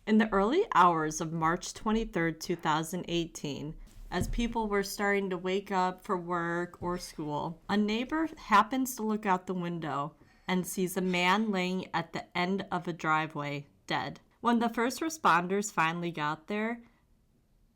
In the early hours of March 23, 2018, as people were starting to wake up for work or school, a neighbor happens to look out the window and sees a man laying at the end of a driveway, dead. When the first responders finally got there,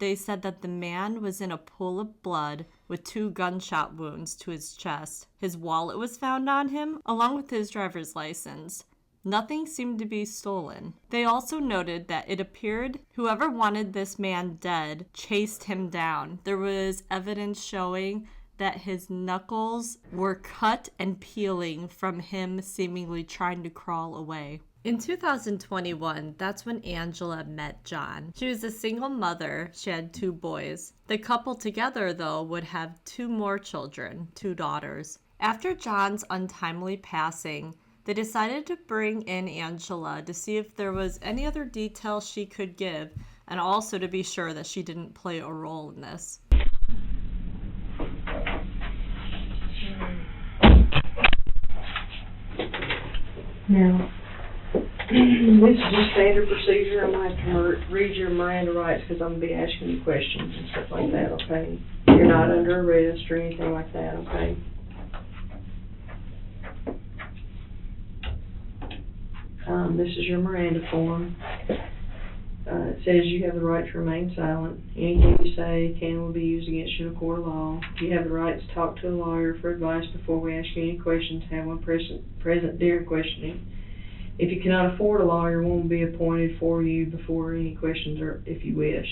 they said that the man was in a pool of blood with 2 gunshot wounds to his chest. His wallet was found on him, along with his driver's license. Nothing seemed to be stolen. They also noted that it appeared whoever wanted this man dead chased him down. There was evidence showing that his knuckles were cut and peeling from him seemingly trying to crawl away. In 2021, that's when Angela met John. She was a single mother. She had 2 boys. The couple together, though, would have 2 more children, 2 daughters. After John's untimely passing, they decided to bring in Angela to see if there was any other detail she could give, and also to be sure that she didn't play a role in this. Now, this is just standard procedure. I'm going to have to read your Miranda rights because I'm going to be asking you questions and stuff like that, okay? You're not under arrest or anything like that, okay? This is your Miranda form. It says you have the right to remain silent. Anything you say can will be used against you in a court of law. You have the right to talk to a lawyer for advice before we ask you any questions. Have one present during questioning. If you cannot afford a lawyer, one will be appointed for you before any questions, or if you wish.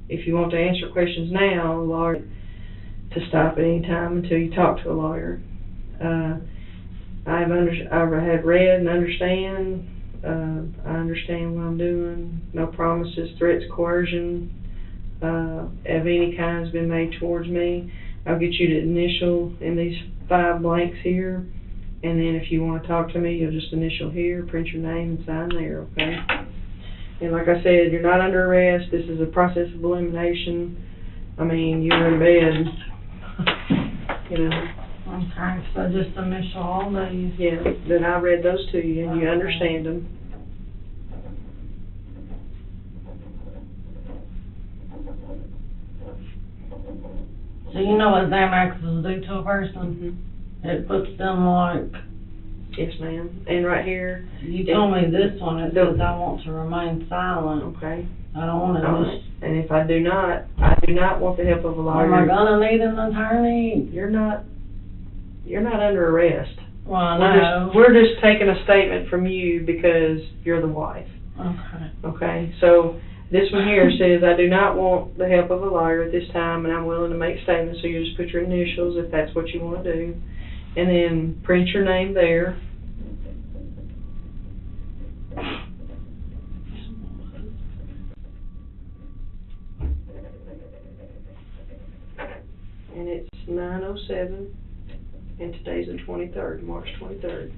If you want to answer questions now, a lawyer to stop at any time until you talk to a lawyer. I have read and understand. I understand what I'm doing. No promises, threats, coercion of any kind has been made towards me. I'll get you to initial in these 5 blanks here, and then if you want to talk to me, you'll just initial here, print your name, and sign there, okay? And like I said, you're not under arrest. This is a process of elimination. I mean, you're in bed, you know. Okay, so just initial all these. Yeah, then I read those to you, and you understand them. So you know what Xanax will do to a person? Mm-hmm. It puts them like... Yes, ma'am. And right here. You told me this one, it says I want to remain silent. Okay. I don't want to And if I do not want the help of a lawyer. Am I gonna need an attorney? You're not under arrest. Well, I know. We're just taking a statement from you because you're the wife. Okay. Okay, so this one here says, I do not want the help of a lawyer at this time, and I'm willing to make statements, so you just put your initials if that's what you want to do. And then print your name there. And it's 9:07. And today's the 23rd, March 23rd.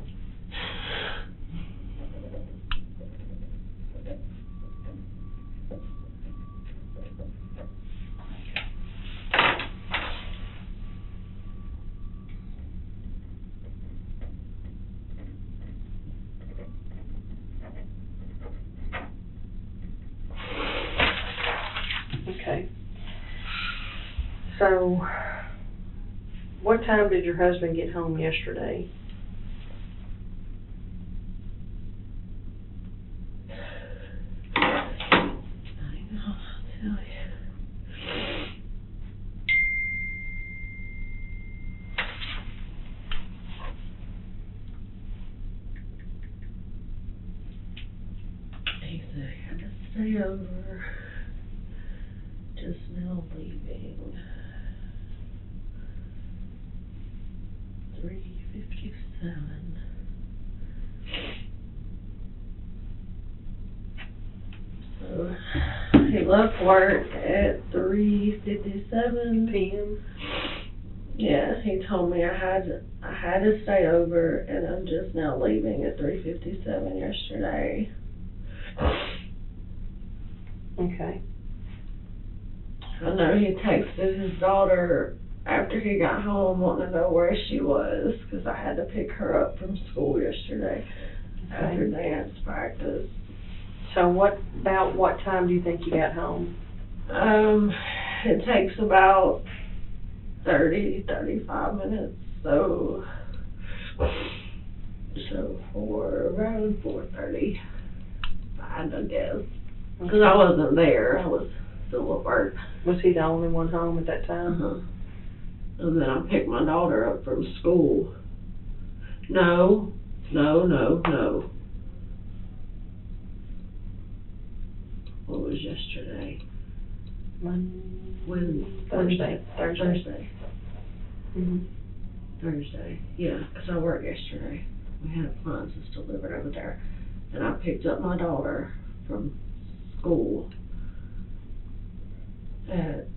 Okay. So, what time did your husband get home yesterday? I know, I'll tell you. He said he had to stay over. Just now leaving. 3:57. So he left work at 3:57 p.m. Yeah, he told me I had to stay over, and I'm just now leaving at 3:57 yesterday. Okay. I know he texted his daughter after he got home wanting to know where she was, because I had to pick her up from school yesterday after dance practice. So about what time do you think you got home? It takes about 35 minutes, so around 4:30, I guess. Because I wasn't there, I was still at work. Was he the only one home at that time? Uh-huh. And then I picked my daughter up from school. No. What was yesterday? Thursday. Mm-hmm. Thursday, yeah, 'cause I worked yesterday. We had appliances delivered over there. And I picked up my daughter from school at,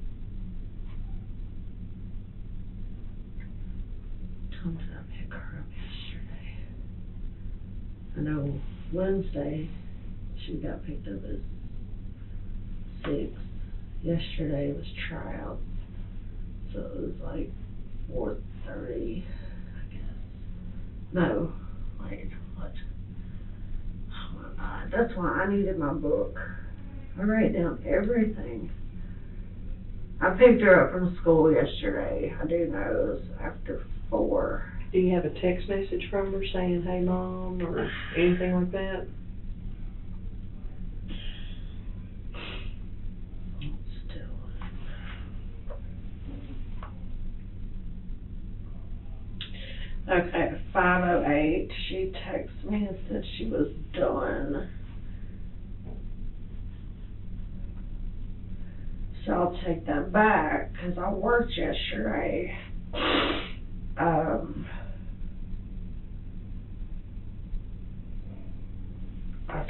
when did I pick her up yesterday? I know Wednesday she got picked up at 6. Yesterday was tryout, so it was like 4:30, I guess. No, wait, what? Oh my God, that's why I needed my book. I write down everything. I picked her up from school yesterday. I do know it was after 4. Do you have a text message from her saying, "Hey, Mom," or anything like that? Okay, at 5:08, she texted me and said she was done. So I'll take that back, because I worked yesterday. I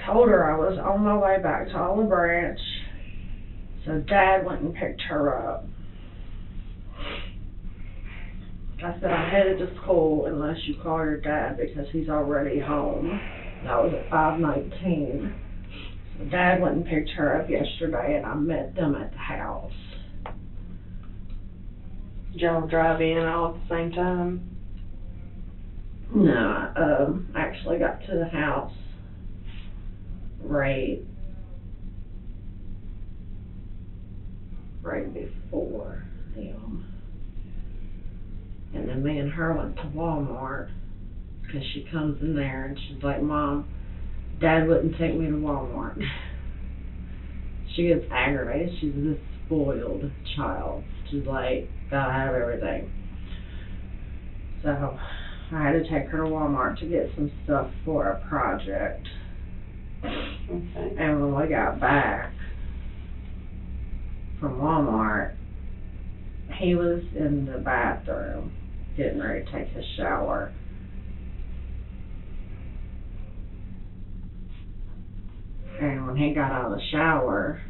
told her I was on my way back to Olive Branch, so Dad went and picked her up. I said I headed to school unless you call your dad because he's already home. That was at 5:19. So Dad went and picked her up yesterday and I met them at the house. Did y'all drive in all at the same time? No, I actually got to the house right before them. And then me and her went to Walmart, because she comes in there and she's like, "Mom, Dad wouldn't take me to Walmart." She gets aggravated. She's this spoiled child. She's like, gotta have everything. So I had to take her to Walmart to get some stuff for a project. Okay. And when we got back from Walmart, he was in the bathroom getting ready to take his shower. And when he got out of the shower,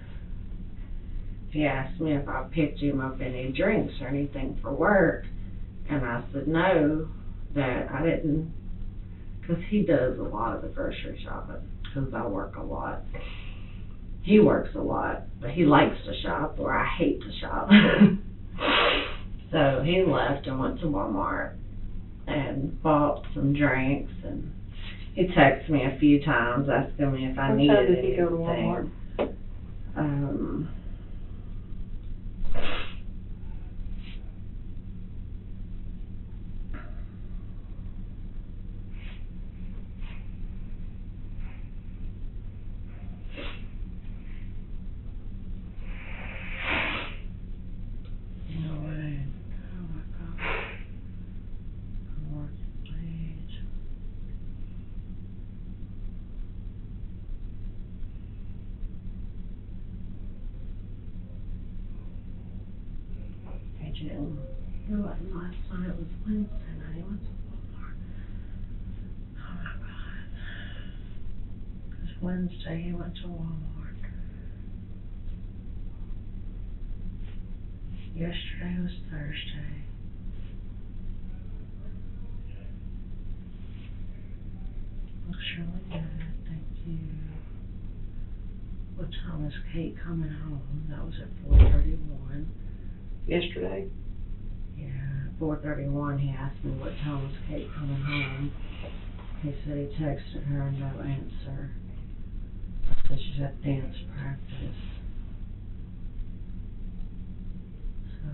he asked me if I picked him up any drinks or anything for work. And I said no, that I didn't, because he does a lot of the grocery shopping, because I work a lot. He works a lot, but he likes to shop, where I hate to shop. So he left and went to Walmart and bought some drinks, and he texted me a few times asking me if I needed anything. What time did he go to Walmart? It wasn't last night, it was Wednesday night. He went to Walmart. Oh my God. Because Wednesday he went to Walmart. Yesterday was Thursday. Looks really good, thank you. What time is Kate coming home? That was at 4:31. Yesterday? Yeah, 4:31, he asked me what time was Kate coming home. He said he texted her and no answer. I said she She's at dance practice. So,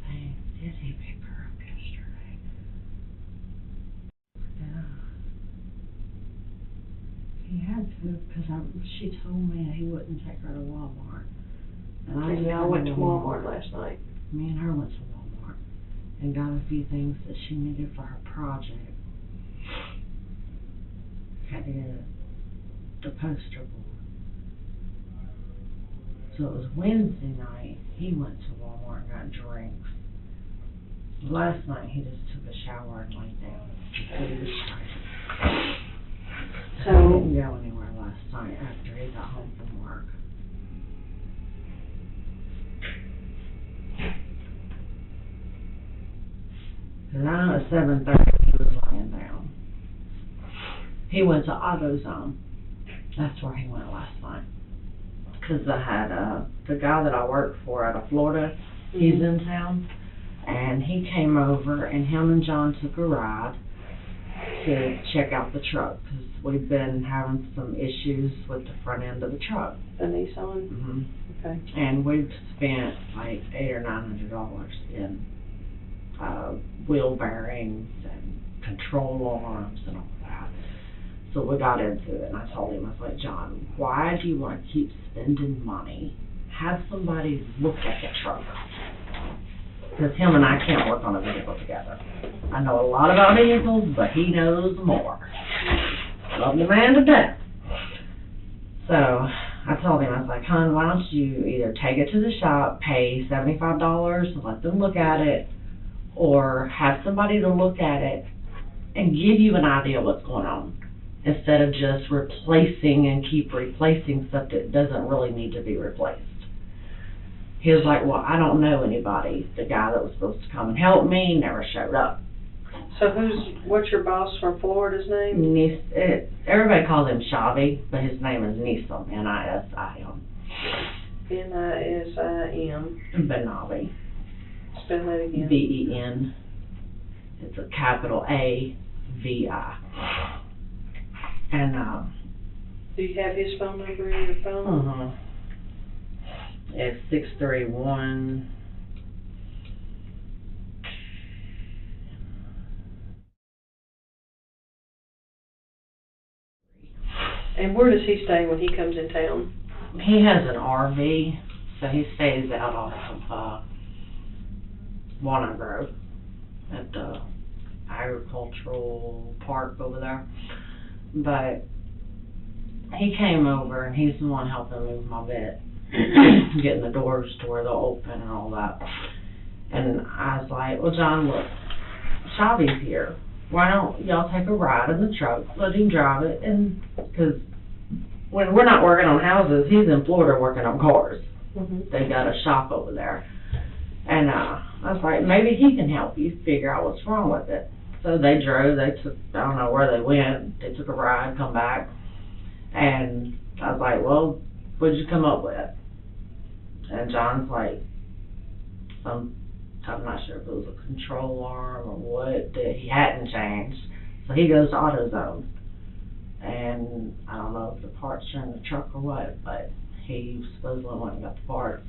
hey, did he pick her up yesterday? Yeah. He had to, because she told me that he wouldn't take her to Walmart. And I went to Walmart last night. Me and her went to Walmart and got a few things that she needed for her project. Had to get the poster board. So it was Wednesday night, he went to Walmart and got drinks. Last night he just took a shower and laid down. So he was tired. So he didn't go anywhere last night after he got home from work. And I know at 7:30 he was laying down. He went to AutoZone. That's where he went last night. Because I had the guy that I work for out of Florida, he's in town. And he came over and him and John took a ride to check out the truck. Because we've been having some issues with the front end of the truck. The Nissan? Mm-hmm. Okay. And we've spent like $800 or $900 in wheel bearings and control arms and all that. So we got into it, and I told him, I was like, John, why do you want to keep spending money? Have somebody look at the truck. Because him and I can't work on a vehicle together. I know a lot about vehicles, but he knows more. Love the man to death. So I told him, I was like, hon, why don't you either take it to the shop, pay $75 and let them look at it, or have somebody to look at it and give you an idea of what's going on, instead of just replacing and keep replacing stuff that doesn't really need to be replaced. He was like, well, I don't know anybody. The guy that was supposed to come and help me never showed up. So what's your boss from Florida's name? Everybody calls him Shavi, but his name is Nisim, N-I-S-I-M. N-I-S-I-M. Benavi. Spell that again. B-E-N. It's a capital A-V-I. And, do you have his phone number in your phone? It's 631. And where does he stay when he comes in town? He has an RV, so he stays out off of Walnut Grove at the agricultural park over there. But he came over and he's the one helping move my bed, getting the doors to where they'll open and all that. And I was like, well, John, look, Shavi's here. Why don't y'all take a ride in the truck, let him drive it, and because when we're not working on houses, he's in Florida working on cars. They've got a shop over there. And I was like, maybe he can help you figure out what's wrong with it. So they drove, they took, I don't know where they went, they took a ride, come back, and I was like, well, what'd you come up with? And John's like, I'm not sure if it was a control arm or what, that he hadn't changed. So he goes to AutoZone. And I don't know if the parts are in the truck or what, but he supposedly went and got the parts.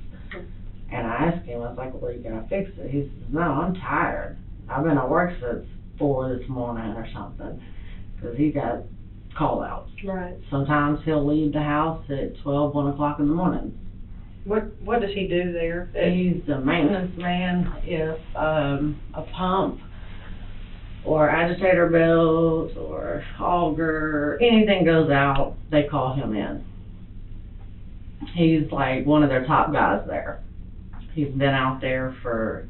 And I asked him, I was like, well, are you going to fix it? He says, no, I'm tired. I've been at work since 4 this morning or something, because he got call-outs. Right. Sometimes he'll leave the house at 12, 1 o'clock in the morning. What does he do there? He's the maintenance man. If a pump or agitator belt or auger, anything goes out, they call him in. He's like one of their top guys there. He's been out there for,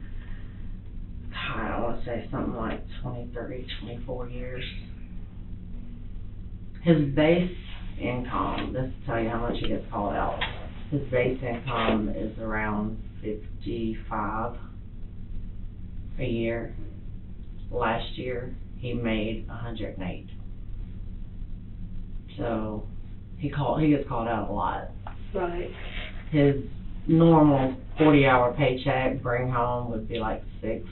I don't want to say something like 23, 24 years. His base income, this will tell you how much he gets called out. His base income is around $55 a year. Last year, he made $108. So he gets called out a lot. Right. His normal 40-hour paycheck bring home would be like $600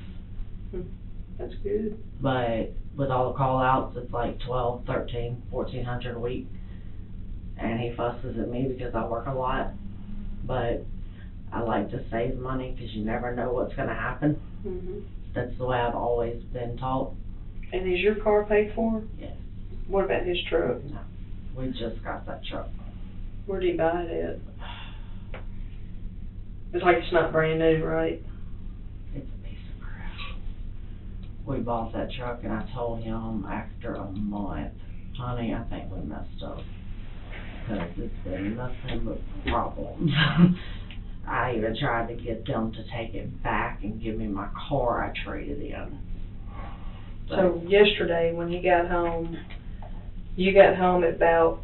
That's good. But with all the call-outs, it's like 12, 13, 1,400 a week. And he fusses at me because I work a lot. But I like to save money because you never know what's going to happen. That's the way I've always been taught. And is your car paid for? Yes. What about his truck? No. We just got that truck. Where did he buy it at? It's like it's not brand new, right? It's a piece of crap. We bought that truck and I told him after a month, honey, I think we messed up. Because it's been nothing but problems. I even tried to get them to take it back and give me my car I traded in. So yesterday when you got home at about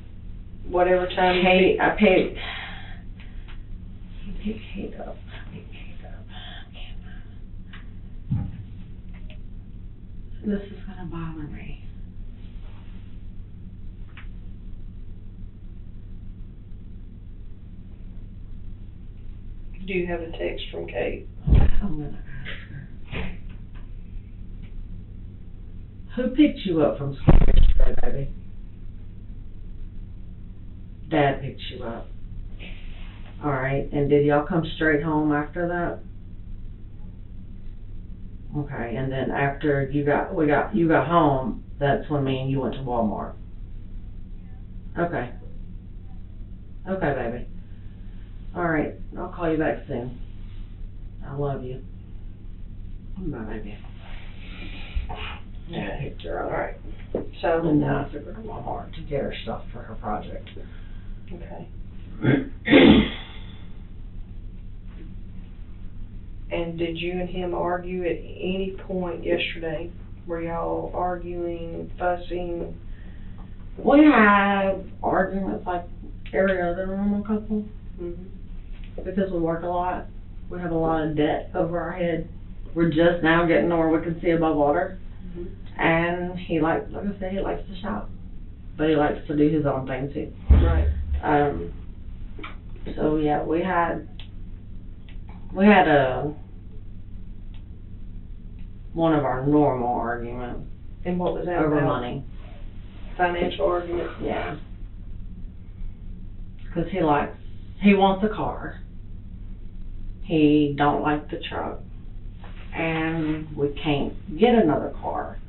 whatever time I picked Kate up. This is gonna bother me. Do you have a text from Kate? I'm gonna ask her. Who picked you up from school yesterday, baby? Dad picked you up. Alright, and did y'all come straight home after that? Okay, and then after you got home, that's when me and you went to Walmart. Okay. Okay, baby. Alright, I'll call you back soon. I love you. Bye, baby. Yeah, I picked her up. Alright. So, And now I took her to Walmart to get her stuff for her project. okay. And did you and him argue at any point yesterday? Were y'all arguing, fussing? We have arguments like every other normal couple. Because we work a lot. We have a lot of debt over our head. We're just now getting to where we can see above water. And he likes, like I said, he likes to shop. But he likes to do his own thing too. Right. So yeah, we had one of our normal arguments And what was that over about? money. Financial argument? Yeah. Because he wants a car. He don't like the truck. And we can't get another car.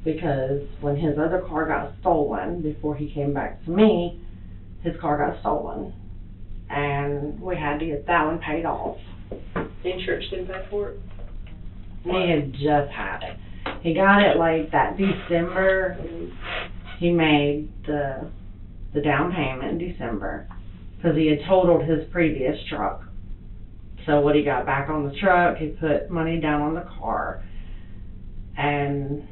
Because when his other car got stolen, before he came back to me, his car got stolen. And we had to get that one paid off. Insurance didn't pay for it? He had just had it. He got it like that December. He made the down payment in December. Because he had totaled his previous truck. So when he got back on the truck, he put money down on the car. And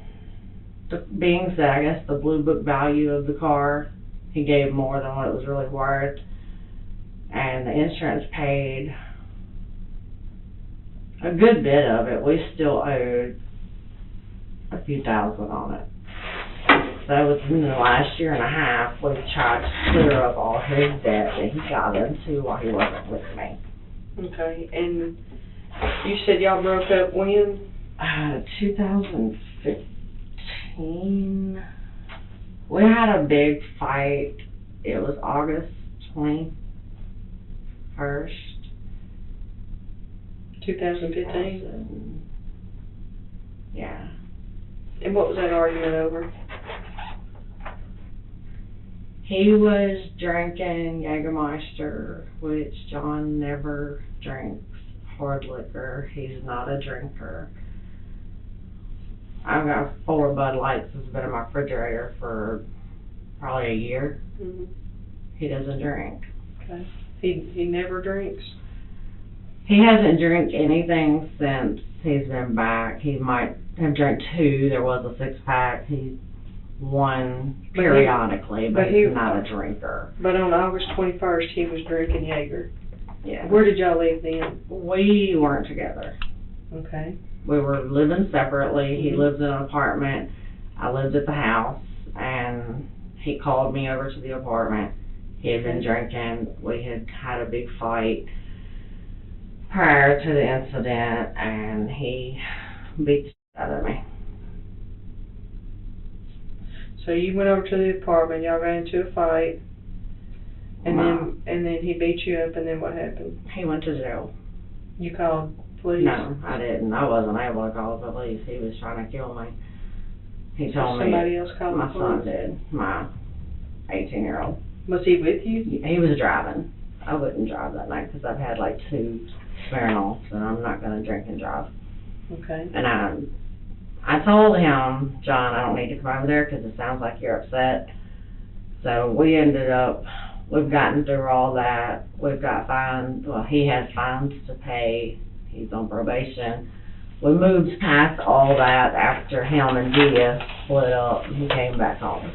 being said, I guess the blue book value of the car, he gave more than what it was really worth. And the insurance paid a good bit of it. We still owed a few thousand on it. So within the last year and a half, we tried to clear up all his debt that he got into while he wasn't with me. Okay, and you said y'all broke up when? 2015. We had a big fight. It was August 21st. 2015? Yeah. And what was that argument over? He was drinking Jägermeister, which John never drinks hard liquor. He's not a drinker. I've got 4 Bud Lights that's been in my refrigerator for probably a year. He doesn't drink. Okay. He never drinks? He hasn't drank anything since he's been back. He might have drank 2. There was a 6-pack. He's one periodically, but he's not a drinker. But on August 21st, he was drinking Jaeger. Yeah. Where did y'all live then? We weren't together. Okay. We were living separately. He lived in an apartment. I lived at the house, and he called me over to the apartment. He had been drinking. We had had a big fight prior to the incident, and he beat the shit out of me. So you went over to the apartment, y'all got into a fight, and Wow. then he beat you up, and then what happened? He went to jail. You called police? No, I didn't. I wasn't able to call the police. He was trying to kill me. He told me. Somebody else called My the son police? did. My 18-year-old. Was he with you? He was driving. I wouldn't drive that night because I've had like 2 Smirnoffs and I'm not going to drink and drive. Okay. And I told him, John, I don't need to come over there because it sounds like you're upset. So we ended up, we've gotten through all that. We've got fines. Well, he has fines to pay. He's on probation. We moved past all that after him and Dia split up and he came back home.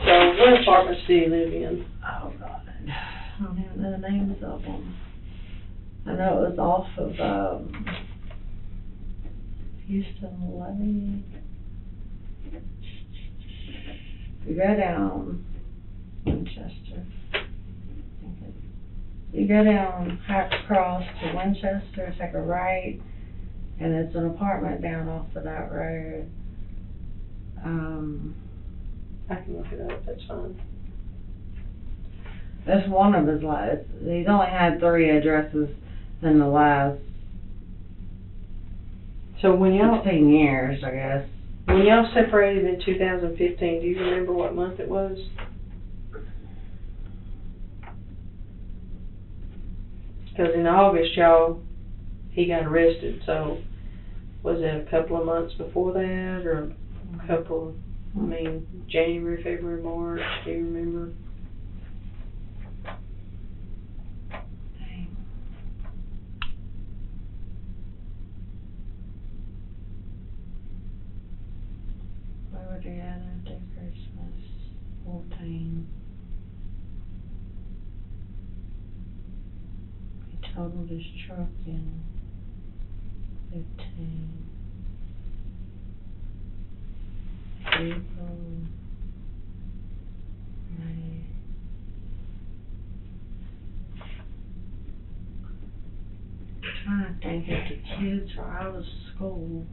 So what apartments do you live in? Oh, God. I don't even know the names of them. I know it was off of, Houston Lane. You go down Winchester. You go down Hacks Cross to Winchester, take a right, and it's an apartment down off of that road. I can look it up, that's fine. That's one of his last. He's only had 3 addresses in the last So when y'all 16 years, I guess. when y'all separated in 2015, do you remember what month it was? Because in August, he got arrested. So was it a couple of months before that, or a couple? I mean, January, February, March. Do you remember? Where were they at after Christmas? 14. He totaled his truck in 15. April, May. I'm trying to think if the kids were out of school.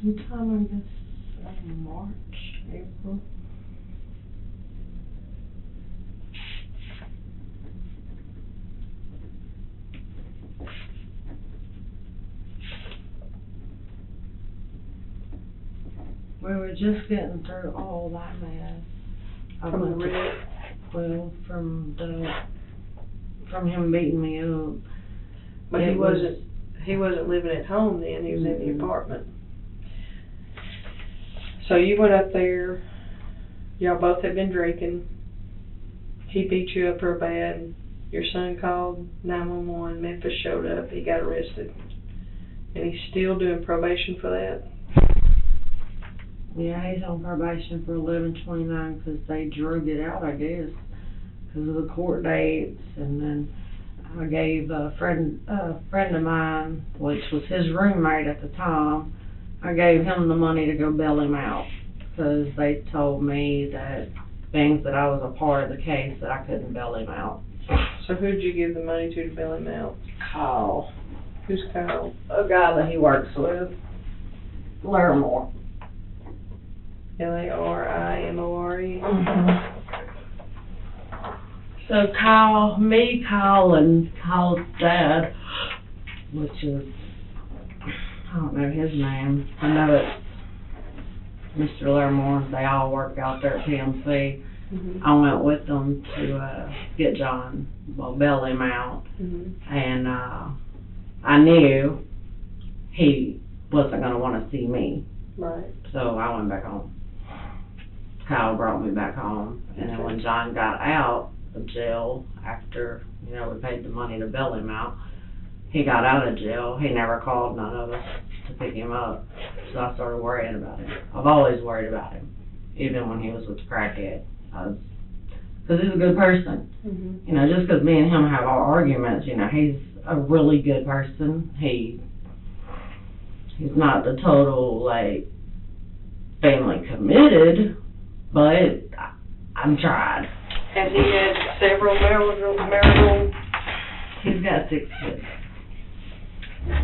Sometime I guess March, April. We were just getting through all that mess. From the red? Well, from him beating me up. But he wasn't living at home then. He was in the Mhm. apartment. So you went up there. Y'all both had been drinking. He beat you up real bad. Your son called 911. Memphis showed up. He got arrested. And he's still doing probation for that. Yeah, he's on probation for 11/29 because they drug it out, I guess, because of the court dates. And then I gave a friend of mine, which was his roommate at the time, I gave him the money to go bail him out because they told me that things that I was a part of the case that I couldn't bail him out. So who'd you give the money to bail him out? Kyle, Who's Kyle? a guy that he works with, Larimore. Larimore. So Kyle, and Kyle's dad, which is, I don't know his name. I know it's Mr. Larimore. They all work out there at PMC. Mhm. I went with them to get John, bail him out, Mhm. and I knew he wasn't going to want to see me, Right. so I went back home. Kyle brought me back home, and then when John got out of jail, after, we paid the money to bail him out, he got out of jail. He never called none of us to pick him up, so I started worrying about him. I've always worried about him, even when he was with the crackhead. Because he's a good person. Mhm. Just because me and him have our arguments, he's a really good person. He's not the total, family committed, but I'm tried. Has he had several marital He's got 6 kids.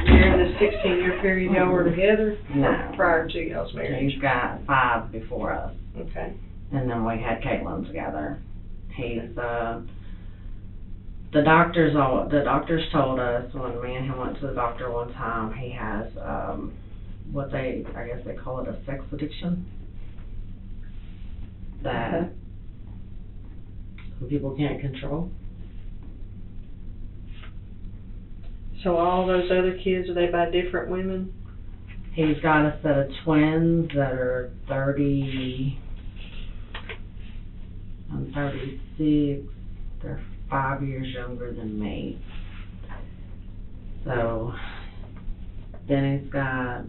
during the 16-year period y'all were together? No. Prior to y'all's marriage? He's got 5 before us, Okay. and then we had Caitlin together. He's, the doctors told us when me and him went to the doctor one time, he has, I guess they call it a sex addiction. That Okay. some people can't control. So all those other kids, are they by different women? He's got a set of twins that are 30, I'm 36, they're 5 years younger than me. So, then he's got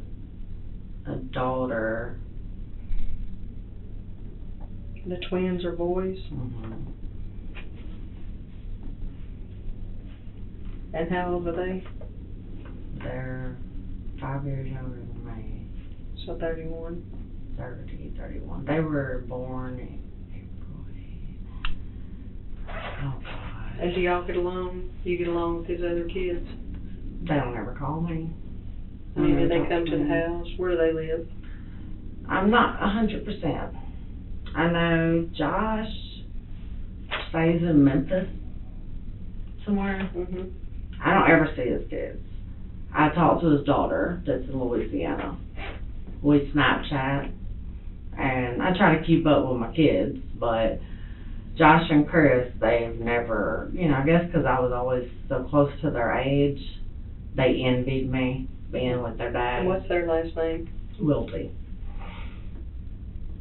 a daughter. The twins are boys? And how old are they? They're 5 years younger than me. So 31. 30, 31. They were born in April. Oh, God. And do y'all get along? You get along with his other kids? They don't ever call me. I mean, do they Don't come to the me. house? Where do they live? I'm not 100%. I know Josh stays in Memphis somewhere. Mm-hmm. I don't ever see his kids. I talk to his daughter that's in Louisiana. We Snapchat, and I try to keep up with my kids, but Josh and Chris, they've never, I guess because I was always so close to their age, they envied me being with their dad. And what's their last name? Wilty.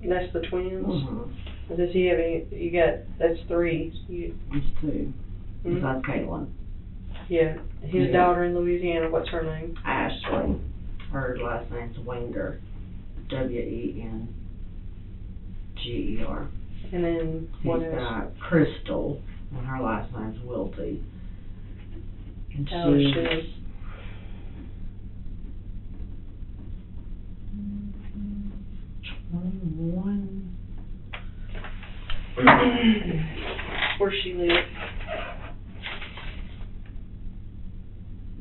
That's the twins? Mm-hmm. Does he have any, that's 3. There's 2. Mhm. Besides Caitlin. Yeah. His Yeah. daughter in Louisiana, what's her name? Ashley. Her last name's Wenger. Wenger. And then what He's else? got Crystal, and her last name's Wilty. And How old is she's she? 21. Where she live?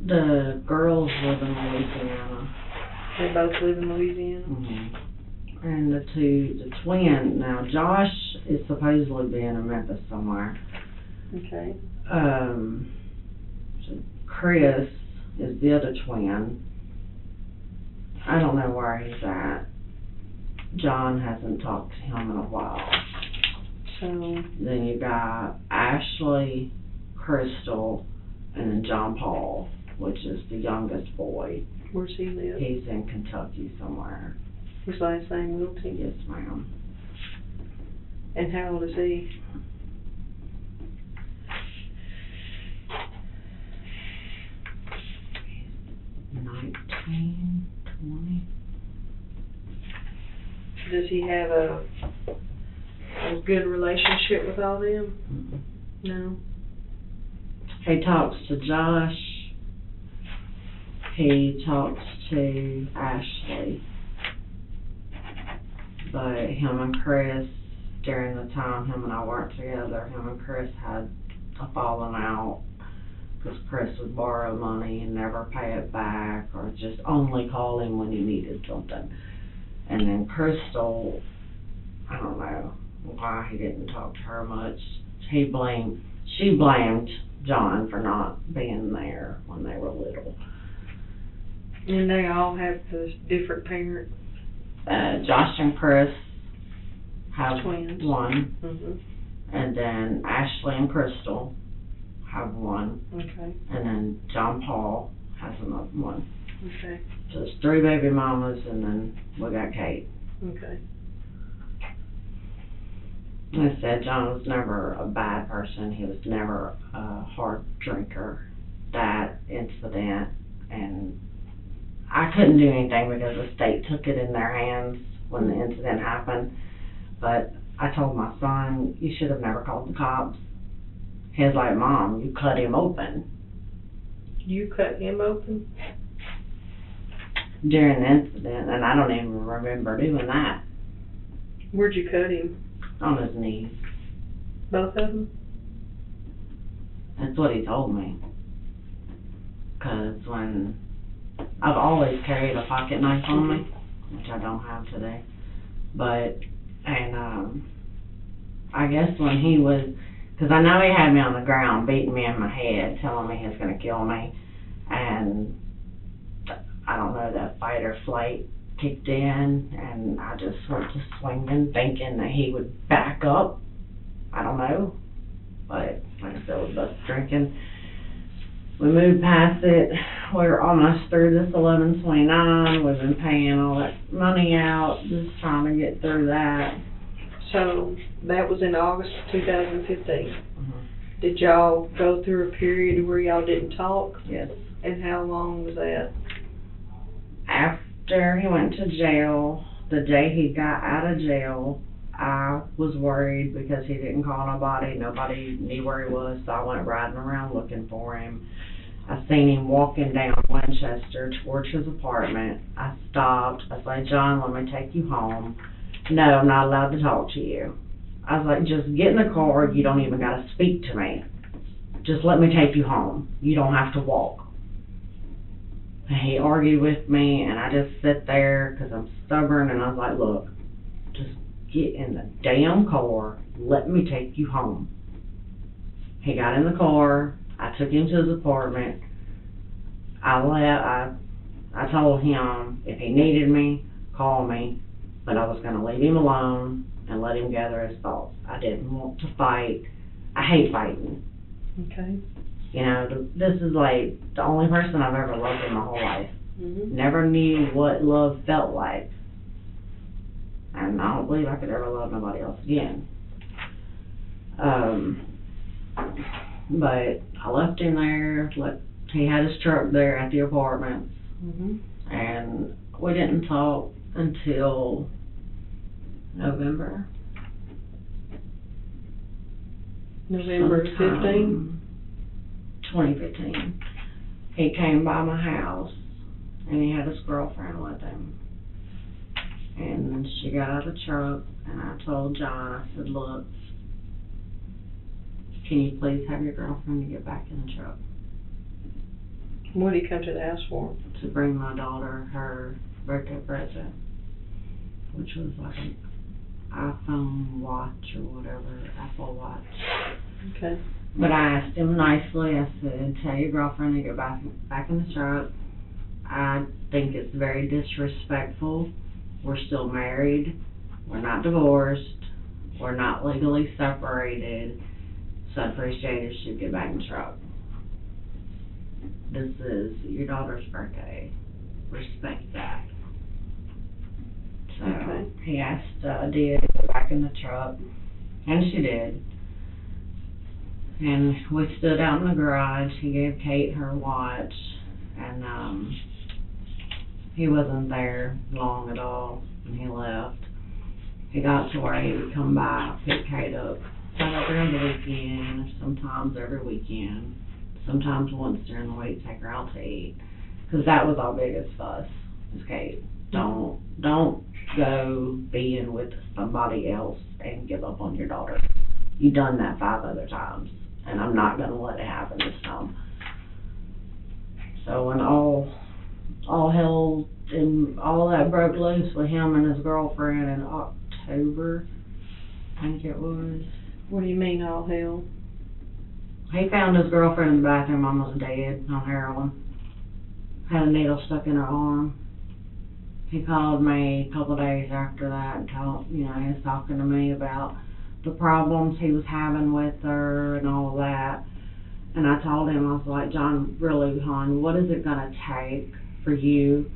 The girls live in Louisiana. They both live in Louisiana? Mm-hmm. And the twin, now Josh is supposedly being in Memphis somewhere. Okay. So Chris is the other twin. I don't know where he's at. John hasn't talked to him in a while. So, Then you got Ashley, Crystal, and then John Paul, which is the youngest boy. where's he live? He's in Kentucky somewhere. His last name Wilty? Yes, ma'am. And how old is he? He's 19, 20. Does he have a good relationship with all them? Mm-mm. No? He talks to Josh. He talks to Ashley. But him and Chris, during the time him and I weren't together, him and Chris had a falling out because Chris would borrow money and never pay it back, or just only call him when he needed something. And then Crystal, I don't know why he didn't talk to her much. She blamed John for not being there when they were little. And they all have the different parents? Josh and Chris have Twins. one, Mm-hmm. and then Ashley and Crystal have one, Okay. and then John Paul has another one. Okay. So it's 3 baby mamas, and then we got Kate. Okay. Like I said, John was never a bad person. He was never a hard drinker. That incident, and I couldn't do anything because the state took it in their hands when the incident happened. But I told my son, you should have never called the cops. He was like, Mom, you cut him open. You cut him open? During the incident, and I don't even remember doing that. Where'd you cut him? on his knees. Both of them? That's what he told me. 'Cause when I've always carried a pocket knife on me, which I don't have today, but I guess when he was, because I know he had me on the ground, beating me in my head, telling me he was gonna kill me, and I don't know, that fight or flight kicked in, and I just went to swinging, thinking that he would back up. I don't know, but like I said, we both drinking. We moved past it. We're almost through this 11/29. We've been paying all that money out, just trying to get through that. So, that was in August of 2015. Mhm. Did y'all go through a period where y'all didn't talk? Yes. And how long was that? After he went to jail, the day he got out of jail, I was worried because he didn't call nobody. Nobody knew where he was, so I went riding around looking for him. I seen him walking down Winchester towards his apartment. I stopped. I said, John, let me take you home. No, I'm not allowed to talk to you. I was like, just get in the car. You don't even got to speak to me. Just let me take you home. You don't have to walk. And he argued with me, and I just sit there because I'm stubborn, and I was like, look, just get in the damn car. Let me take you home. He got in the car. I took him to his apartment. I told him if he needed me, call me, but I was going to leave him alone and let him gather his thoughts. I didn't want to fight. I hate fighting. Okay. You know, this is like the only person I've ever loved in my whole life. Mm-hmm. Never knew what love felt like. And I don't believe I could ever love nobody else again. But I left him there. He had his truck there at the apartment. Mm-hmm. And we didn't talk until November. November 15? 2015. He came by my house, and he had his girlfriend with him. And she got out of the truck, and I told John, I said, look, can you please have your girlfriend to get back in the truck? What did he come to the house for? To bring my daughter her birthday present, which was like an iPhone watch or whatever, Apple Watch. Okay. But I asked him nicely, I said, tell your girlfriend to get back in the truck. I think it's very disrespectful. We're still married. We're not divorced. We're not legally separated. So I'd appreciate if she'd get back in the truck. This is your daughter's birthday. Respect that. So Okay. he asked Dia to get back in the truck, and she did. And we stood out in the garage. He gave Kate her watch, and he wasn't there long at all when he left. He got to where he would come by, pick Kate up, during the weekend, sometimes every weekend, sometimes once during the week, take her out to eat. Because that was our biggest fuss, is Kate. Don't go being with somebody else and give up on your daughter. You've done that 5 other times, and I'm not going to let it happen this time. So when all hell and all that broke loose with him and his girlfriend in October, I think it was. What do you mean, all hell? He found his girlfriend in the bathroom almost dead on heroin. Had a needle stuck in her arm. He called me a couple of days after that and he was talking to me about the problems he was having with her and all that. And I told him, I was like, John, really, hon, what is it going to take for you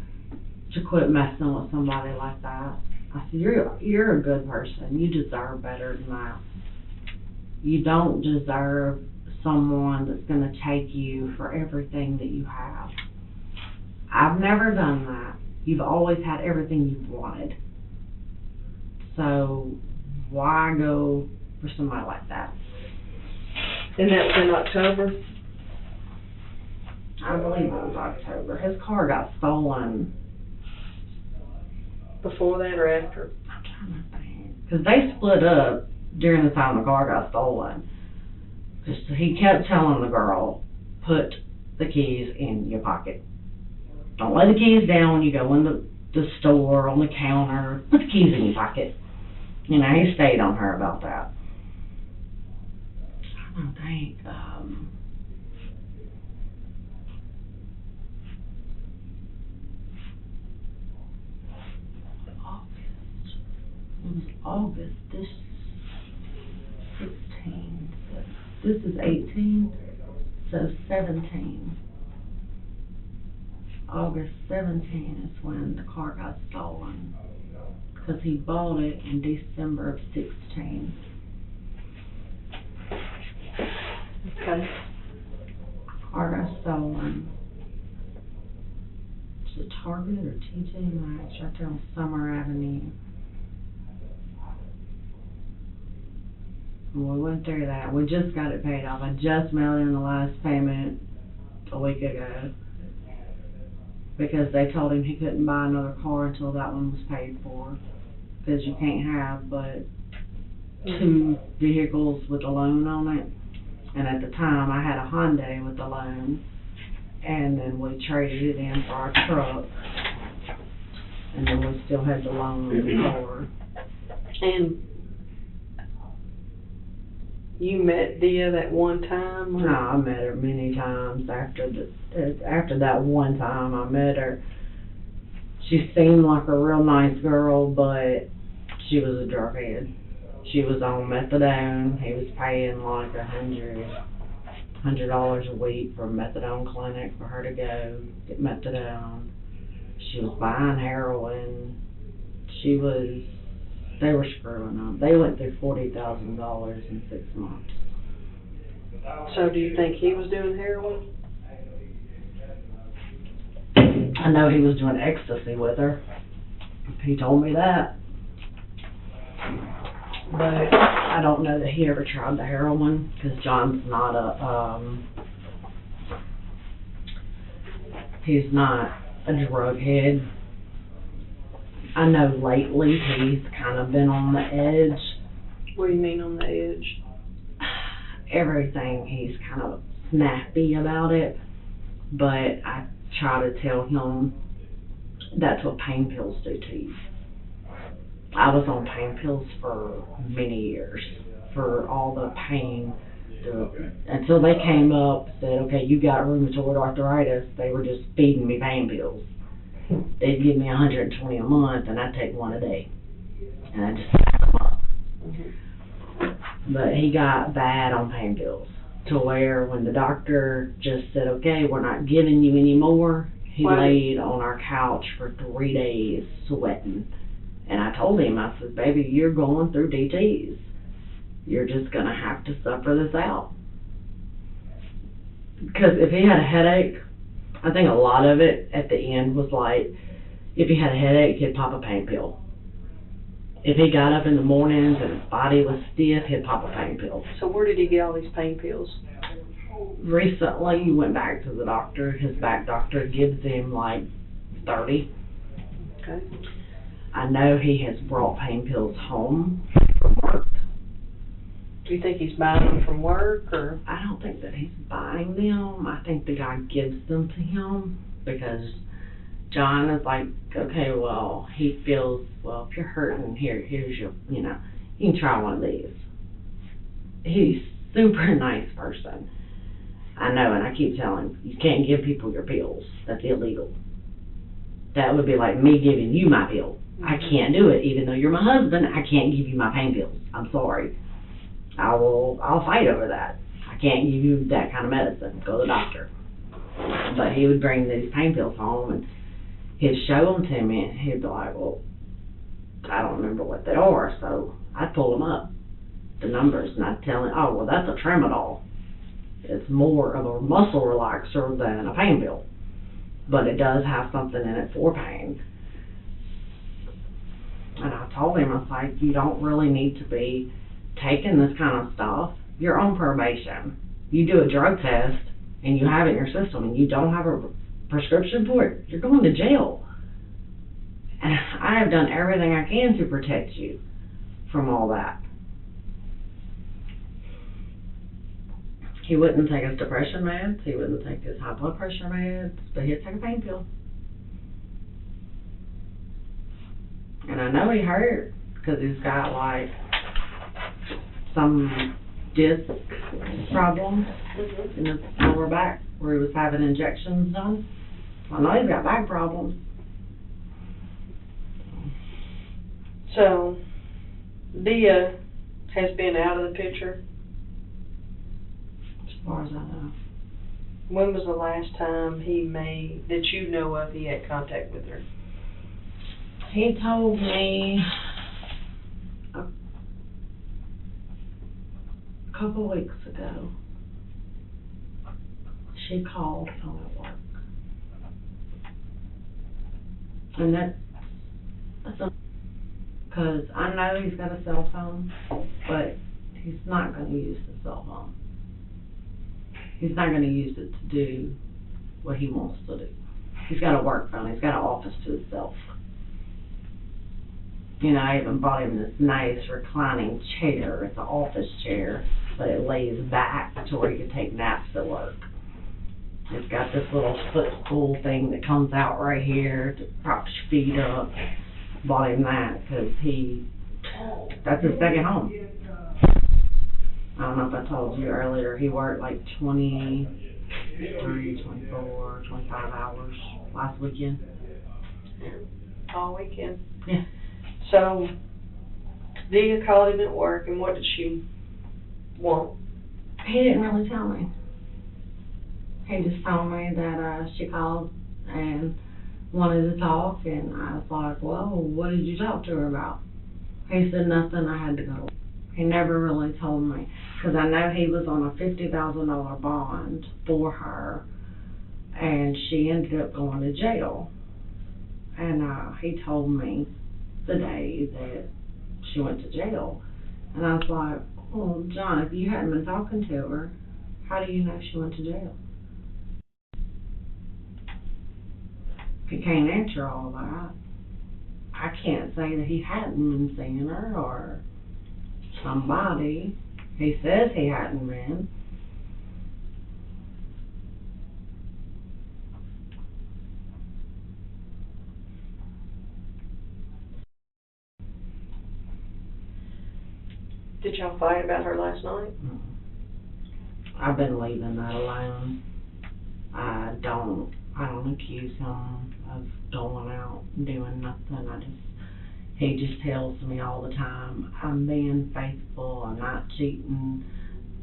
to quit messing with somebody like that? I said, you're a good person. You deserve better than that. You don't deserve someone that's going to take you for everything that you have. I've never done that. You've always had everything you've wanted. So why go for somebody like that? And that was in October? I believe it was October. His car got stolen. Before that or after? I'm trying to think. Because they split up during the time the car got stolen. Just, he kept telling the girl, put the keys in your pocket. Don't lay the keys down when you go in the store, on the counter. Put the keys in your pocket. You know, he stayed on her about that. I don't think, August, this 16, so this is 18, so 17. August 17 is when the car got stolen, because he bought it in December of 16. Okay. Car got stolen. Is it Target or TJ Maxx? Right there on Summer Avenue. We went through that. We just got it paid off. I just mailed in the last payment a week ago, because they told him he couldn't buy another car until that one was paid for, because you can't have but 2 vehicles with a loan on it. And at the time, I had a Hyundai with a loan, and then we traded it in for our truck, and then we still had the loan on the car. And you met Dia that one time? No, I met her many times after that one time I met her. She seemed like a real nice girl, but she was a drug head. She was on methadone. He was paying like $100 a week for a methadone clinic for her to go get methadone. She was buying heroin. They were screwing up. They went through $40,000 in 6 months. So do you think he was doing heroin? I know he was doing ecstasy with her. He told me that. But I don't know that he ever tried the heroin, because John's not he's not a drug head. I know lately he's kind of been on the edge. What do you mean on the edge? Everything, he's kind of snappy about it, but I try to tell him that's what pain pills do to you. I was on pain pills for many years, for all the pain, until they came up and said, okay, you got rheumatoid arthritis. They were just feeding me pain pills. They'd give me $120 a month, and I'd take one a day, and I just stack them up. But he got bad on pain pills, to where when the doctor just said, okay, we're not giving you any more, he laid on our couch for 3 days sweating. And I told him, I said, baby, you're going through DTs. You're just going to have to suffer this out. Because if he had a headache, I think a lot of it at the end was like, if he had a headache, he'd pop a pain pill. If he got up in the mornings and his body was stiff, he'd pop a pain pill. So where did he get all these pain pills? Recently, he went back to the doctor. His back doctor gives him like 30. Okay. I know he has brought pain pills home from work. Do you think he's buying them from work, or? I don't think that he's buying them. I think the guy gives them to him, because John is like, okay, well, he feels, well, if you're hurting, here's your, you can try one of these. He's super nice person. I know, and I keep telling him, you can't give people your pills. That's illegal. That would be like me giving you my pill. I can't do it. Even though you're my husband, I can't give you my pain pills. I'm sorry. I'll fight over that. I can't give you that kind of medicine. Go to the doctor. But he would bring these pain pills home, and he'd show them to me, and he'd be like, well, I don't remember what they are, so I'd pull them up, the numbers, and I'd tell him, oh, well, that's a tramadol. It's more of a muscle relaxer than a pain pill, but it does have something in it for pain. And I told him, I was like, you don't really need to be taking this kind of stuff. You're on probation. You do a drug test, and you have it in your system, and you don't have a prescription for it, you're going to jail. And I have done everything I can to protect you from all that. He wouldn't take his depression meds, he wouldn't take his high blood pressure meds, but he'd take a pain pill. And I know he hurt, because he's got, like, some disc problems in his lower back, where he was having injections done. I know he's got back problems. So, Dia has been out of the picture. As far as I know. When was the last time that you know of, he had contact with her? He told me a couple weeks ago, she called him at work. And that's because I know he's got a cell phone, but he's not going to use the cell phone. He's not going to use it to do what he wants to do. He's got a work phone. He's got an office to himself. You know, I even bought him this nice reclining chair. It's an office chair, but it lays back to where you can take naps at work. It's got this little footstool thing that comes out right here to prop your feet up. Bought him that because that's his second home. I don't know if I told you earlier, he worked like 23, 24, 25 hours last weekend. All weekend? Yeah. So, Dia called him at work, and what did she want? He didn't really tell me. He just told me that she called and wanted to talk, and I was like, well, what did you talk to her about? He said nothing, I had to go. He never really told me, because I know he was on a $50,000 bond for her, and she ended up going to jail. And he told me the day that she went to jail. And I was like, well, John, if you hadn't been talking to her, how do you know she went to jail? He can't answer all that. I can't say that he hadn't been seeing her or somebody. He says he hadn't been. Did y'all fight about her last night? I've been leaving that alone. I don't accuse him of going out and doing nothing. He just tells me all the time, I'm being faithful, I'm not cheating,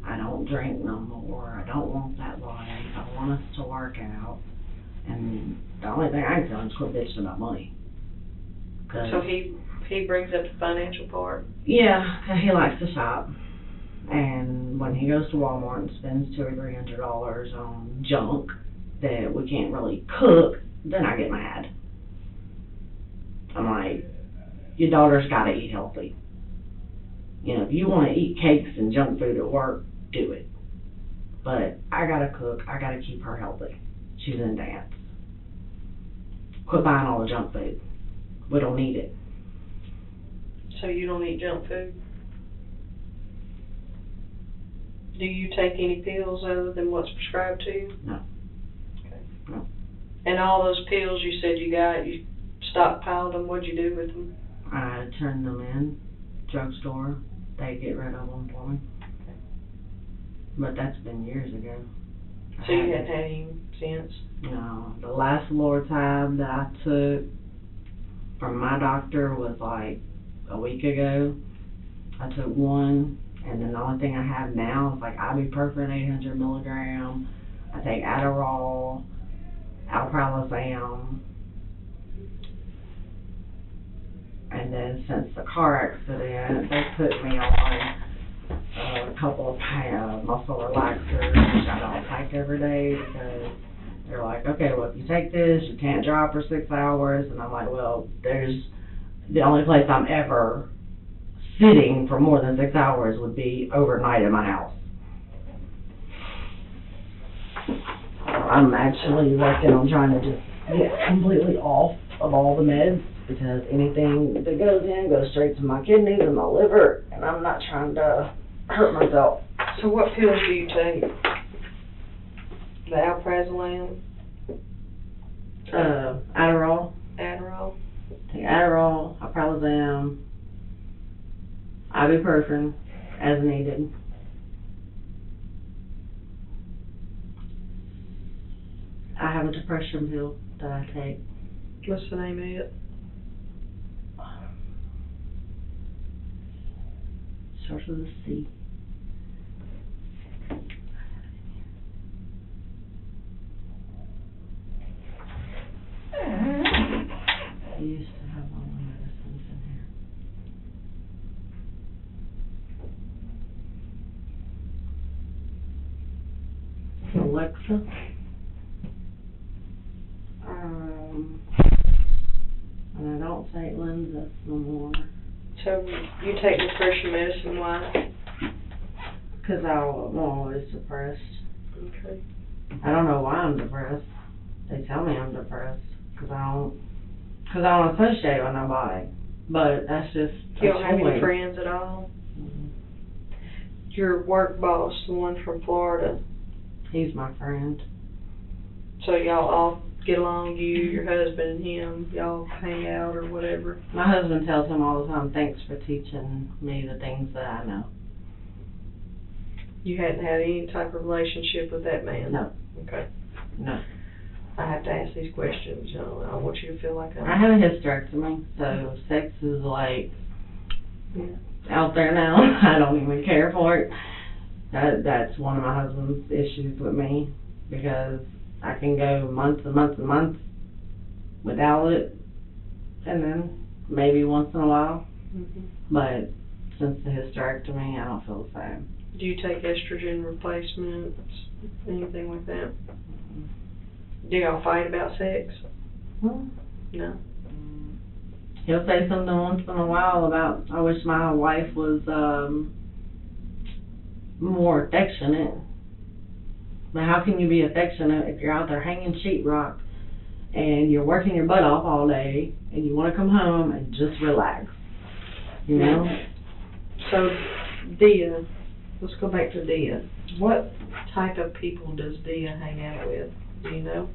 I don't drink no more, I don't want that life, I want us to work out. And the only thing I can tell him is quit bitching about money. So he brings up the financial part? Yeah, 'cause he likes to shop. And when he goes to Walmart and spends $200 or $300 on junk that we can't really cook, then I get mad. I'm like, your daughter's got to eat healthy. You know, if you want to eat cakes and junk food at work, do it. But I got to cook. I got to keep her healthy. She's in dance. Quit buying all the junk food. We don't need it. So you don't eat junk food? Do you take any pills other than what's prescribed to you? No. Okay. No. And all those pills you said you got, you stockpiled them, what'd you do with them? I turn them in, drugstore. They get rid of them for me. Okay. But that's been years ago. So you hadn't had any since? No. The last Lortab that I took from my doctor was like a week ago. I took one, and then the only thing I have now is like ibuprofen 800 milligram. I take Adderall, alprazolam, and then since the car accident, they put me on a couple of muscle relaxers, which I don't take every day because they're like, okay, well, if you take this, you can't drive for 6 hours. And I'm like, well, there's the only place I'm ever sitting for more than 6 hours would be overnight in my house. I'm actually working on trying to just get completely off of all the meds because anything that goes in goes straight to my kidneys and my liver, and I'm not trying to hurt myself. So what pills do you take? The alprazolam, Adderall. Adderall. Take Adderall, alprazolam, ibuprofen as needed. I have a depression pill that I take. What's the name of it? Starts with a C. I used to have all my medicines in here. Alexa. And I don't take Linzess no more. So you take depression medicine, why? Because I'm always depressed. Okay. I don't know why I'm depressed. They tell me I'm depressed. Because I don't associate with nobody. But that's just You don't have any choice. friends at all? Mhm. Your work boss, the one from Florida, He's my friend. so y'all all get along, you, your husband, and him, y'all hang out or whatever? My husband tells him all the time, thanks for teaching me the things that I know. You hadn't had any type of relationship with that man? No. Okay. No. I have to ask these questions, you know, I want you to feel like I have a hysterectomy, so sex is like Yeah. out there now. I don't even care for it. That's one of my husband's issues with me, because I can go months and months and months without it, and then maybe once in a while. Mhm. But since the hysterectomy, I don't feel the same. Do you take estrogen replacements, anything like that? Do y'all fight about sex? Well, No? he'll say something once in a while about, I wish my wife was more affectionate. But how can you be affectionate if you're out there hanging sheetrock and you're working your butt off all day and you want to come home and just relax? You know? So, Dia, let's go back to Dia. What type of people does Dia hang out with? Do you know?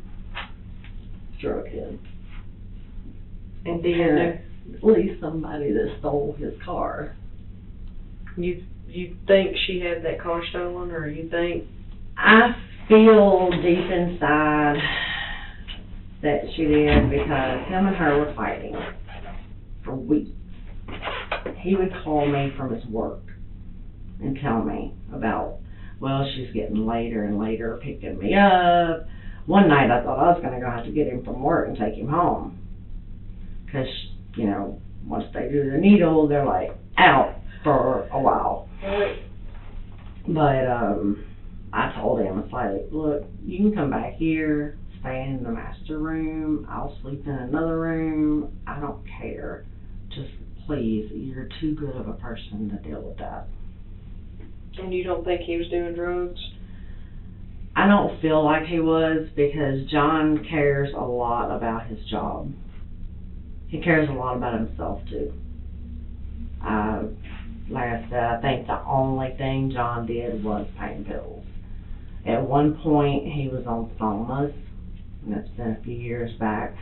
Drug kids. And Dia knew. At least somebody that stole his car. You think she had that car stolen, or you think? I feel deep inside that she did, because him and her were fighting for weeks. He would call me from his work and tell me about, well, she's getting later and later picking me up. One night I thought I was going to go have to get him from work and take him home. Because, you know, once they do the needle, they're like out for a while. But I told him, it's like, look, you can come back here, stay in the master room, I'll sleep in another room, I don't care. Just please, you're too good of a person to deal with that. And you don't think he was doing drugs? I don't feel like he was, because John cares a lot about his job. He cares a lot about himself too. Like I said, I think the only thing John did was pain pills. At one point, he was on somas, and that's been a few years back.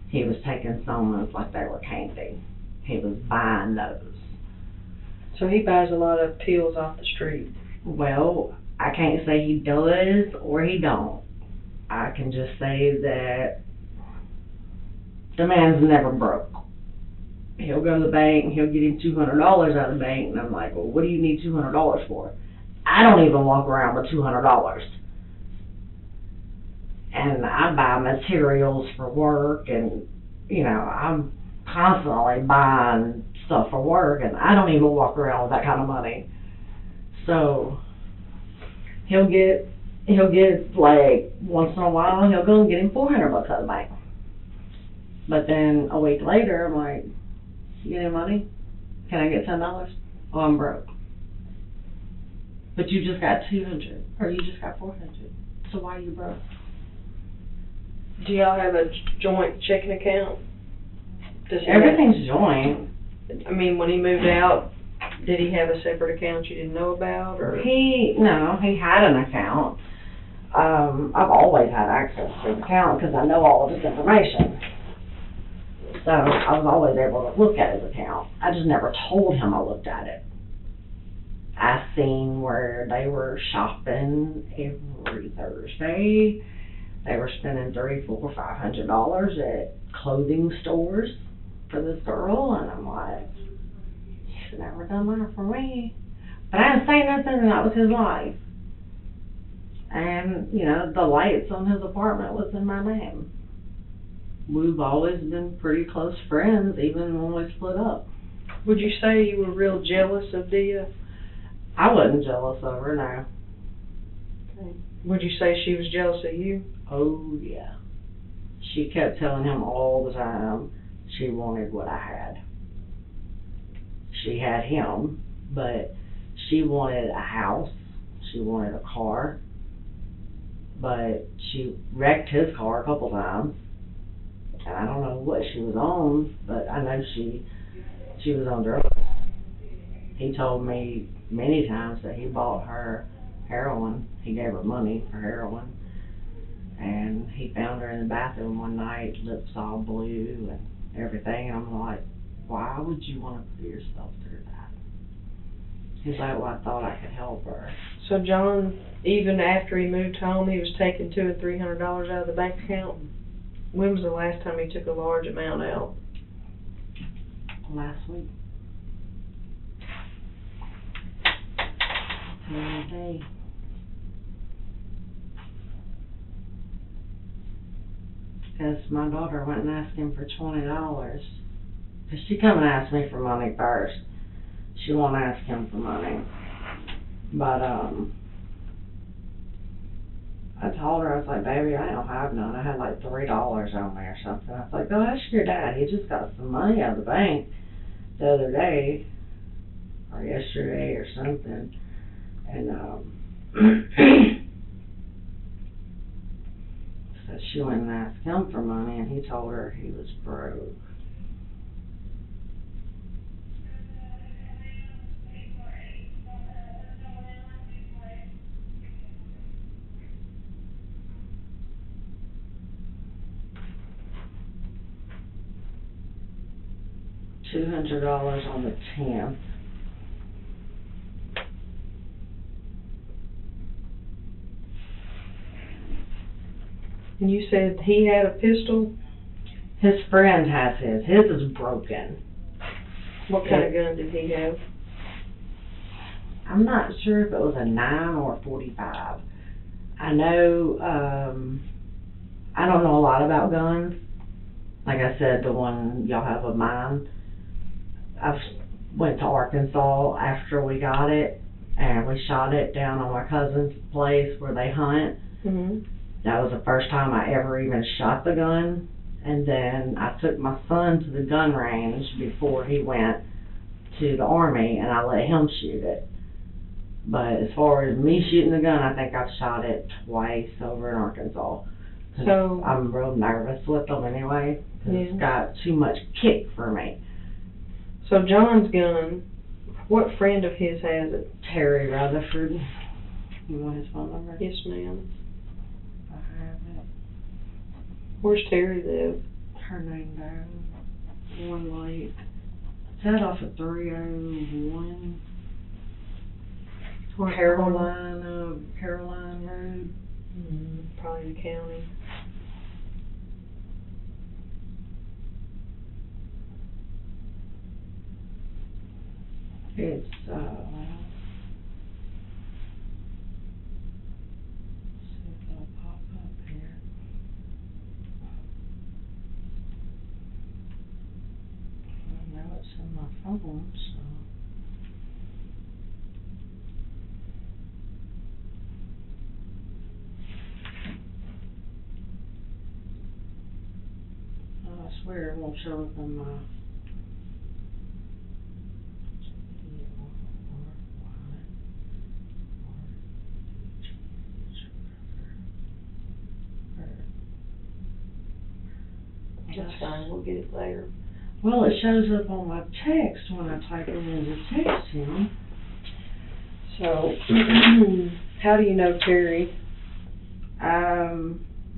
He was taking somas like they were candy. He was buying those. So he buys a lot of pills off the street. Well, I can't say he does or he don't. I can just say that the man's never broke. He'll go to the bank, he'll get him $200 out of the bank, and I'm like, well, what do you need $200 for? I don't even walk around with $200. And I buy materials for work, and, you know, I'm constantly buying stuff for work, and I don't even walk around with that kind of money. So, he'll get like, once in a while, he'll go and get him $400 out of the bank. But then a week later, I'm like, you get any money? Can I get $10? Oh, I'm broke. But you just got $200, or you just got $400. So why are you broke? Do y'all have a joint checking account? Does he Everything's joint. I mean, when he moved out, did he have a separate account you didn't know about, or? He had an account, I've always had access to his account because I know all of his information. So I was always able to look at his account. I just never told him I looked at it. I seen where they were shopping every Thursday. They were spending $300, $400, $500 at clothing stores for this girl, and I'm like, he's never done that for me. But I didn't say nothing, and that was his life. And, you know, the lights on his apartment was in my name. We've always been pretty close friends, even when we split up. Would you say you were real jealous of Dia? I wasn't jealous of her, no. Okay. Would you say she was jealous of you? Oh, yeah. She kept telling him all the time she wanted what I had. She had him, but she wanted a house. She wanted a car. But she wrecked his car a couple times. And I don't know what she was on, but I know she was on drugs. He told me many times that he bought her heroin. He gave her money for heroin. And he found her in the bathroom one night, lips all blue and everything. And I'm like, why would you want to put yourself through that? He's like, well, I thought I could help her. So John, even after he moved home, he was taking $200 and $300 out of the bank account. When was the last time he took a large amount out? Last week. Today. Because my daughter went and asked him for $20. Because she come and asked me for money first. She won't ask him for money. But, I told her, I was like, baby, I don't have none. I had like $3 on me or something. I was like, go ask your dad. He just got some money out of the bank the other day, or yesterday or something. And, so she went and asked him for money, and he told her he was broke. $200 on the 10th. And you said he had a pistol? His friend has his. His is broken. What kind of gun did he have? I'm not sure if it was a 9 or a 45. I know, I don't know a lot about guns. Like I said, the one y'all have of mine, I went to Arkansas after we got it, and we shot it down on my cousin's place where they hunt. Mm-hmm. That was the first time I ever even shot the gun. And then I took my son to the gun range before he went to the Army, and I let him shoot it. But as far as me shooting the gun, I think I've shot it twice over in Arkansas. So I'm real nervous with them anyway, because yeah. it's got too much kick for me. So John's gun, what friend of his has it? Terry Rutherford. You want his phone number? Yes, ma'am. I have it. Where's Terry live? Her name down. One light. It's out off of 301. Caroline Road. Probably the county. It's, see if it'll pop up here. I know it's in my phone, so. Oh, I swear it won't show up in my. That's fine, we'll get it later. Well, it shows up on my text when I type it into text him. So, how do you know Terry?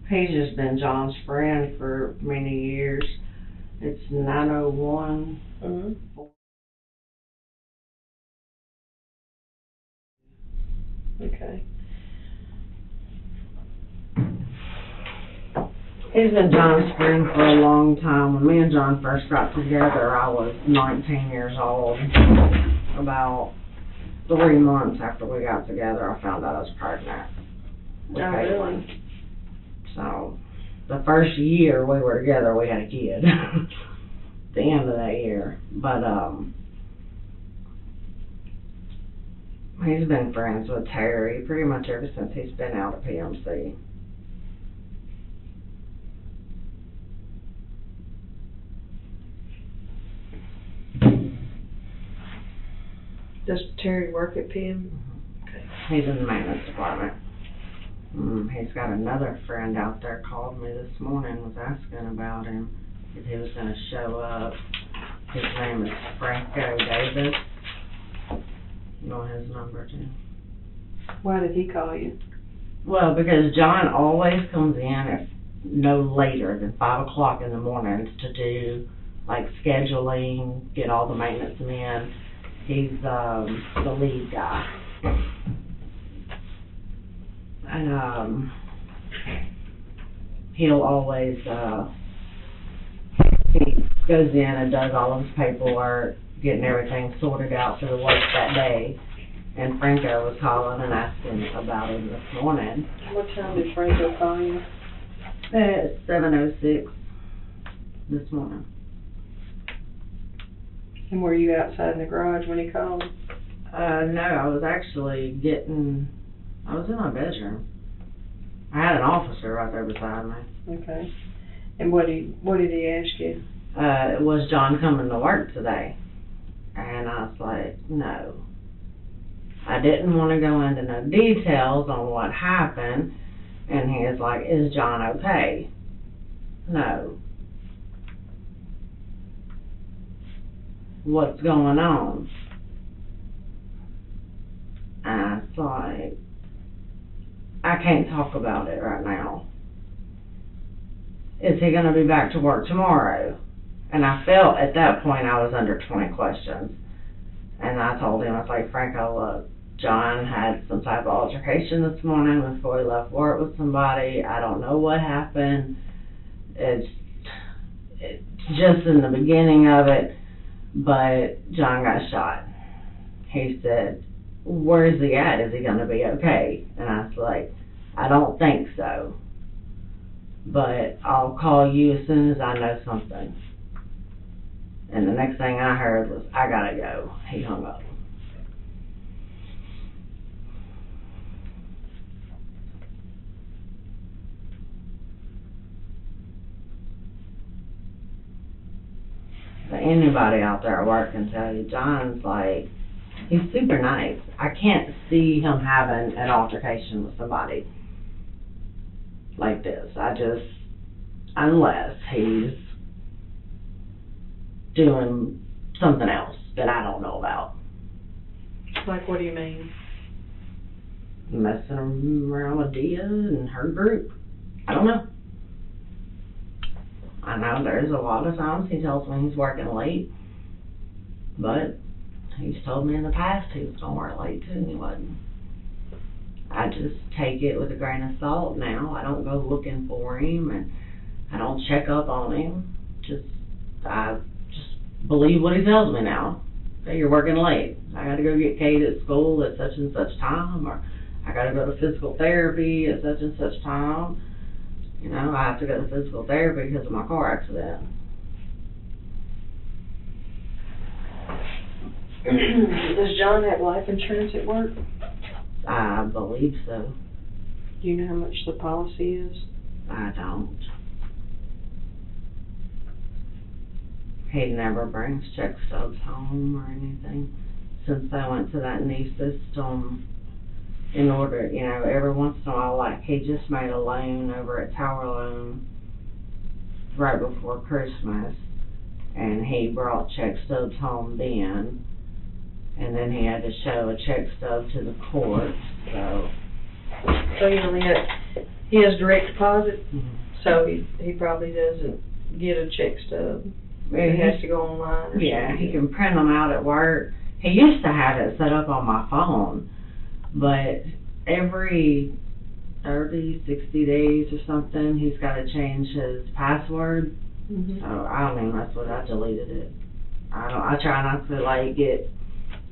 He's just been John's friend for many years. It's 901. Mm-hmm. Okay. He's been John's friend for a long time. When me and John first got together, I was 19 years old. About 3 months after we got together, I found out I was pregnant. with Oh, Caitlin. really? So, the first year we were together, we had a kid. The end of that year. But, he's been friends with Terry pretty much ever since he's been out at PMC. Does Terry work at PM? Okay. He's in the maintenance department. He's got another friend out there called me this morning, was asking about him, if he was gonna show up. His name is Franco Davis. You want his number too? Why did he call you? Well, because John always comes in at no later than 5 o'clock in the mornings to do, like, scheduling, get all the maintenance men. He's, the lead guy. And, he'll always, he goes in and does all of his paperwork, getting everything sorted out for the work that day. And Franco was calling and asking about him this morning. What time did Franco call you? At 7:06 this morning. And were you outside in the garage when he called? No, I was actually I was in my bedroom. I had an officer right there beside me. Okay. And what did he ask you? Was John coming to work today? And I was like, no. I didn't want to go into no details on what happened. And he was like, is John okay? No. What's going on? And I was like, I can't talk about it right now. Is he going to be back to work tomorrow? And I felt at that point I was under 20 questions. And I told him, I was like, Franco, look, John had some type of altercation this morning before he left work with somebody. I don't know what happened. It's just in the beginning of it, but John got shot. He said, where is he at? Is he going to be okay? And I was like, I don't think so. But I'll call you as soon as I know something. And the next thing I heard was, I gotta go. He hung up. But anybody out there at work can tell you, John's like, he's super nice. I can't see him having an altercation with somebody like this. Unless he's doing something else that I don't know about. Like, what do you mean? Messing around with Dia and her group. I don't know. I know there's a lot of times he tells me he's working late, but he's told me in the past he was going to work late too, and he wasn't. I just take it with a grain of salt now. I don't go looking for him, and I don't check up on him. I just believe what he tells me now. Okay, you're working late. I got to go get Kate at school at such and such time, or I got to go to physical therapy at such and such time. You know, I have to go to physical therapy because of my car accident. Does John have life insurance at work? I believe so. Do you know how much the policy is? I don't. He never brings check stubs home or anything. Since I went to that new system, in order, you know, every once in a while, like, he just made a loan over at Tower Loan right before Christmas, and he brought check stubs home then, and then he had to show a check stub to the court, so. So he He has direct deposit, Mhm. so he probably doesn't get a check stub. He has to go online or Yeah, something. he can print them out at work. He used to have it set up on my phone, but every 30, 60 days or something, he's got to change his password. Mhm. So I don't even mess with it. I deleted it. I try not to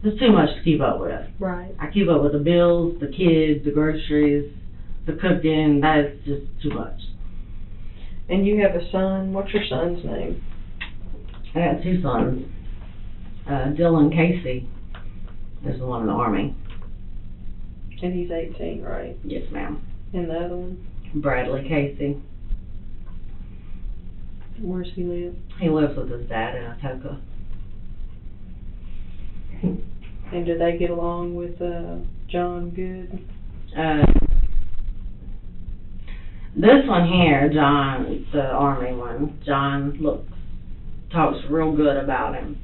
there's too much to keep up with. Right. I keep up with the bills, the kids, the groceries, the cooking. That's just too much. And you have a son. What's your son's name? I got two sons. Dylan Casey is the one in the Army. And he's 18, right? Yes, ma'am. And the other one? Bradley Casey. Where's he live? He lives with his dad in Atoka. And do they get along with John good? This one here, John, the Army one, John talks real good about him.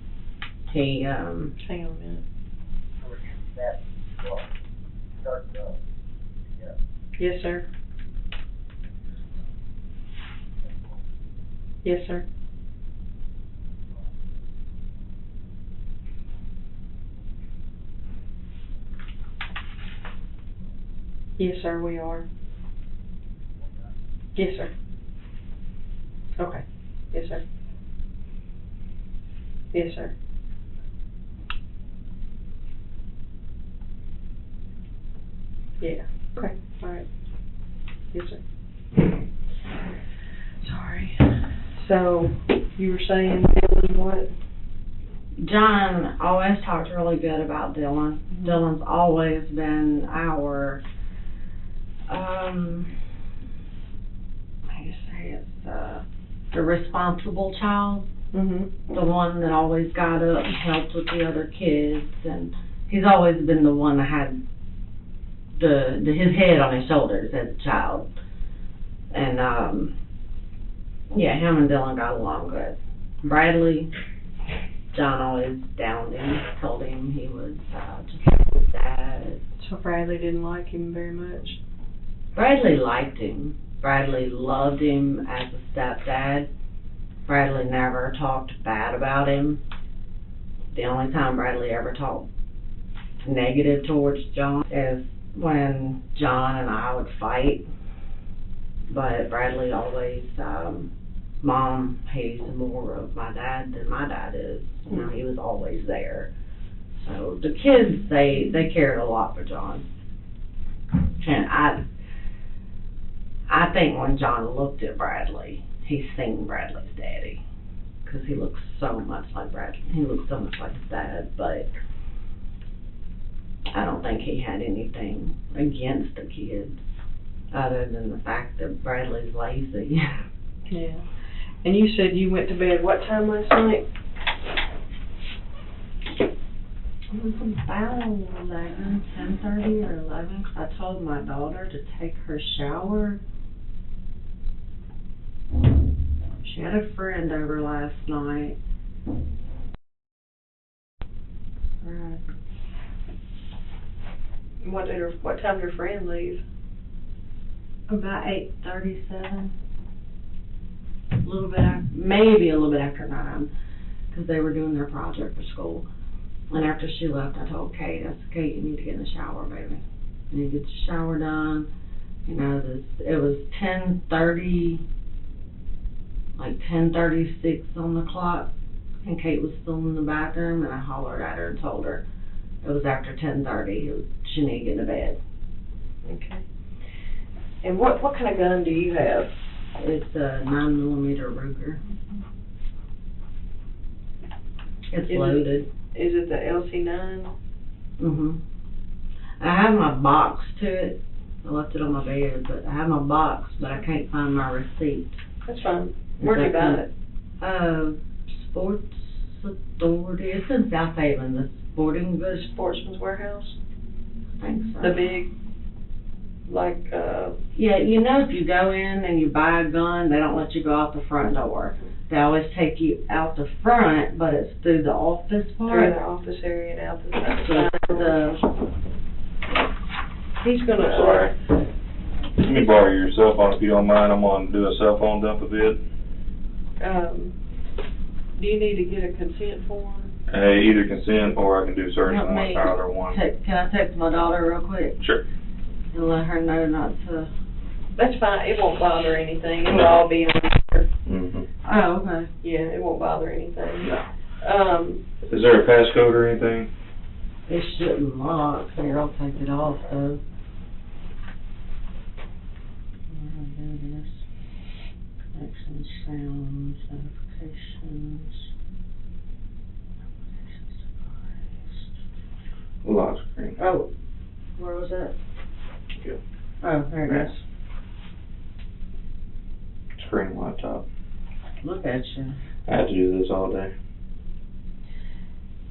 He, Hang on a minute. Yes, sir. Yes, sir. Yes, sir, we are. Yes, sir. Okay. Yes, sir. Yes, sir. Yeah. Okay. All right. Yes, sir. Sorry. So, you were saying Dylan what? John always talked really good about Dylan. Mhm. Dylan's always been our, how do you say it, the responsible child. Mm-hmm. The one that always got up and helped with the other kids, and he's always been the one that had his head on his shoulders as a child. And yeah, him and Dylan got along good. Bradley, John always downed him, told him he was just like his dad. So Bradley didn't like him very much? Bradley liked him. Bradley loved him as a stepdad. Bradley never talked bad about him. The only time Bradley ever talked negative towards John is when John and I would fight. But Bradley always, Mom hates more of my dad than my dad is. You know, he was always there. So the kids, they cared a lot for John. And I think when John looked at Bradley, he seen Bradley's daddy, because he looks so much like Bradley. He looks so much like his dad, but I don't think he had anything against the kids, other than the fact that Bradley's lazy. Yeah. And you said you went to bed what time last night? It was about 10:30 or 11, 'cause I told my daughter to take her shower. She had a friend over last night. Right. What time did your friend leave? About 8:37. Maybe a little bit after 9, because they were doing their project for school. And after she left, I told Kate, Kate, you need to get in the shower, baby. You need to get your shower done. You know, it was 10:30, like 10:36 on the clock, and Kate was still in the bathroom, and I hollered at her and told her it was after 10:30. She needed to get into bed. Okay. And what kind of gun do you have? It's a 9mm Ruger. It's loaded. Is it the LC9? I have my box to it. I left it on my bed, but I have my box, but I can't find my receipt. That's fine. Where'd you buy it? Sports Authority. It's in South Haven, the sporting goods. Sportsman's Warehouse? I think so. The big, Yeah, you know, if you go in and you buy a gun, they don't let you go out the front door. They always take you out the front, but it's through the office part. through the office area and out So the the He's gonna, me borrow your cell phone if you don't mind. I'm gonna do a cell phone dump a bit. Do you need to get a consent form? Either consent or I can do search Help warrant, me. either one. Can I text my daughter real quick Sure. and let her know not to? That's fine, it won't bother anything, it'll all be on there. Mm-hmm. Oh, okay. Yeah, it won't bother anything. No. Is there a passcode or anything? It shouldn't lock. Here, I'll take it off though. Connections, sounds, notifications. Applications device. Lock screen. Oh, where was that? Yeah. Oh, there it is. Screen laptop. Look at you. I have to do this all day.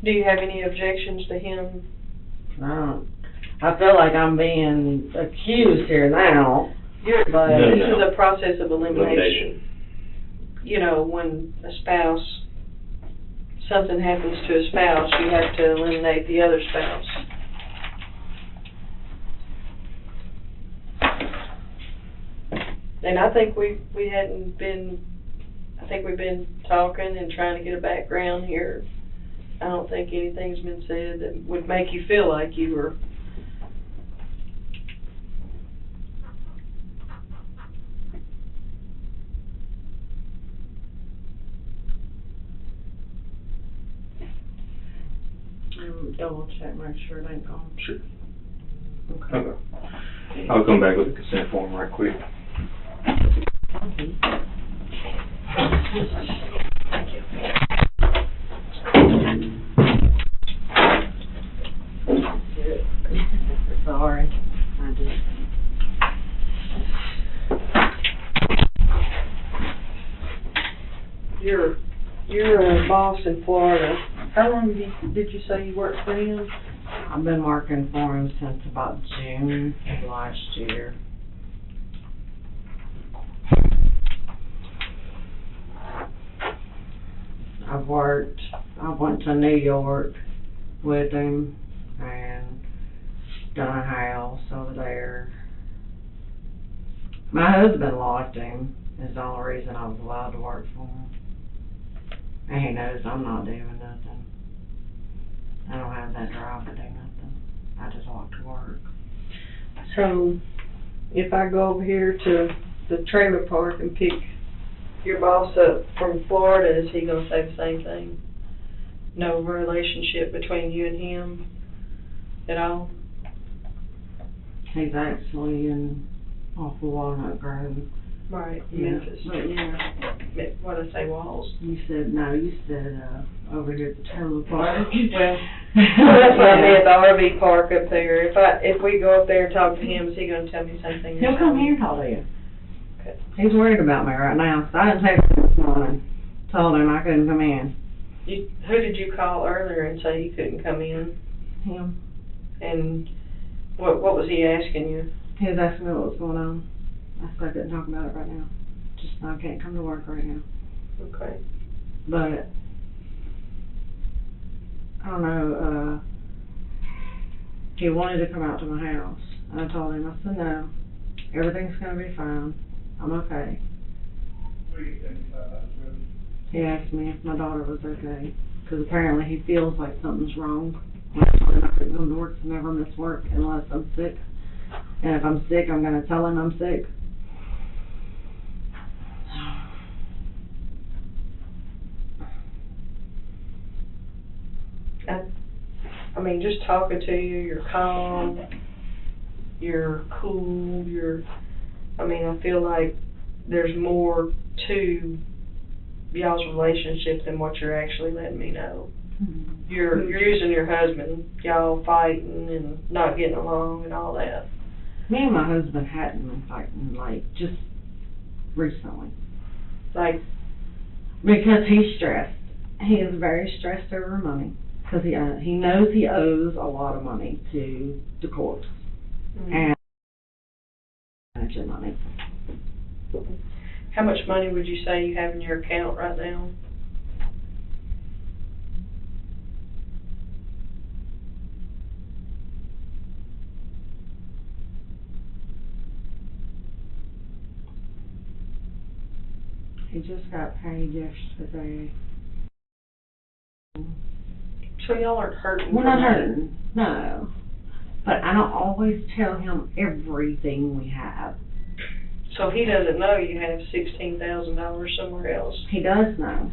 Do you have any objections to him? I feel like I'm being accused here now. But No, This no. is a process of elimination. Elimination. You know, when a spouse, something happens to a spouse, you have to eliminate the other spouse. And I think we hadn't been, I think we've been talking and trying to get a background here. I don't think anything's been said that would make you feel like you were. Double check, make sure it ain't gone. Sure. Okay. Okay. I'll come back with the consent form right quick. Sorry. I just. You're a boss in Florida. How long did you say you worked for him? I've been working for him since about June of last year. I went to New York with him and done a house over there. My husband liked him, is the only reason I was allowed to work for him. And he knows I'm not doing nothing. I don't have that drive to do nothing. I just like to work. So, if I go over here to the trailer park and pick your boss up from Florida, is he gonna say the same thing? No relationship between you and him at all? He's actually in off of Walnut Grove. Right, Yeah, Memphis. but yeah. What'd I say, Walls? You said over here at the trailer park. Well, that's what I meant, the RV park up there. If we go up there and talk to him, is he gonna tell me the same thing? He'll come here and talk to you. Okay. He's worried about me right now, so I didn't text him this morning. Told him I couldn't come in. Who did you call earlier and say you couldn't come in? Him. And what was he asking you? He was asking me what was going on. I said I couldn't talk about it right now. Just I can't come to work right now. Okay. But I don't know, he wanted to come out to my house. And I told him, I said no, everything's gonna be fine. I'm okay. He asked me if my daughter was okay, because apparently he feels like something's wrong. I told him I couldn't come to work, so never miss work unless I'm sick. And if I'm sick, I'm gonna tell him I'm sick. I mean, just talking to you, you're calm, you're cool, I mean, I feel like there's more to y'all's relationship than what you're actually letting me know. You're using your husband, y'all fighting and not getting along and all that. Me and my husband hadn't been fighting, like, just recently. Like, Because he's stressed. He is very stressed over money. Because he knows he owes a lot of money to the courts. And managing money. how much money would you say you have in your account right now? He just got paid yesterday. So y'all aren't hurting? We're for not money. hurting, no. But I don't always tell him everything we have. So he doesn't know you have $16,000 somewhere else? He does know.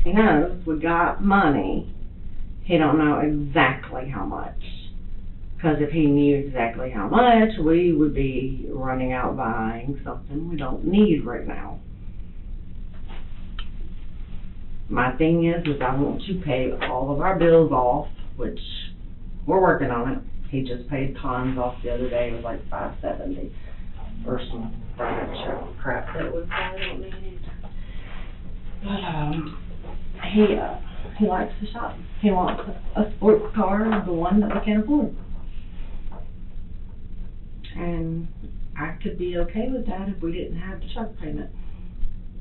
He knows we got money. He don't know exactly how much. Because if he knew exactly how much, we would be running out buying something we don't need right now. My thing is I want to pay all of our bills off, which we're working on it. He just paid tons off the other day. It was like $570 for some furniture crap that we probably don't need. But he likes to shop. He wants a sports car, the one that we can afford. And I could be okay with that if we didn't have the truck payment.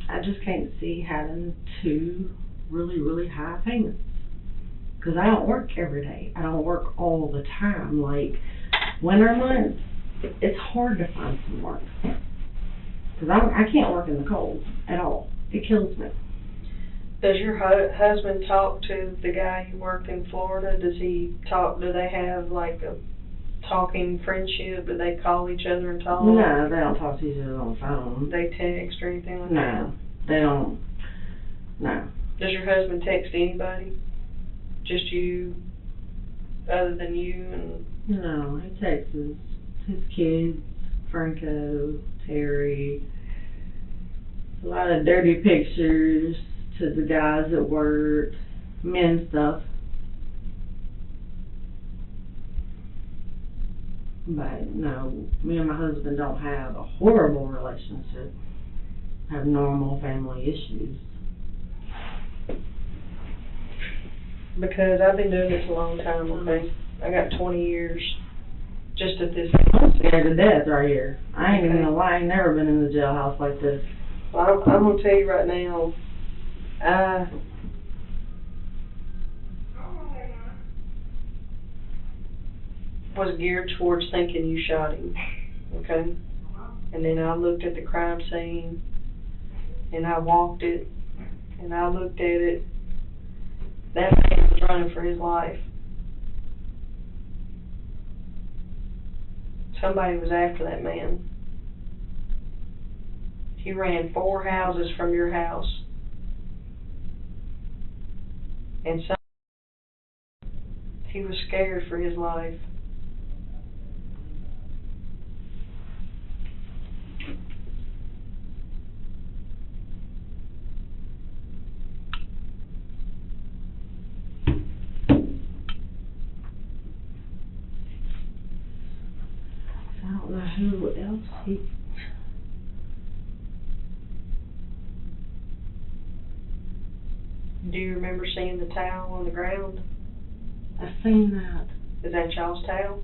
I just can't see having two really, really high payments. Because I don't work every day. I don't work all the time. Like, winter months, it's hard to find some work. Because I can't work in the cold at all. It kills me. Does your husband talk to the guy you worked in Florida? Do they have like a talking friendship? Do they call each other and talk? No, they don't talk to each other on the phone. They text or anything like that? No, they don't. No. Does your husband text anybody? Just you, other than you and... No, he texts his kids, Franco, Terry, a lot of dirty pictures to the guys at work, men stuff. But no, me and my husband don't have a horrible relationship. Have normal family issues. Because I've been doing this a long time, okay? I got 20 years just at this. I'm scared to death right here. I ain't even gonna lie, I ain't never been in the jailhouse like this. Well, I'm gonna tell you right now, I was geared towards thinking you shot him, okay? And then I looked at the crime scene, and I walked it, and I looked at it. That man was running for his life. Somebody was after that man. He ran 4 houses from your house. And he was scared for his life. I don't know who else he... Do you remember seeing the towel on the ground? I've seen that. Is that y'all's towel?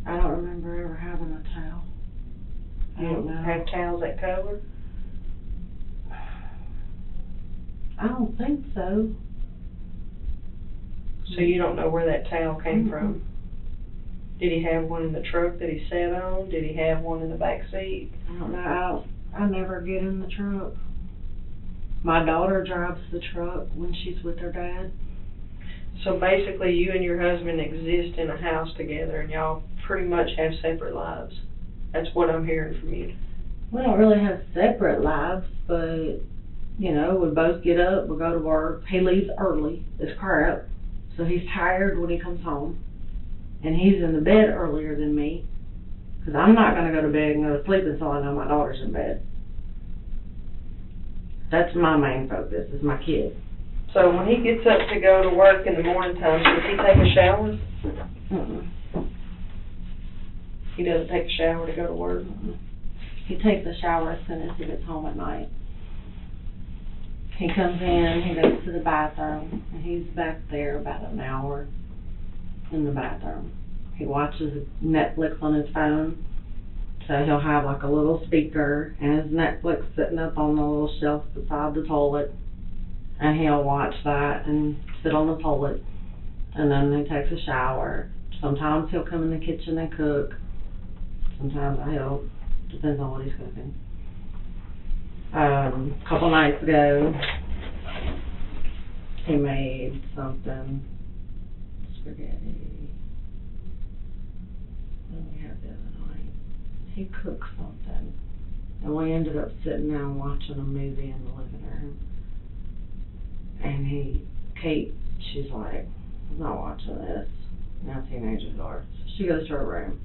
I don't remember ever having a towel. I don't know. Have towels that color? I don't think so. So you don't know where that towel came from? Did he have one in the truck that he sat on? Did he have one in the back seat? I don't know. I never get in the truck. My daughter drives the truck when she's with her dad. So basically you and your husband exist in a house together and y'all pretty much have separate lives. That's what I'm hearing from you. We don't really have separate lives, but, you know, we both get up, we go to work. He leaves early as crap, so he's tired when he comes home. And he's in the bed earlier than me, because I'm not going to go to bed and go to sleep until I know my daughter's in bed. That's my main focus, is my kid. So when he gets up to go to work in the morning time, does he take a shower? He doesn't take a shower to go to work? He takes a shower as soon as he gets home at night. He comes in, he goes to the bathroom, and he's back there about an hour in the bathroom. He watches Netflix on his phone, so he'll have like a little speaker and his Netflix sitting up on the little shelf beside the toilet, and he'll watch that and sit on the toilet, and then he takes a shower. Sometimes he'll come in the kitchen and cook. Sometimes I help. Depends on what he's cooking. A couple nights ago, he made something, spaghetti. What did we have the other night? He cooked something, and we ended up sitting down watching a movie in the living room. And Kate, she's like, I'm not watching this. Now teenagers are. So she goes to her room.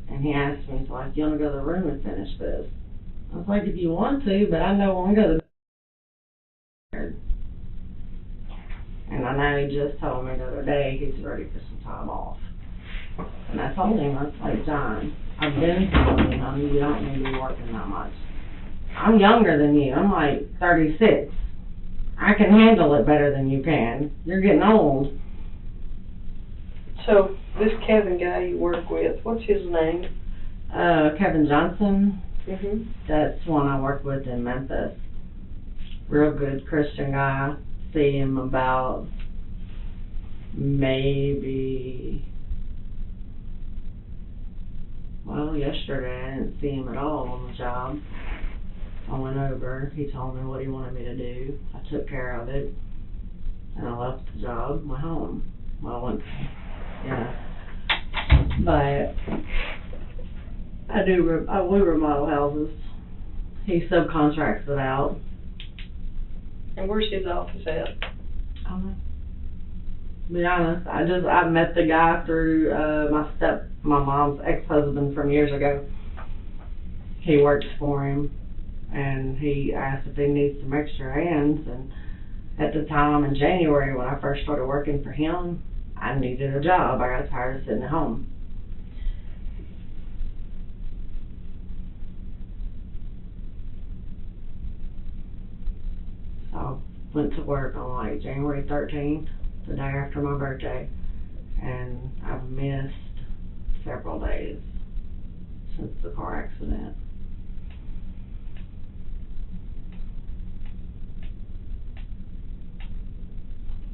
And he asked me, he's like, you want to go to the room and finish this? I was like, if you want to, but I know I'm going to bed. And I know he just told me the other day he's ready for some time off. And I told him, I was like, John, I've been telling you, honey, you don't need to be working that much. I'm younger than you. I'm like 36. I can handle it better than you can. You're getting old. So, this Kevin guy you work with, what's his name? Kevin Johnson. Mm-hmm. That's one I work with in Memphis. Real good Christian guy. See him about maybe, well, yesterday I didn't see him at all on the job. I went over, he told me what he wanted me to do. I took care of it, and I left the job, went home. Well, I went, yeah. But we remodel houses. He subcontracts it out. And where's his office at? I don't know. To be honest, I met the guy through my mom's ex-husband from years ago. He works for him, and he asked if he needs some extra hands. And at the time in January when I first started working for him, I needed a job. I got tired of sitting at home. So went to work on like January 13th, the day after my birthday, and I've missed several days since the car accident.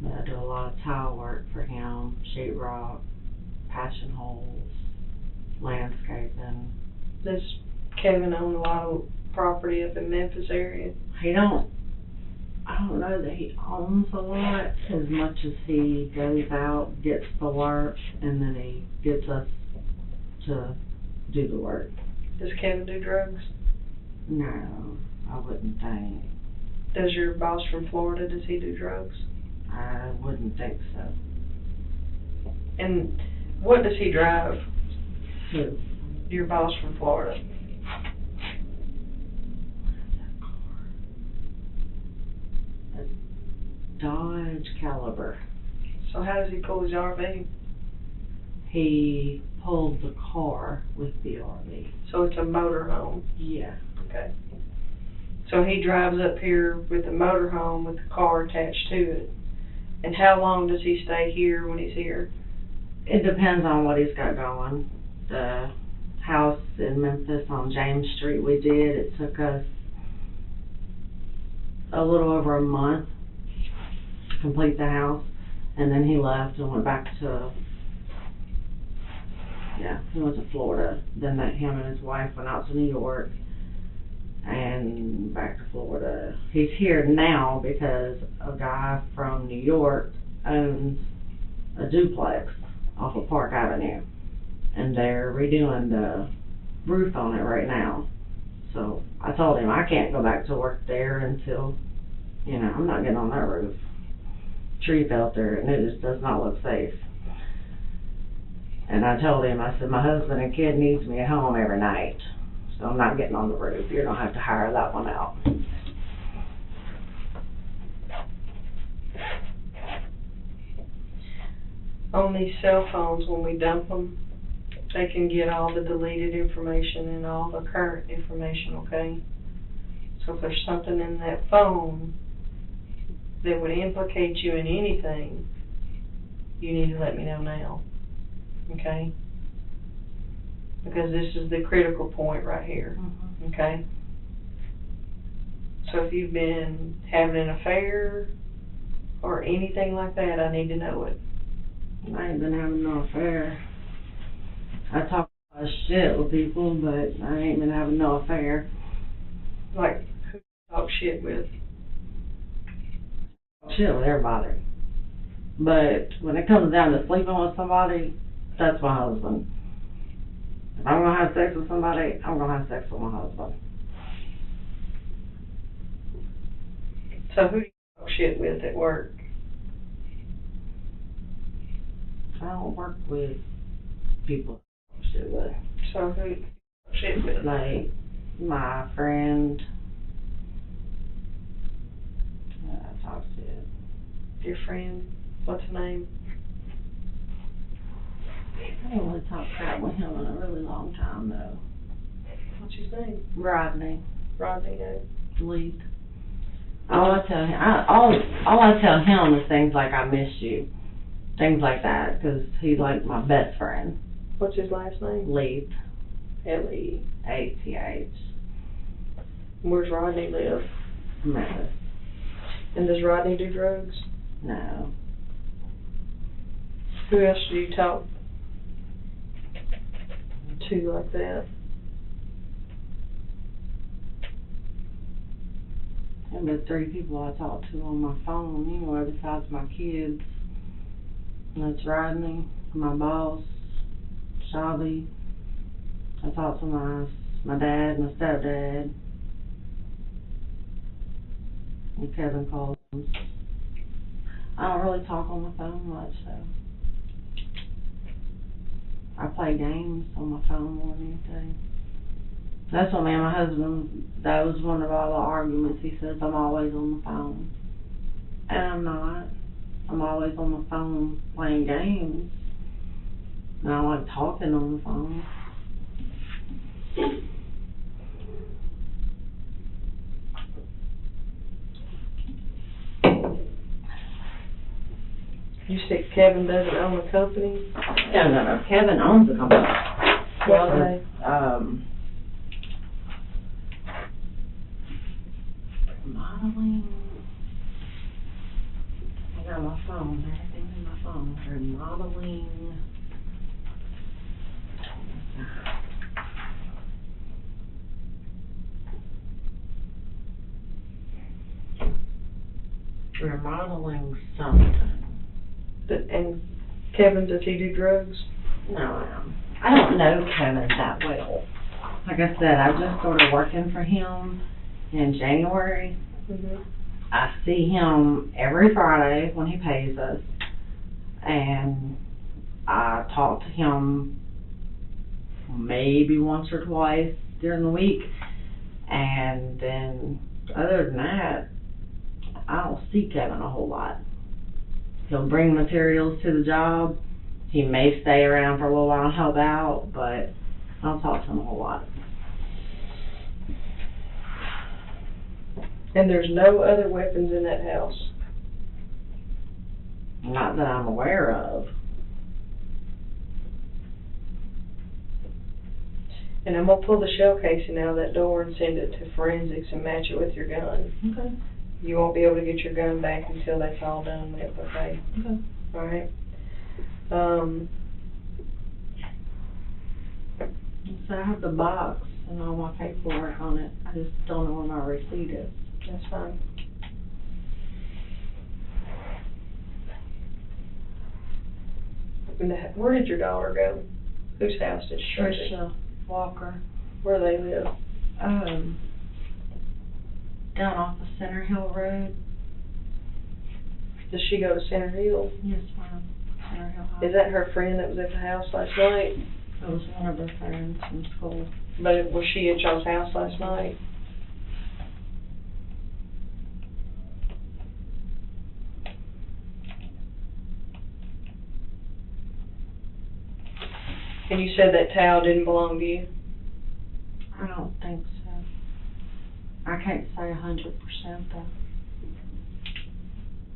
But I do a lot of tile work for him, sheetrock, patching holes, landscaping. Does Kevin own a lot of property up in Memphis area? I don't know that he owns a lot as much as he goes out, gets the work, and then he gets us to do the work. Does Kevin do drugs? No, I wouldn't think. Does your boss from Florida, does he do drugs? I wouldn't think so. And what does he drive? Who? Your boss from Florida. Dodge Caliber. So how does he pull his RV? He pulled the car with the RV. So it's a motorhome. Yeah. Okay. So he drives up here with a motorhome with the car attached to it. And how long does he stay here when he's here? It depends on what he's got going. The house in Memphis on James Street we did, it took us a little over a month to complete the house. And then he left and went back to, he went to Florida. Then him and his wife went out to New York and back to Florida. He's here now because a guy from New York owns a duplex off of Park Avenue, and they're redoing the roof on it right now. So I told him I can't go back to work there until, I'm not getting on that roof. Tree fell there, and it just does not look safe. And I told him, I said, my husband and kid needs me at home every night, so I'm not getting on the roof. You're going to have to hire that one out. On these cell phones, when we dump them, they can get all the deleted information and all the current information, okay? So if there's something in that phone that would implicate you in anything, you need to let me know now, okay? Because this is the critical point right here, okay? So if you've been having an affair or anything like that, I need to know it. I ain't been having no affair. I talk a lot of shit with people, but I ain't been having no affair. Like, talk shit with? Shit with everybody. But when it comes down to sleeping with somebody, that's my husband. If I'm gonna have sex with somebody, I'm gonna have sex with my husband. So who do you talk shit with at work? I don't work with people I talk shit with. So who do you talk shit with? Like my friend. I talk shit. Your friend? What's her name? I haven't really talked crap with him in a really long time though. What's his name? Rodney. Rodney, no. Leith. All I tell him, all I tell him is things like I miss you, things like that, because he's like my best friend. What's his last name? Leith. L-E-A-T-H. ATH. Where's Rodney live? Memphis. And does Rodney do drugs? No. Who else do you talk to like that? And the 3 people I talk to on my phone anyway, besides my kids. And that's Rodney, my boss, Shelby. I talk to my dad, my stepdad, and Kevin Collins. I don't really talk on the phone much, so I play games on my phone more than anything. That's what me and my husband, that was one of all the arguments. He says I'm always on the phone. And I'm not. I'm always on the phone playing games. And I like talking on the phone. You said Kevin doesn't own a company? No. Kevin owns the company. Well, they, Modeling. I got my phone. Everything's in my phone. They're modeling. We're modeling something. and Kevin, does he do drugs? No, I don't know Kevin that well. Like I said, I just started working for him in January. Mm-hmm. I see him every Friday when he pays us, and I talk to him maybe once or twice during the week, and then other than that, I don't see Kevin a whole lot. He'll bring materials to the job. He may stay around for a little while and help out, but I don't talk to him a whole lot. And there's no other weapons in that house? Not that I'm aware of. And I'm gonna pull the shell casing out of that door and send it to forensics and match it with your gun. Okay. You won't be able to get your gun back until that's all done with, okay? Okay. Alright. So I have the box and all my paperwork on it. I just don't know where my receipt is. That's fine. Where did your daughter go? Whose house did she go to? Trisha Walker. Where they live? Down off of Center Hill Road. Does she go to Center Hill? Yes, ma'am. Center Hill High. Is that her friend that was at the house last night? It was one of her friends from school. But was she at y'all's house last night? And you said that towel didn't belong to you? I don't think so. I can't say 100% though.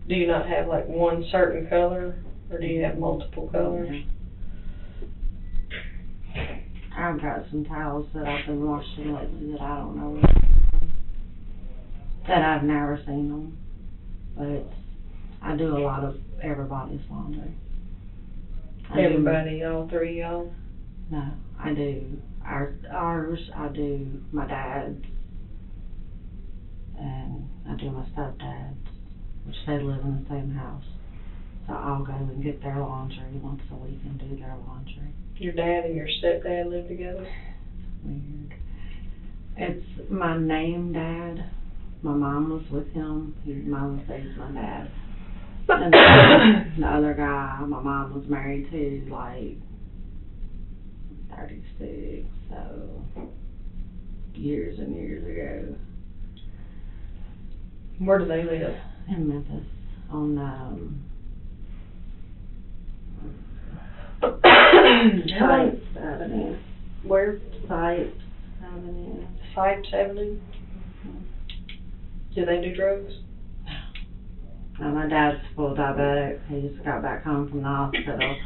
Do you not have like one certain color, or do you have multiple colors? I've got some towels that I've been washing lately that I don't know that I've never seen them, but I do a lot of everybody's laundry. Everybody, all three of y'all? No, I do ours, I do my dad's, and I do my stepdad's, which they live in the same house. So I'll go and get their laundry once a week and do their laundry. Your dad and your stepdad live together? Weird. It's my name dad. My mom was with him. He's my dad. And the other guy, my mom was married to, like, 36, so years and years ago. Where do they live? In Memphis, on, Sykes Avenue. Where? Sykes Avenue. Sykes Avenue? Do they do drugs? No, my dad's full diabetic. He just got back home from the hospital.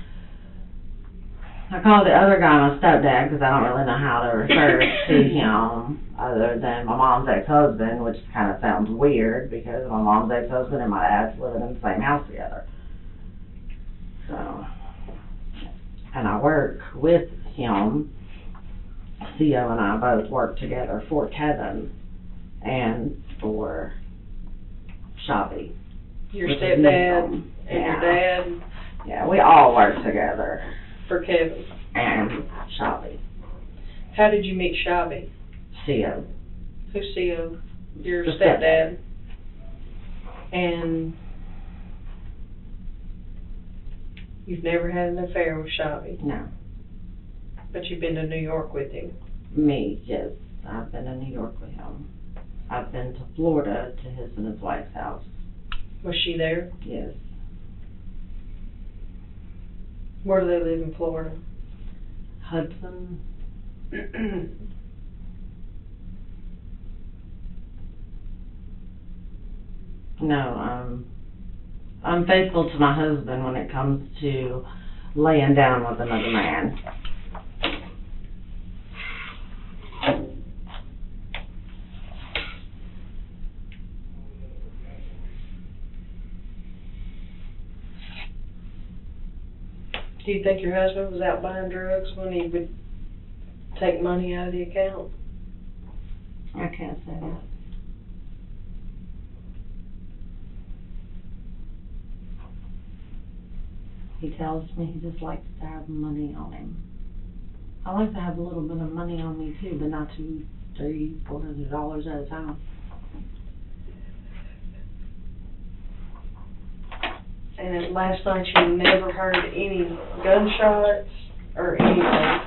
I call the other guy my stepdad because I don't really know how to refer to him other than my mom's ex-husband, which kind of sounds weird because my mom's ex-husband and my dad's living in the same house together. So, and I work with him. Theo and I both work together for Kevin and for Shabby. Your stepdad and Yeah. your dad Yeah, we all work together. for Kevin. And Shabby. How did you meet Shabby? Theo. Who's Theo? Your The stepdad. And you've never had an affair with Shabby, No. but you've been to New York with him. Me, yes. I've been to New York with him. I've been to Florida to his and his wife's house. Was she there? Yes. Where do they live in Florida? Hudson. No, I'm faithful to my husband when it comes to laying down with another man. Do you think your husband was out buying drugs when he would take money out of the account? I can't say that. He tells me he just likes to have money on him. I like to have a little bit of money on me too, but not $200, $300, $400 at a time. And last night you never heard any gunshots or anything?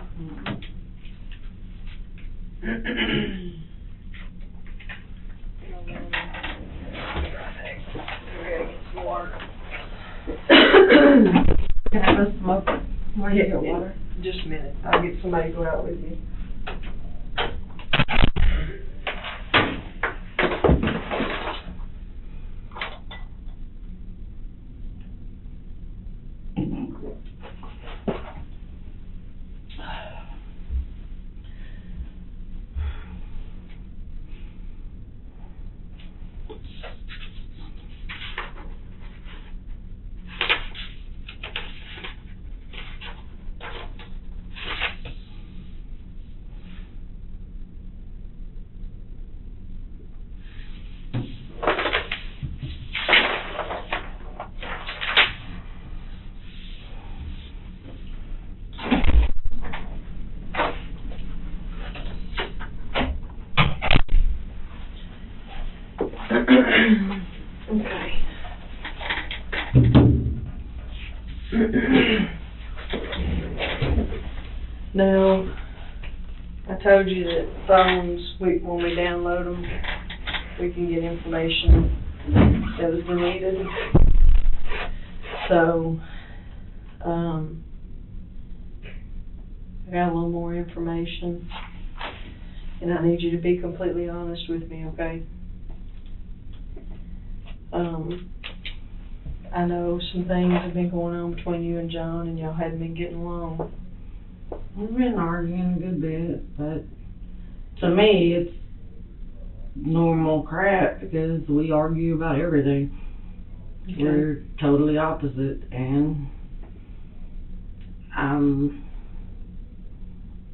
Can I have a smoke? Where do you get water? Just a minute, I'll get somebody to go out with you. Okay. Now, I told you that phones, when we download them, we can get information that was deleted. So, I got a little more information, and I need you to be completely honest with me, okay? I know some things have been going on between you and John, and y'all hadn't been getting along. We've been arguing a good bit, but to me, it's normal crap because we argue about everything. Okay. We're totally opposite, and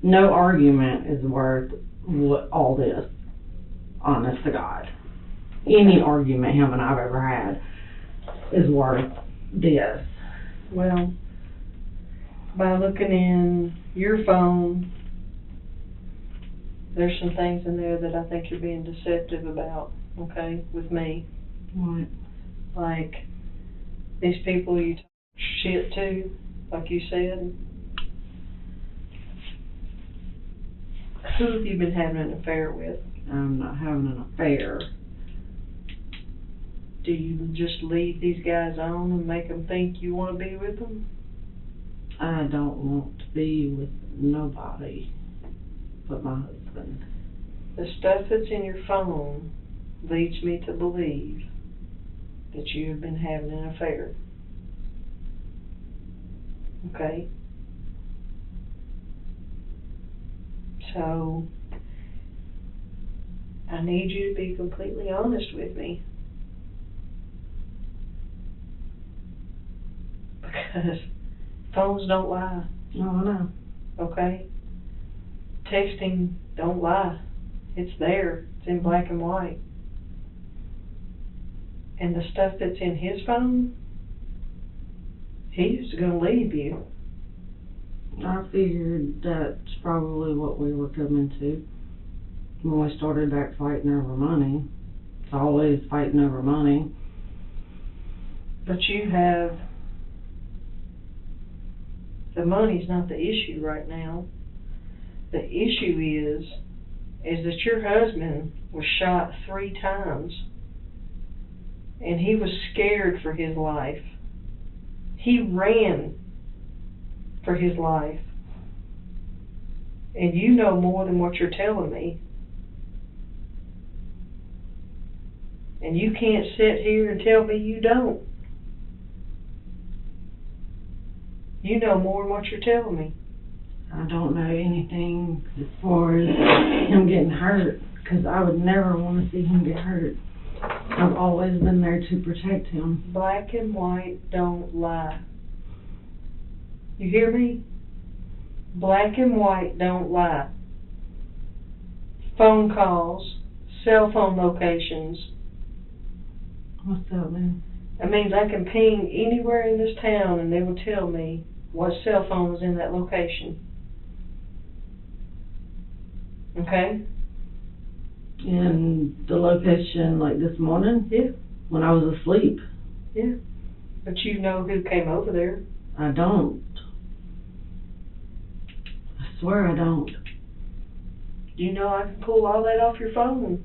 no argument is worth all this, honest to God. any argument him and I've ever had is worth this. Well, by looking in your phone, there's some things in there that I think you're being deceptive about, okay, with me. What? Like, these people you talk shit to, like you said. Who have you been having an affair with? I'm not having an affair. Do you just leave these guys on and make them think you want to be with them? I don't want to be with nobody but my husband. The stuff that's in your phone leads me to believe that you have been having an affair. Okay? So, I need you to be completely honest with me. Because phones don't lie, No, I know. okay? Texting don't lie. It's there. It's in black and white. And the stuff that's in his phone, he's gonna leave you. I figured that's probably what we were coming to when we started back fighting over money. It's always fighting over money. But you have, the money's not the issue right now. The issue is that your husband was shot 3 times. And he was scared for his life. He ran for his life. And you know more than what you're telling me. And you can't sit here and tell me you don't. You know more than what you're telling me. I don't know anything as far as him getting hurt, because I would never want to see him get hurt. I've always been there to protect him. Black and white don't lie. You hear me? Black and white don't lie. Phone calls, cell phone locations. What's that mean? That means I can ping anywhere in this town and they will tell me what cell phone was in that location. Okay? In the location, like this morning? Yeah. When I was asleep? Yeah. But you know who came over there. I don't. I swear I don't. You know I can pull all that off your phone.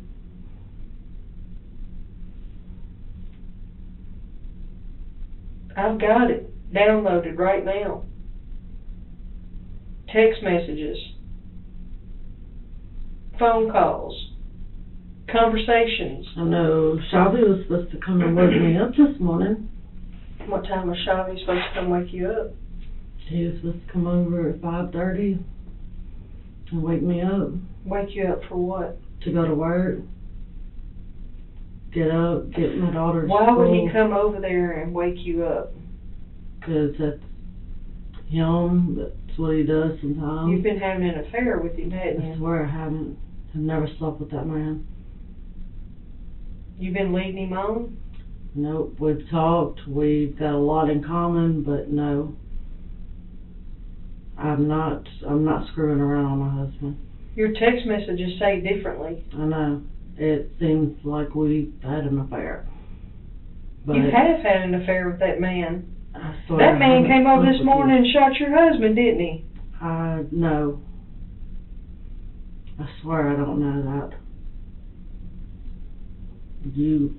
I've got it downloaded right now. Text messages, phone calls, conversations. I know Shelby was supposed to come and wake me up this morning. What time was Shelby supposed to come wake you up? He was supposed to come over at 5:30 and wake me up Wake you up for what? to go to work. Get up, get my daughter to Why would he school. come over there and wake you up? Because that's him. That's what he does sometimes. You've been having an affair with him, hadn't I you? swear I haven't. I've never slept with that man. You've been leading him on? Nope. We've talked. We've got a lot in common, but no. I'm not screwing around on my husband. Your text messages say differently. I know. It seems like we've had an affair. But You have had an affair with that man. I swear That I man haven't came over slept this with morning and shot your husband, didn't he? you. No. I swear I don't know that. You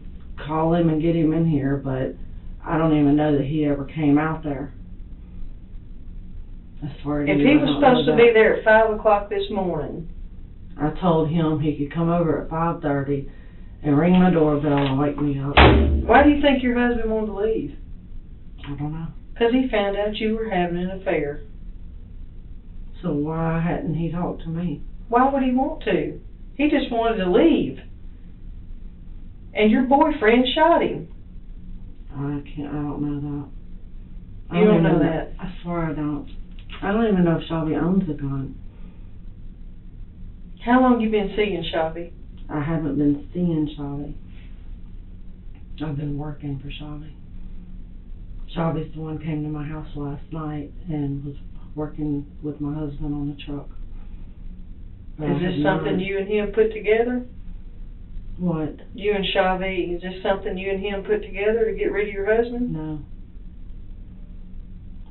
call him and get him in here, but I don't even know that he ever came out there. I swear to If you, he I was don't know supposed to that. be there at 5 o'clock this morning, I told him he could come over at 5:30 and ring my doorbell and wake me up. why do you think your husband wanted to leave? I don't know. Because he found out you were having an affair. So why hadn't he talked to me? Why would he want to? He just wanted to leave. And your boyfriend shot him. I don't know that. I You don't know even that? I swear I don't. I don't even know if Shelby owns a gun. How long you been seeing Shelby? I haven't been seeing Shelby. I've been working for Shabby. Shabby's the one came to my house last night and was working with my husband on the truck. Is this something you and him put together? What? You and Shavy, is this something you and him put together to get rid of your husband? No.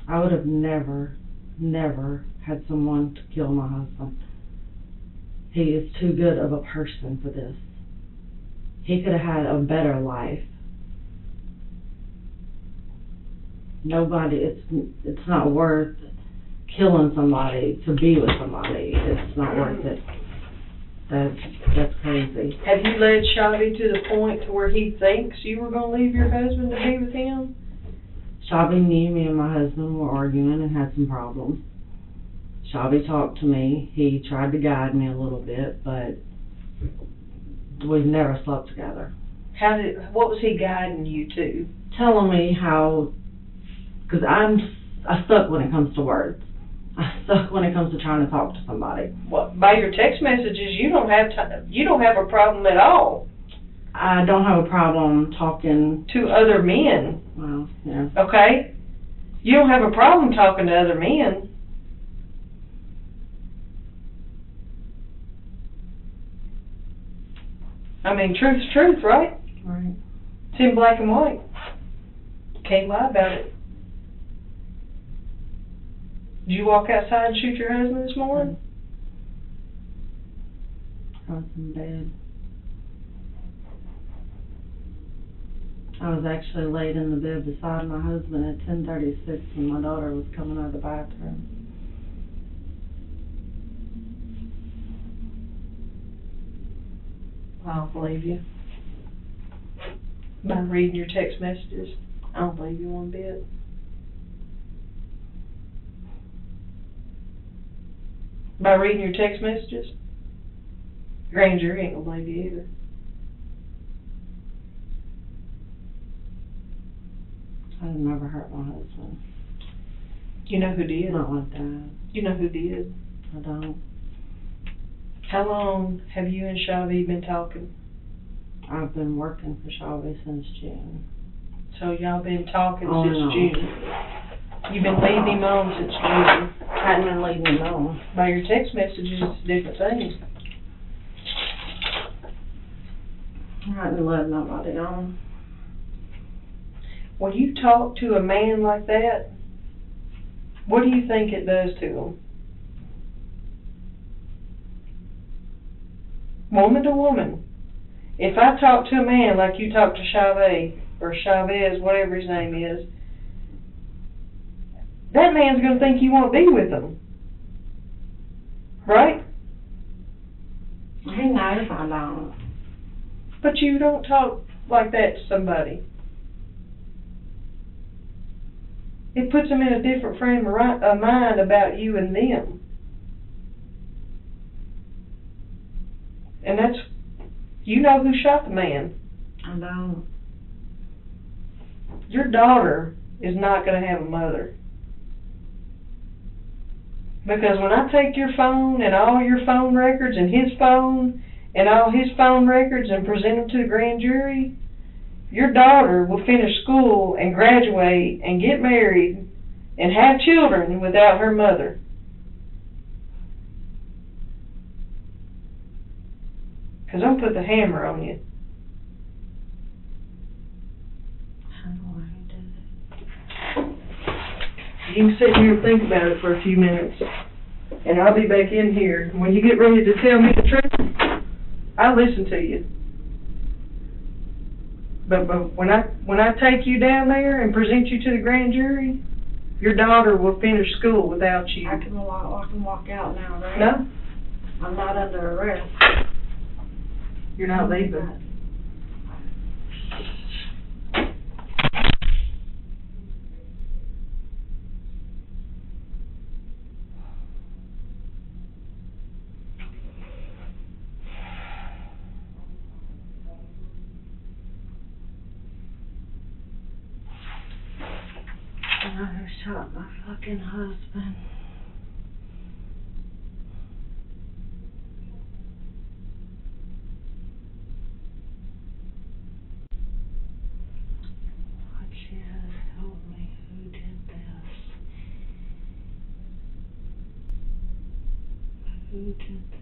I would have never had someone to kill my husband. He is too good of a person for this. He could have had a better life. Nobody, it's not worth killing somebody to be with somebody. It's not worth it. That's crazy. Have you led Shavy to the point to where he thinks you were going to leave your husband to be with him? Shabby knew me and my husband were arguing and had some problems. Shabby talked to me. He tried to guide me a little bit, but we've never slept together. What was he guiding you to? Telling me how, because I suck when it comes to words. I suck when it comes to trying to talk to somebody. What, by your text messages, you don't have a problem at all. I don't have a problem talking to other men. Well, yeah. Okay? You don't have a problem talking to other men. I mean, truth's truth, right? Right. It's in black and white. Can't lie about it. Did you walk outside and shoot your husband this morning? I was in bed. I was actually laid in the bed beside my husband at 10:36 when my daughter was coming out of the bathroom. I don't believe you. By reading your text messages, I don't believe you one bit. By reading your text messages, grand jury ain't gonna believe you either. I've never hurt my husband. You know who did? Not like that. You know who did? I don't. How long have you and Shavy been talking? I've been working for Shabby since June. So y'all been talking Oh, since no. June. You've been leading him on since June. I hadn't been leaving him alone. By your text messages, it's a different thing. I hadn't led nobody on. When you talk to a man like that, what do you think it does to him? Woman to woman. If I talk to a man like you talk to Chavez, or Chavez, whatever his name is, that man's going to think you want to be with him. Right? He knows I don't. But you don't talk like that to somebody. It puts them in a different frame of mind about you and them. And that's, you know who shot the man. I don't. Your daughter is not going to have a mother. Because when I take your phone and all your phone records and his phone and all his phone records and present them to the grand jury, your daughter will finish school and graduate and get married and have children without her mother. Because I'm put the hammer on you. How do I do that? You can sit here and think about it for a few minutes, and I'll be back in here. When you get ready to tell me the truth, I'll listen to you. But when I take you down there and present you to the grand jury, your daughter will finish school without you. I can walk out now, right? No, I'm not under arrest. you're not leaving. I shot my fucking husband. Who did this?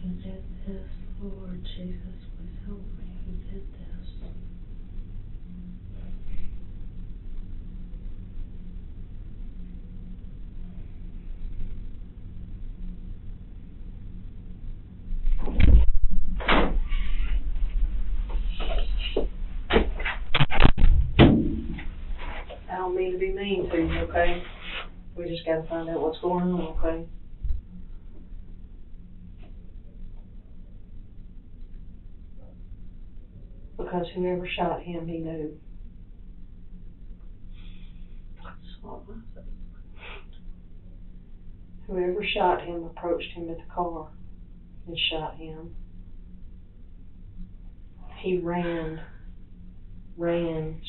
Who did this? Lord Jesus, please help me. Who did this? I don't mean to be mean to you, okay? We just gotta find out what's going on, okay? Because whoever shot him, he knew. Whoever shot him approached him at the car and shot him. He ran,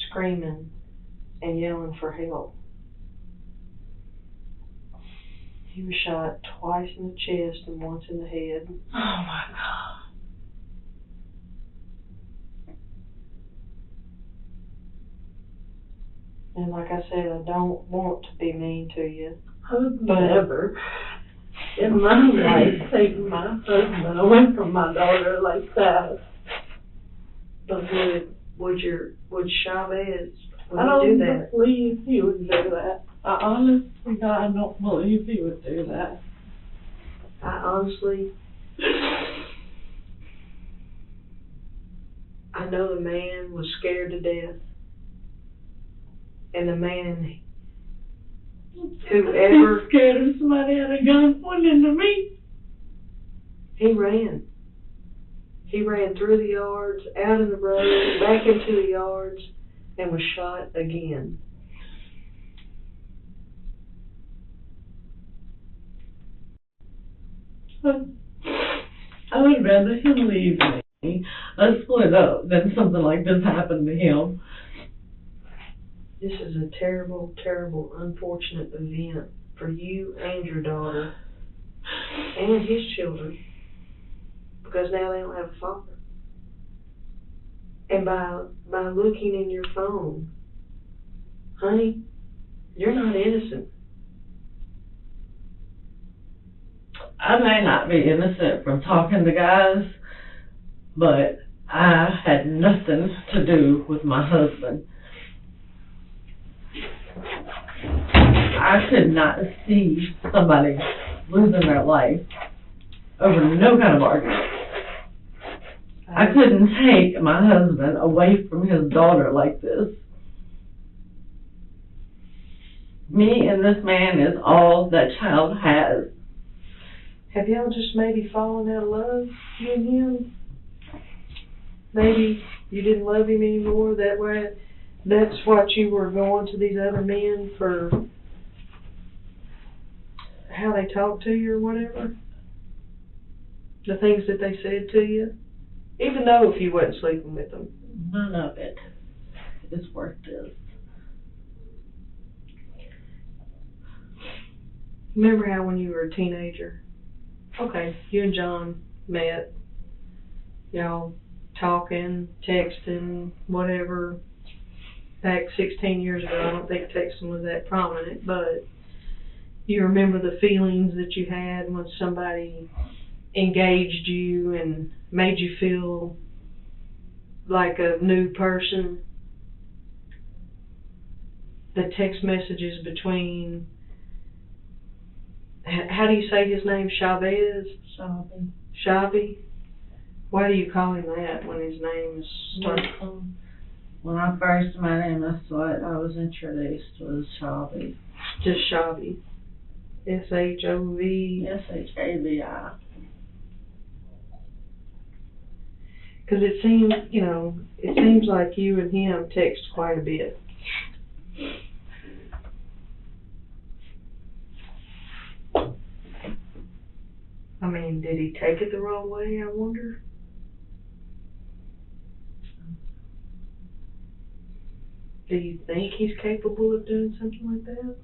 screaming and yelling for help. He was shot twice in the chest and once in the head. Oh my God. And like I said, I don't want to be mean to you. I would never in my life take my husband away from my daughter like that. But would Chavez, I would don't he do that? believe he would do that. I honestly, God, I don't believe he would do that. I honestly, I know the man was scared to death. And the man, whoever, He's scared of somebody had a gun pointing to me. he ran. He ran through the yards, out in the road, back into the yards, and was shot again. I would rather him leave me, us split up, than something like this happen to him. This is a terrible, terrible, unfortunate event for you and your daughter and his children, because now they don't have a father. And by looking in your phone, honey, you're not innocent. I may not be innocent from talking to guys, but I had nothing to do with my husband. I could not see somebody losing their life over no kind of argument. I couldn't take my husband away from his daughter like this. Me and this man is all that child has. Have y'all just maybe fallen out of love, you and him? Maybe you didn't love him anymore, that way, that's what you were going to these other men for, how they talked to you or whatever? The things that they said to you? Even though if you wasn't sleeping with them. None of it is worth this. Remember how when you were a teenager, okay, you and John met, y'all talking, texting, whatever, back 16 years ago. I don't think texting was that prominent, but you remember the feelings that you had when somebody engaged you and made you feel like a new person. The text messages between, how do you say his name, Chavez? Shabby? Why do you call him that when his name is started? When I first met him, that's what I was introduced was Shabby. Just Shabby. S-H-O-V. S-H-A-B-I. Because it seems, it seems like you and him text quite a bit. I mean, did he take it the wrong way, I wonder? Do you think he's capable of doing something like that?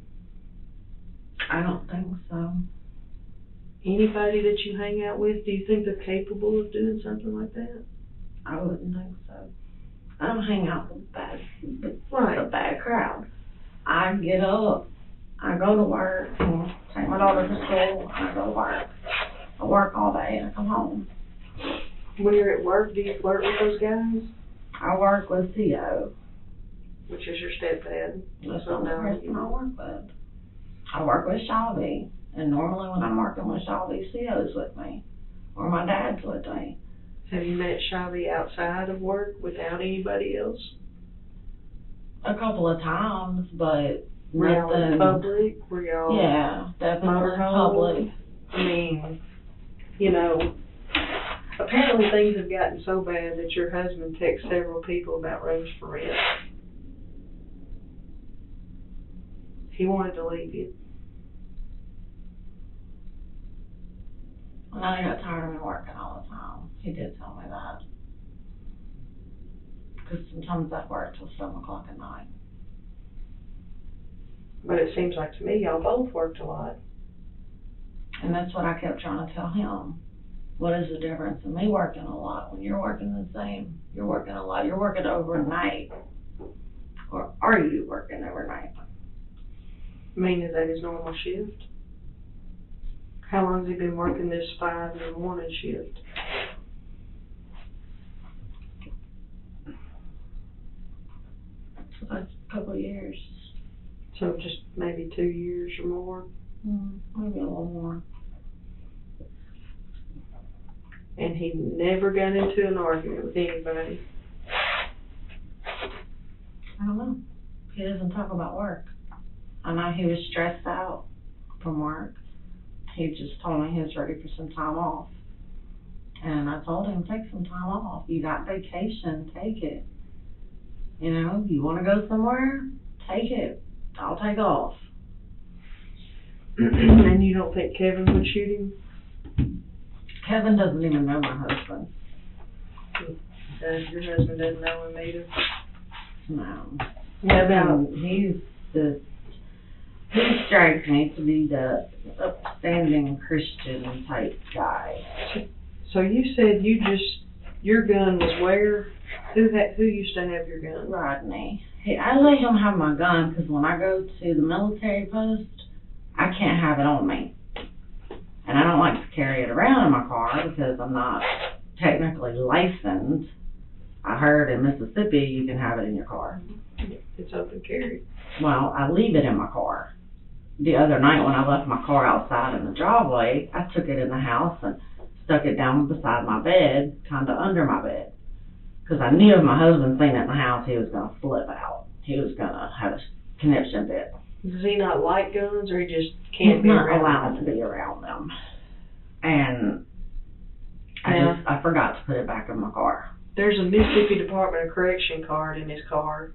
I don't think think so. Anybody that you hang out with, do you think they're capable of doing something like that? I wouldn't think so. I don't hang out with Right. a bad crowd. I get up, I go to work, take my daughter to school, and I go to work. I work all day and I come home. When you're at work, do you flirt with those guys? I work with Theo. Which is your stepdad? That's the only person I work with. I work with Shelby, and normally when I'm working with Shelby, Theo's with me, or my dad's with me. Have you met Shelby outside of work without anybody else? A couple of times, but Were y'all in nothing. public? Were y'all? Yeah, definitely in public. I mean, you know, apparently things have gotten so bad that your husband texts several people about rooms for rent. He wanted to leave you. Well, I got tired of me working all the time. He did tell me that. Because sometimes I work till 7 o'clock at night. But it seems like to me y'all both worked a lot. And that's what I kept trying to tell him. What is the difference in me working a lot when you're working the same? You're working a lot. You're working overnight. Or are you working overnight? I mean, is that his normal shift? How long has he been working this 5 in the morning shift? A couple of years. So just maybe 2 years or more? Maybe a little more. And he never got into an argument with anybody? I don't know. He doesn't talk about work. I know he was stressed out from work. He just told me he was ready for some time off. And I told him, take some time off. You got vacation, take it. You know, you want to go somewhere, take it. I'll take off. And you don't think Kevin would shoot him? Kevin doesn't even know my husband. Your husband doesn't know him either? No. What about? He strikes me to be the upstanding Christian type guy. So you said your gun was where? Who used to have your gun? Rodney. I let him have my gun because when I go to the military post, I can't have it on me. And I don't like to carry it around in my car because I'm not technically licensed. I heard in Mississippi you can have it in your car. It's open carry. Well, I leave it in my car. The other night when I left my car outside in the driveway, I took it in the house and stuck it down beside my bed, kind of under my bed. Because I knew if my husband seen it in the house, he was going to flip out. He was going to have a conniption fit. Does he not like guns, or he just can't He's be not around allowed them? to be around them. And Yeah. I forgot to put it back in my car. There's a Mississippi Department of Correction card in his car.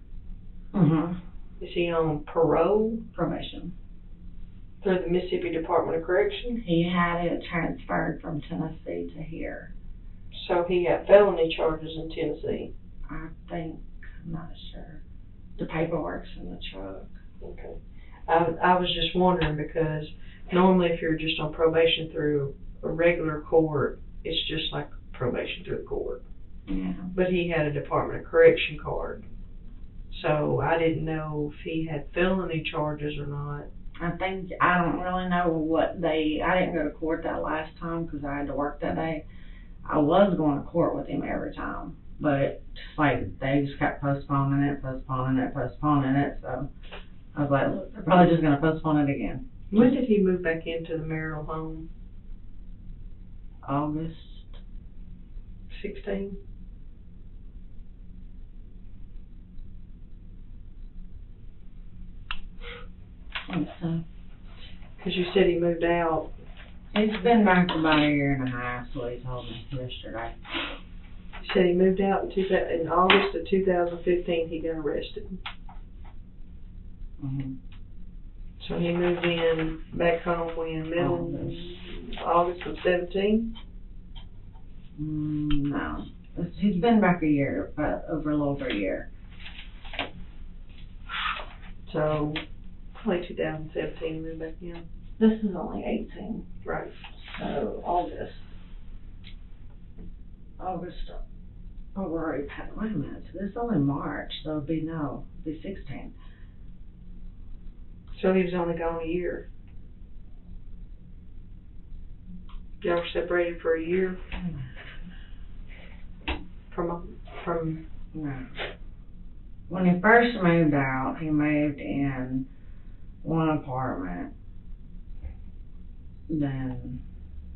Mm-hmm. Is he on parole Probation. through the Mississippi Department of Correction? He had it transferred from Tennessee to here. So he got felony charges in Tennessee. I think, I'm not sure. The paperwork's in the truck. Okay. I was just wondering because normally if you're just on probation through a regular court, it's just like probation through the court. Yeah. But he had a Department of Correction card. So I didn't know if he had felony charges or not. I don't really know I didn't go to court that last time because I had to work that day. I was going to court with him every time, but like they just kept postponing it, so I was like, look, they're probably just going to postpone it again. When did he move back into the marital home? August. 16? I think so. Because you said he moved out. It's been back about a year and a half, so he told me yesterday. You said he moved out in August of 2015. He got arrested. Mm-hmm. So he moved in back home when August of 17. No, he's been back a year, but a little over a year. So probably 2017 he moved back in. This is only 18, Right. so August, oh, we're already past, wait a minute, so this is only March, so it'll be 16. So he was only gone a year. Y'all were separated for a year from, No. When he first moved out, he moved in one apartment. Then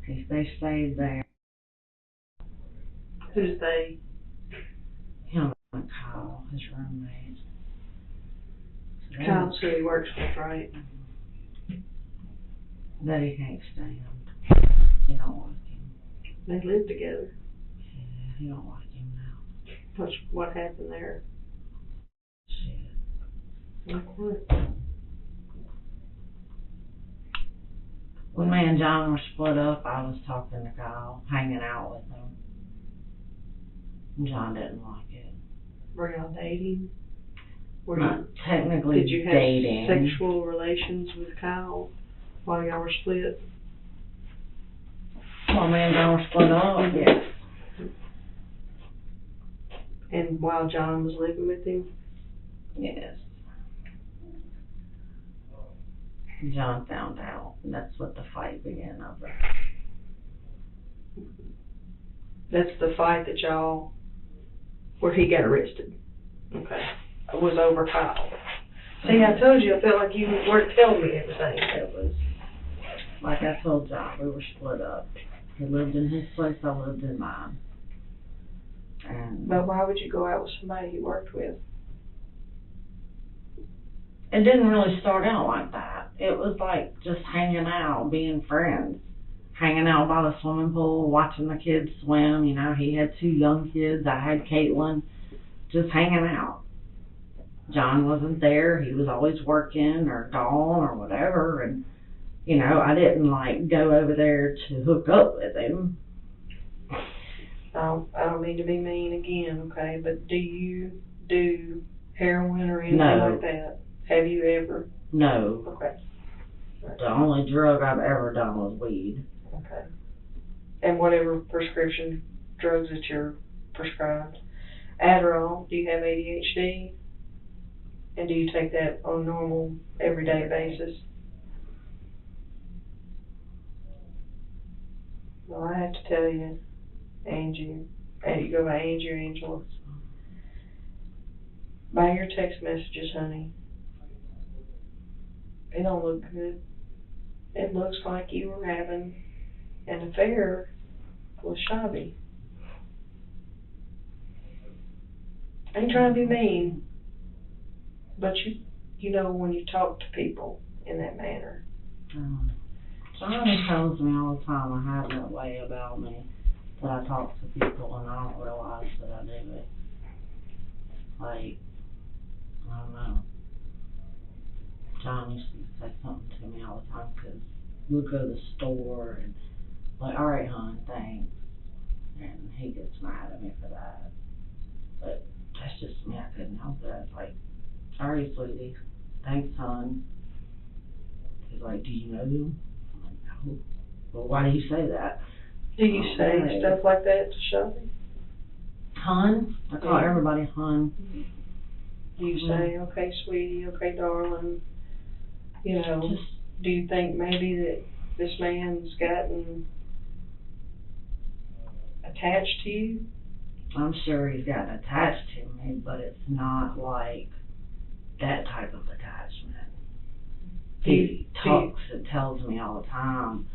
they stayed there. who's they? Him and Kyle, his roommate. So they- Kyle's who he works with, right? that he can't stand. He don't like him. They live together. Yeah, he don't like him now. What happened there? Shit. Like what? When me and John were split up, I was talking to Kyle, hanging out with him. John didn't like it. Were y'all dating? Were Not you, technically did you have dating. sexual relations with Kyle while y'all were split? Well, me and John were split up, yes. And while John was living with him? Yes. John found out, and that's what the fight began over. That's the fight that y'all, where he got arrested. Okay. It was over Kyle. See, I told you, I felt like you weren't telling me everything. It was, like I told John, we were split up. He lived in his place, I lived in mine. And But why would you go out with somebody you worked with? it didn't really start out like that. It was like just hanging out, being friends. Hanging out by the swimming pool, watching the kids swim. You know, he had 2 young kids. I had Caitlin. Just hanging out. John wasn't there. He was always working or gone or whatever. And, you know, I didn't, like, go over there to hook up with him. I don't mean to be mean again, okay, but do you do heroin or anything No. like that? Have you ever? No. Okay. The only drug I've ever done was weed. Okay. And whatever prescription drugs that you're prescribed. Adderall, do you have ADHD? And do you take that on a normal, everyday basis? Well, I have to tell you, Angie, and you go by Angie or Angela, by your text messages, honey, it don't look good. It looks like you were having an affair with Shabby. I ain't trying to be mean, but you know when you talk to people in that manner. Johnny tells me all the time I have that way about me, that I talk to people and I don't realize that I do it. Like, I don't know. John used to say something to me all the time because we'd go to the store and like, all right, hon, thanks. And he gets mad at me for that. But that's just me. I couldn't help it. I was like, sorry, sweetie. Thanks, hon. He's like, do you know him? I'm like, no. Well, why do you say that? Do you say stuff like that to Shelby? Hun? I call everybody hun. Do you say, okay, sweetie, okay, darling? You know, do you think maybe that this man's gotten attached to you? I'm sure he's gotten attached to me, but it's not like that type of attachment. He talks and tells me all the time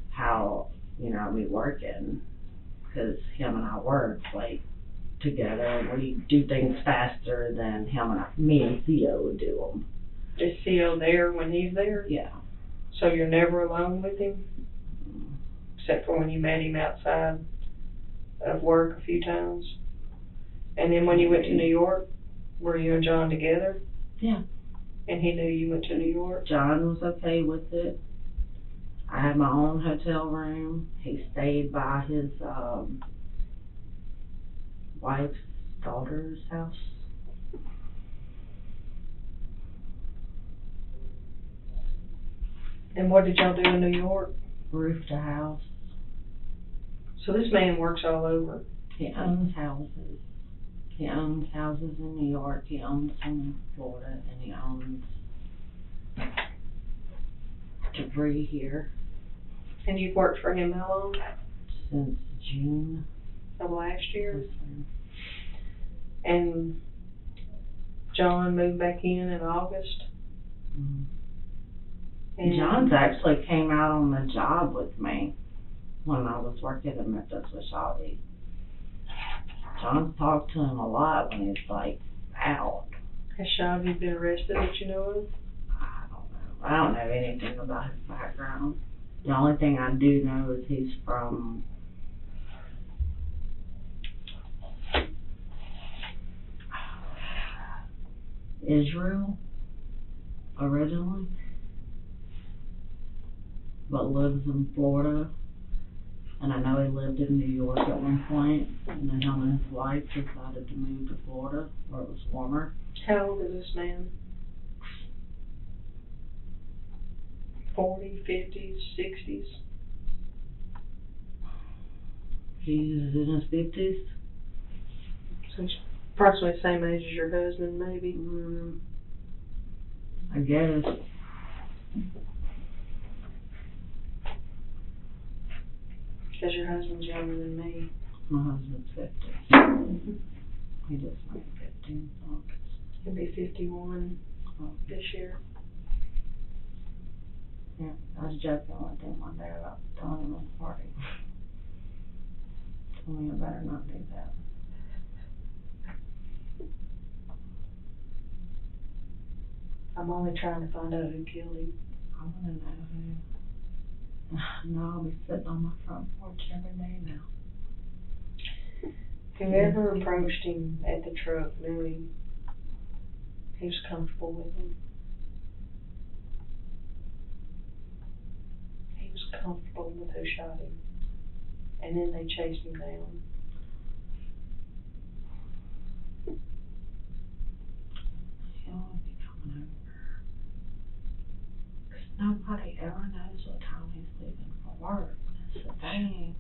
how, you know, we working, because him and I work, like, together, and we do things faster than me and Theo would do them. Is Theo there when he's there? Yeah. So you're never alone with him? Except for when you met him outside of work a few times? And then when you went to New York, were you and John together? Yeah. And he knew you went to New York? John was okay with it. I had my own hotel room. He stayed by his wife's daughter's house. And what did y'all do in New York? Roofed a house. So this man works all over. He owns houses. He owns houses in New York, he owns some in Florida, and he owns debris here And you've worked for him how long? since June. Of last year? Yes, ma'am. And John moved back in August? Mhm. And John's actually came out on the job with me when I was working in Memphis with Shelby. John's talked to him a lot when he's like out. Has Shelby been arrested that you know of? I don't know. I don't know anything about his background. The only thing I do know is he's from Israel originally, but lives in Florida. And I know he lived in New York at one point, and then him and his wife decided to move to Florida where it was warmer. How old is this man? 40, 50s, 60s? He's in his 50s. So he's approximately the same age as your husband, maybe? I guess. Because your husband's younger than me. My husband's 50. He just made 15, so. He'll be 51 this year. Yeah, I was joking with him one day about telling him at the party. Told me I better not do that. I'm only trying to find out who killed him. I wanna know who. No, I'll be sitting on my front porch every day now. Whoever approached him at the truck knew him. He was comfortable with him. He was comfortable with who shot him. And then they chased him down. He'll be coming over. 'Cause nobody ever knows what time he's leaving for work. That's the thing.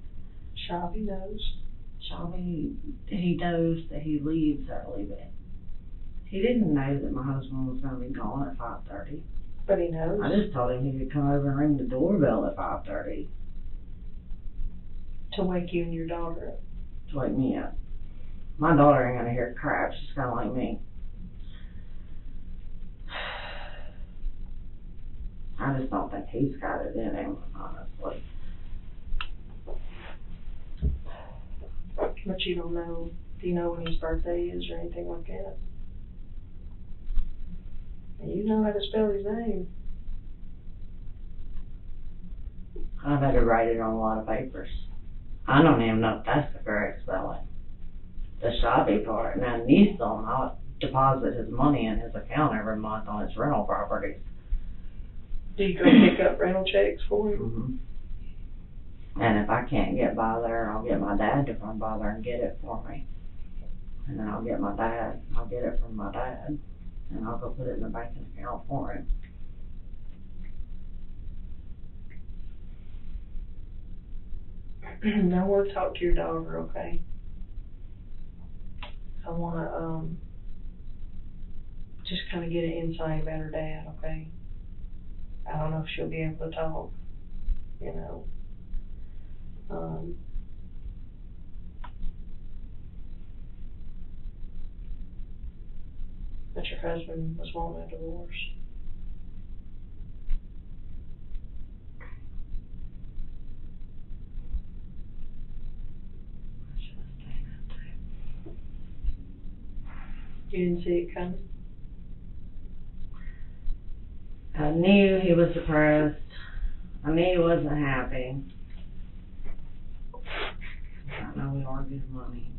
Shelby knows. Shelby, he knows that he leaves early, but he didn't know that my husband was gonna be gone at 5:30. But he knows. I just told him he could come over and ring the doorbell at 5:30 To wake you and your daughter up. to wake me up. My daughter ain't gonna hear crap, she's kinda like me. I just don't think he's got it in him, honestly. But you don't know. Do you know when his birthday is or anything like that? And you know how to spell his name. I've had to write it on a lot of papers. I don't even know if that's the correct spelling. The Shelby part. Now, Newsom, I'll deposit his money in his account every month on his rental properties. Do you go pick up rental checks for him? Mm-hmm. And if I can't get by there, I'll get my dad to run by there and get it for me. And then I'll get it from my dad, and I'll go put it in the banking account for him. Now we'll talk to your daughter, okay? I wanna, just kinda get an insight about her dad, okay? I don't know if she'll be able to talk, you know. But your husband was wanting a divorce. I should have stayed up too. You didn't see it coming? I knew he was depressed. I knew he wasn't happy. I know he argues money.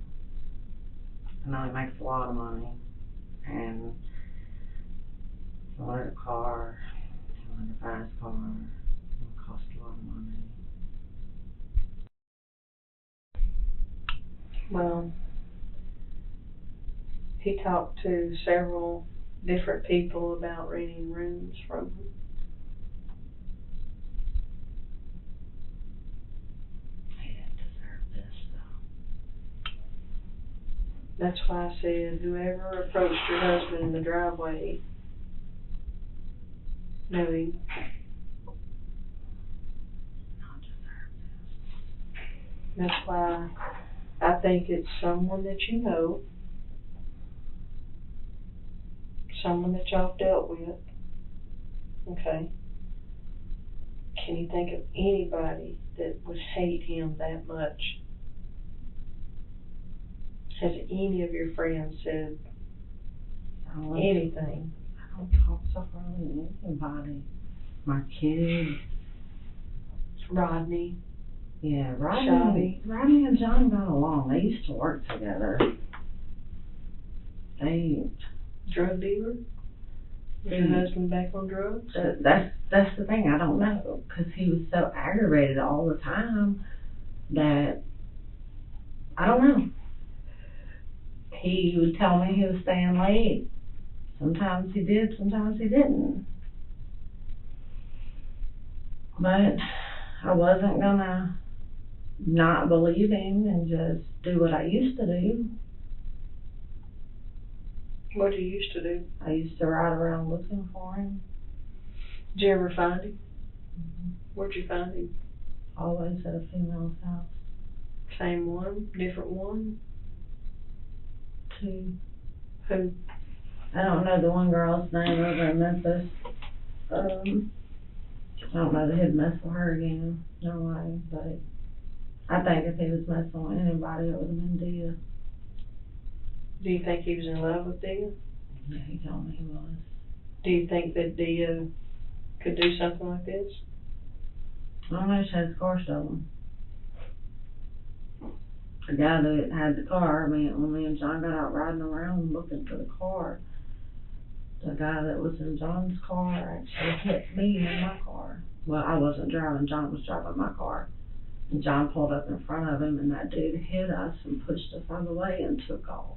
I know he makes a lot of money. And he wanted a car. He wanted a fast car. It cost a lot of money. Well, he talked to several different people about renting rooms from him. That's why I said whoever approached your husband in the driveway knew him. That's why I think it's someone that you know, someone that y'all dealt with. Okay. Can you think of anybody that would hate him that much? Has any of your friends said anything? I don't talk so hardly to anybody. My kids. Rodney? Yeah, Shelby. Rodney and John got along. They used to work together. Drug dealer? Was your husband back on drugs? That's the thing. I don't know, because he was so aggravated all the time that I don't know. He would tell me he was staying late. Sometimes he did, sometimes he didn't. But I wasn't gonna not believe him and just do what I used to do. What did you used to do? I used to ride around looking for him. Did you ever find him? Mm-hmm. Where'd you find him? Always at a female's house. Same one? Different one? Two. Who? I don't know the one girl's name over in Memphis. I don't know that he'd mess with her again. No way. But I think if he was messing with anybody, it would have been Dia. Do you think he was in love with Dia? Yeah, he told me he was. Do you think that Dia could do something like this? I don't know, she had scars of him. The guy that had the car, when me and John got out riding around looking for the car, the guy that was in John's car actually hit me in my car. Well, I wasn't driving, John was driving my car. And John pulled up in front of him, and that dude hit us and pushed us out of the way and took off.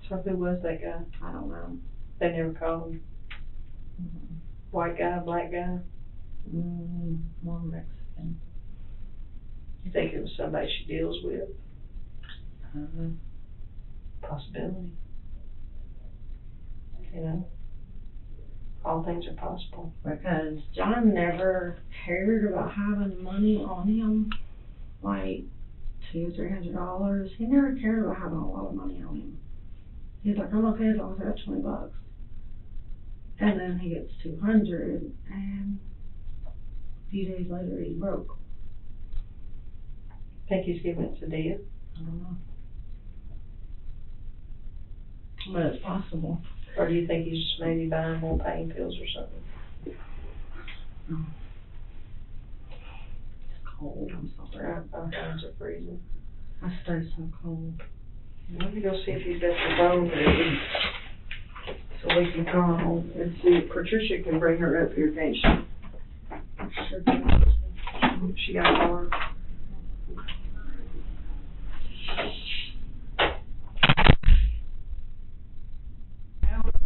So who was that guy? I don't know. They never called him. Mm-hmm. White guy, black guy? More Mexican. You think it was somebody she deals with? Possibility. You know, all things are possible. Because John never cared about having money on him, like $200 or $300. He never cared about having a lot of money on him. He's like, I'm okay as long as I have $20. And then he gets 200, and a few days later he's broke. Think he's giving it to Dia? I don't know. But it's possible. Or do you think he's just maybe buying more pain pills or something? No. It's cold, I'm sorry. Our hands are freezing. I stay so cold. Let me go see if he's got the phone ready, so we can call and see if Patricia can bring her up here, can't she? Sure do. She got a car.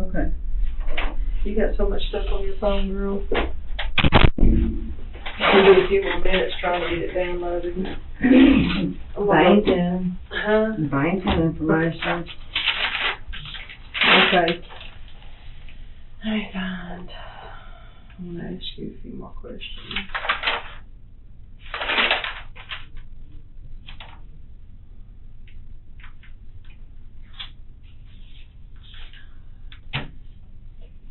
Okay. You got so much stuff on your phone, girl. We'll do a few more minutes trying to get it downloaded. Banking. Huh? Banking information. Okay. I find. I'm gonna ask you a few more questions.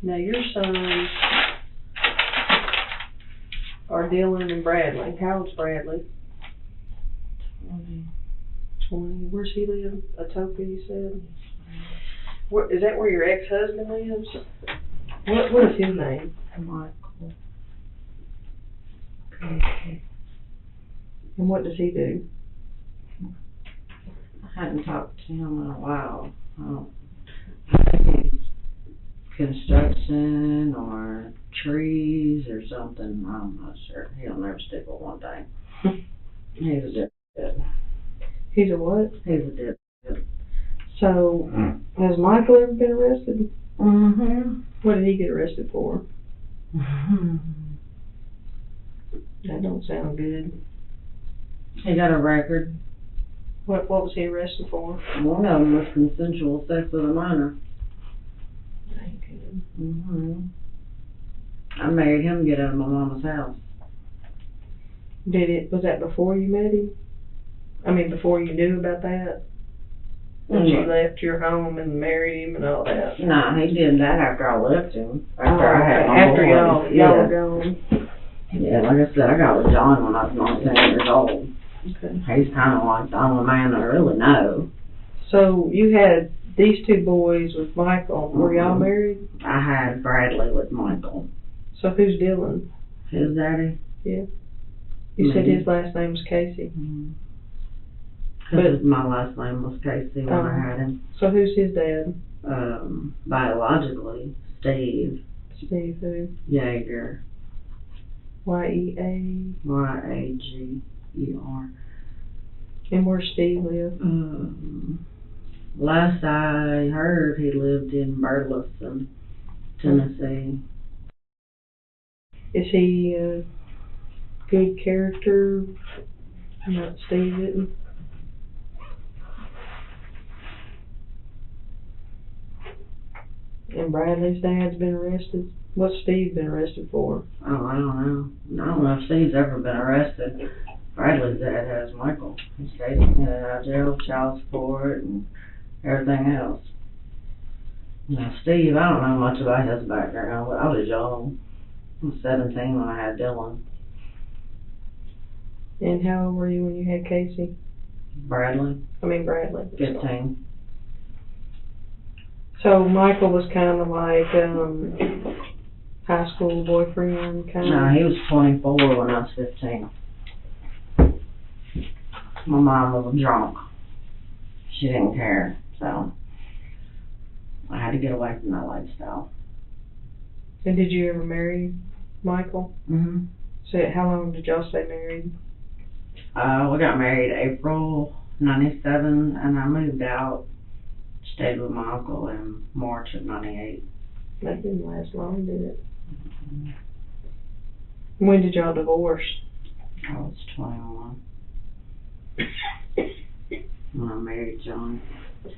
Now your sons are Dylan and Bradley. How old's Bradley? 20. Where's he live? Atoka, you said? Where, is that where your ex-husband lives? What is his name? Michael. And what does he do? I hadn't talked to him in a while. I think he's construction or trees or something. I'm not sure. He'll never stick with one thing. He's a dipshit. He's a what? He's a dipshit. So, has Michael ever been arrested? Mm-hmm. What did he get arrested for? That don't sound good. He got a record. What was he arrested for? One of them was consensual sex with a minor. Ain't good. I married him to get out of my mama's house. Was that before you met him? I mean, before you knew about that? That you left your home and married him and all that? Nah, he did that after I left him. After I had my After boys. y'all were gone. Yeah, like I said, I got with John when I was 19 years old. Okay. He's kind of like the only man that I really know. So you had these two boys with Michael. Were y'all married? I had Bradley with Michael. So who's Dylan? His daddy. You said his last name was Casey. Because my last name was Casey when I had him. So who's his dad? Biologically, Steve. Steve who? Yeager. Y-E-A. Yager. And where Steve live? Last I heard, he lived in Burleson, Tennessee. Is he a good character? Not Steve isn't. And Bradley's dad's been arrested. What's Steve been arrested for? Oh, I don't know. I don't know if Steve's ever been arrested. Bradley's dad has Michael. He stayed in jail, child support, and everything else. Now, Steve, I don't know much about his background. I was young. I was 17 when I had Dylan. And how old were you when you had Casey? Bradley, 15. So Michael was kind of like high school boyfriend kind of? No, he was 24 when I was 15. My mom was drunk. She didn't care, so I had to get away from that lifestyle. And did you ever marry Michael? Mhm. So how long did y'all stay married? We got married April '97, and I moved out. Stayed with my uncle in March of '98. That didn't last long, did it? When did y'all divorce? I was 21 when I married John. I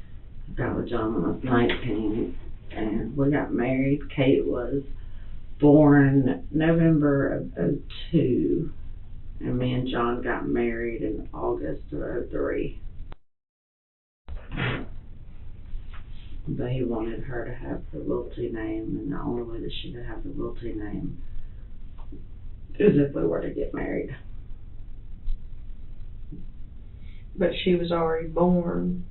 got with John when I was 19, and we got married. Kate was born November of '02, and me and John got married in August of '03. But he wanted her to have the Wilty name, and the only way that she could have the Wilty name is if we were to get married. But she was already born.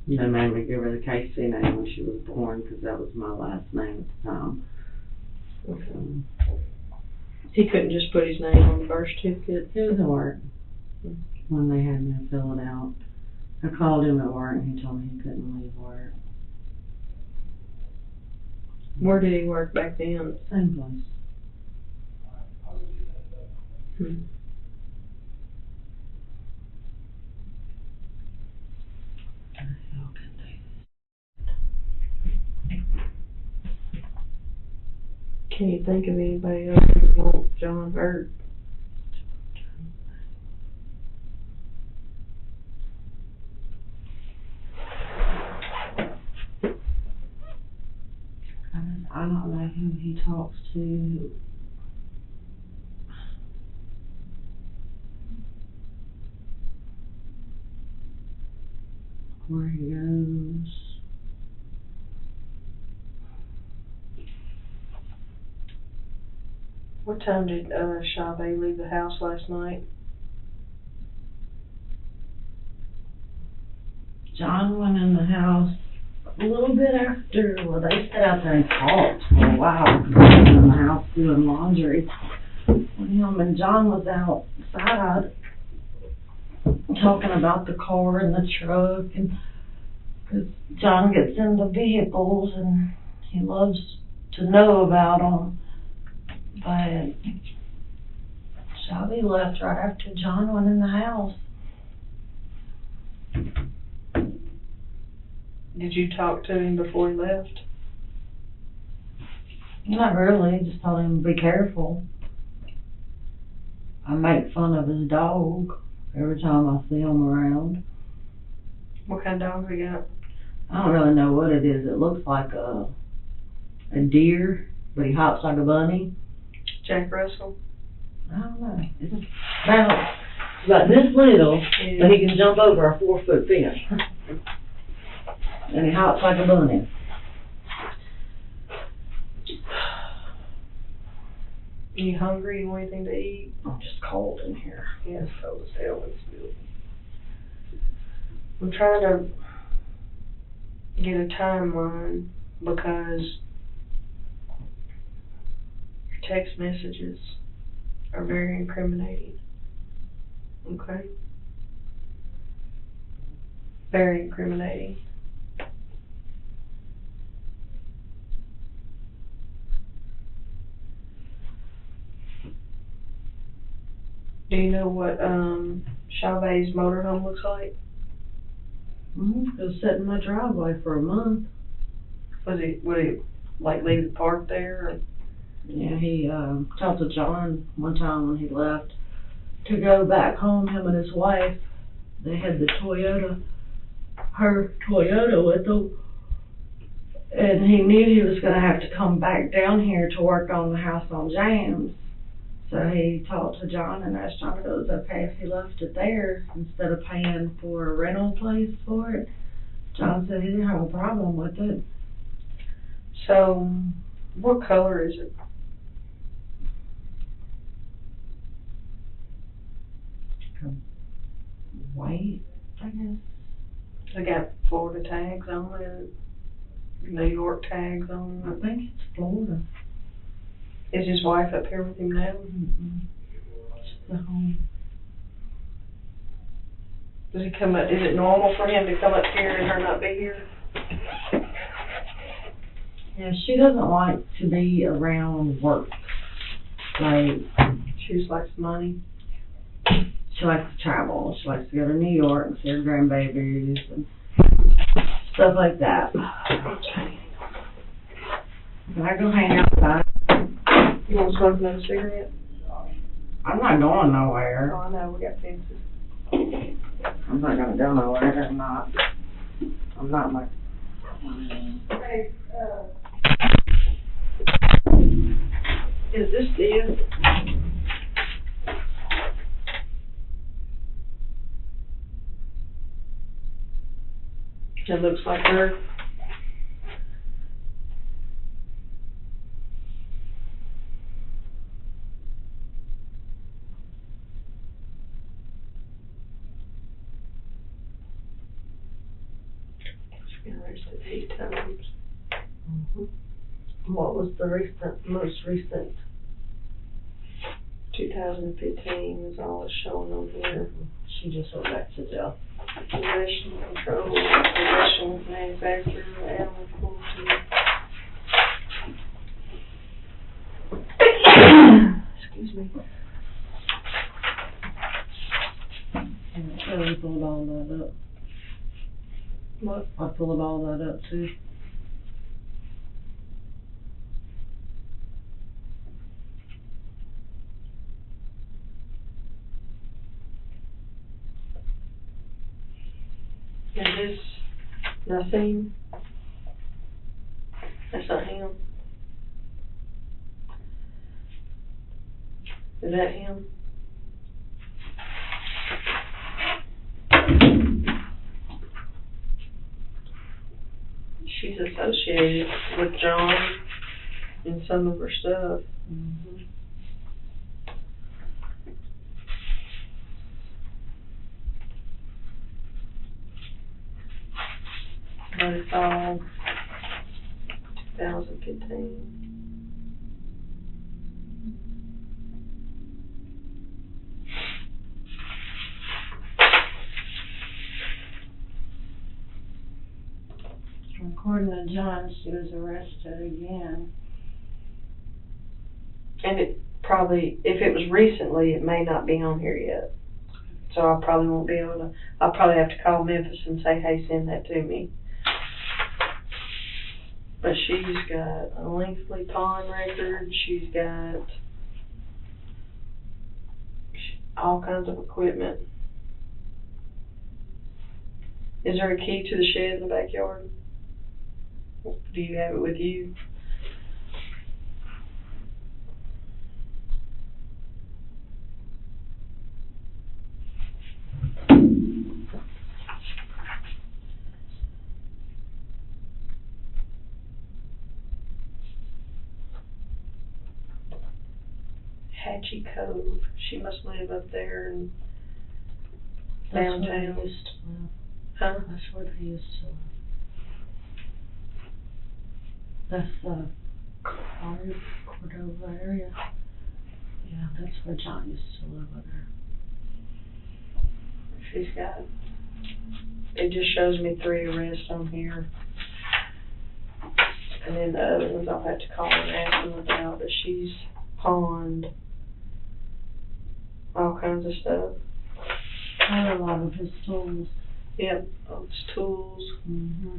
They made me give her the Casey name when she was born, because that was my last name at the time. Okay. He couldn't just put his name on the birth certificate? It was hard when they had me fill it out. I called him at work, and he told me he couldn't leave work. Where did he work back then? Same place. Can you think of anybody else that would want John hurt? I don't know who he talks to. Where he goes. What time did Chavez leave the house last night? John went in the house a little bit after. Well, they sat out there and talked for a while. They were in the house doing laundry. When him and John was outside talking about the car and the truck, and cause John gets into vehicles and he loves to know about them. But Shelby left right after John went in the house. Did you talk to him before he left? Not really, just told him to be careful. I make fun of his dog. every time I see him around. What kind of dog we got? I don't really know what it is. It looks like a deer, but he hops like a bunny. Jack Russell. I don't know. It's about this little, but he can jump over a 4-foot fence. And he hops like a bunny. You hungry? You want anything to eat? I'm just cold in here. Yeah, it's cold as hell in this building. I'm trying to get a timeline because your text messages are very incriminating. Okay? Very incriminating. Do you know what Chavez motorhome looks like? It was sitting in my driveway for a month. Would he like leave it parked there? Or? Yeah, he talked to John one time when he left to go back home, him and his wife. They had the her Toyota with them. And he knew he was going to have to come back down here to work on the house on James. So he talked to John and asked John if it was okay if he left it there instead of paying for a rental place for it. John said he didn't have a problem with it. So, what color is it? White, I guess. They got Florida tags on it, New York tags on I it. think it's Florida. Is his wife up here with him now? The home. Does he come up? Is it normal for him to come up here and her not be here? Yeah, she doesn't like to be around work. Like, She just likes money. she likes to travel. She likes to go to New York and see her grandbabies and stuff like that. Can I go hang outside? You want to smoke another cigarette? I'm not going nowhere. Oh, I know, we got fences. I'm not gonna go nowhere. I'm not my. Hey, is this it? It looks like her. She's been arrested 8 times. What was the most recent? 2015 is all it's showing on here. She just went back to jail. Possession, control, possession, manufacture, animal cruelty. Excuse me. And I pulled all that up. What? I pulled all that up too. Is this nothing? That's not him. Is that him? She's associated with John in some of her stuff. But it's all 2015. According to John, she was arrested again. And it probably, if it was recently, it may not be on here yet. So I probably won't be able to, I'll probably have to call Memphis and say, hey, send that to me. But she's got a lengthy pawn record, she's got all kinds of equipment Is there a key to the shed in the backyard? Do you have it with you? Hatchie Cove. She must live up there in That's where downtown. they used to live. Huh? That's where they used to live. That's the Cordova area. Yeah, that's where John used to live with her. She's got, it just shows me 3 arrests on here. And then the other ones I'll have to call and ask them about, but she's pawned all kinds of stuff. Had a lot of his tools. Yep, all his tools, Mm-hmm.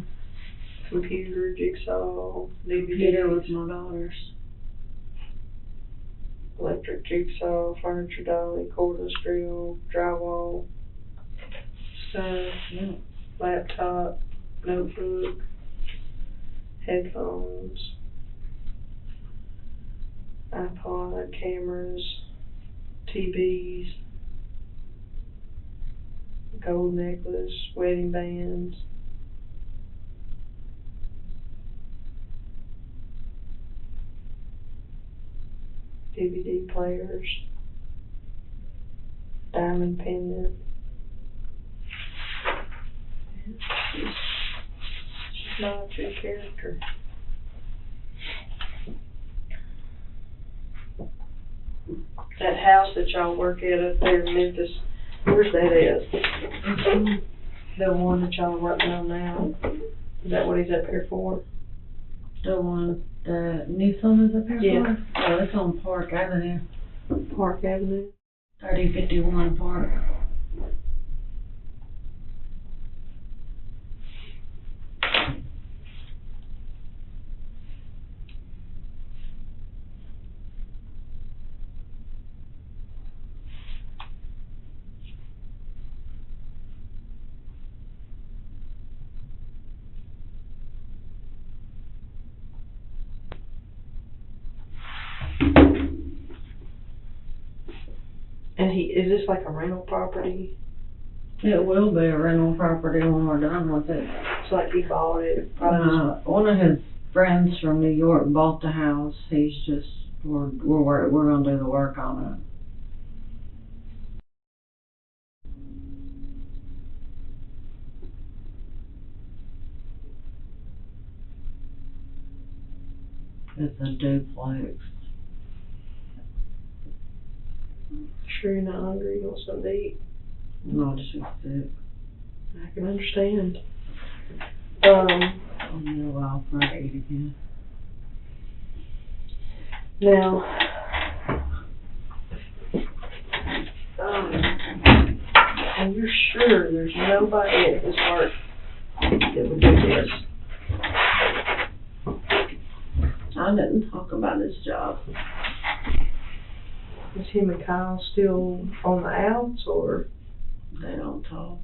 computer, jigsaw, Computer DVDs, with my daughters. electric jigsaw, furniture dolly, cordless drill, drywall, stuff, Yeah. laptop, notebook, headphones, iPod, cameras, TVs, gold necklace, wedding bands. DVD players, diamond pendant. She's not a true character. That house that y'all work at up there in Memphis, where's that at? Mm-hmm. The one that y'all are working on now? Is that what he's up here for? The one the new phone is up here Yeah. for? Oh, it's on Park Avenue. Park Avenue? 3051 Park. And is this like a rental property? It will be a rental property when we're done with it. It's like he bought it, probably. One of his friends from New York bought the house. He's just, we're gonna do the work on it. It's a duplex. Sure you're not hungry, you want something to eat? No, it's just sick. I can understand. I'll be a while for I eat again. Now, and you're sure there's nobody at this work that would do this? I didn't talk about his job. Is him and Kyle still on the outs, or? They don't talk.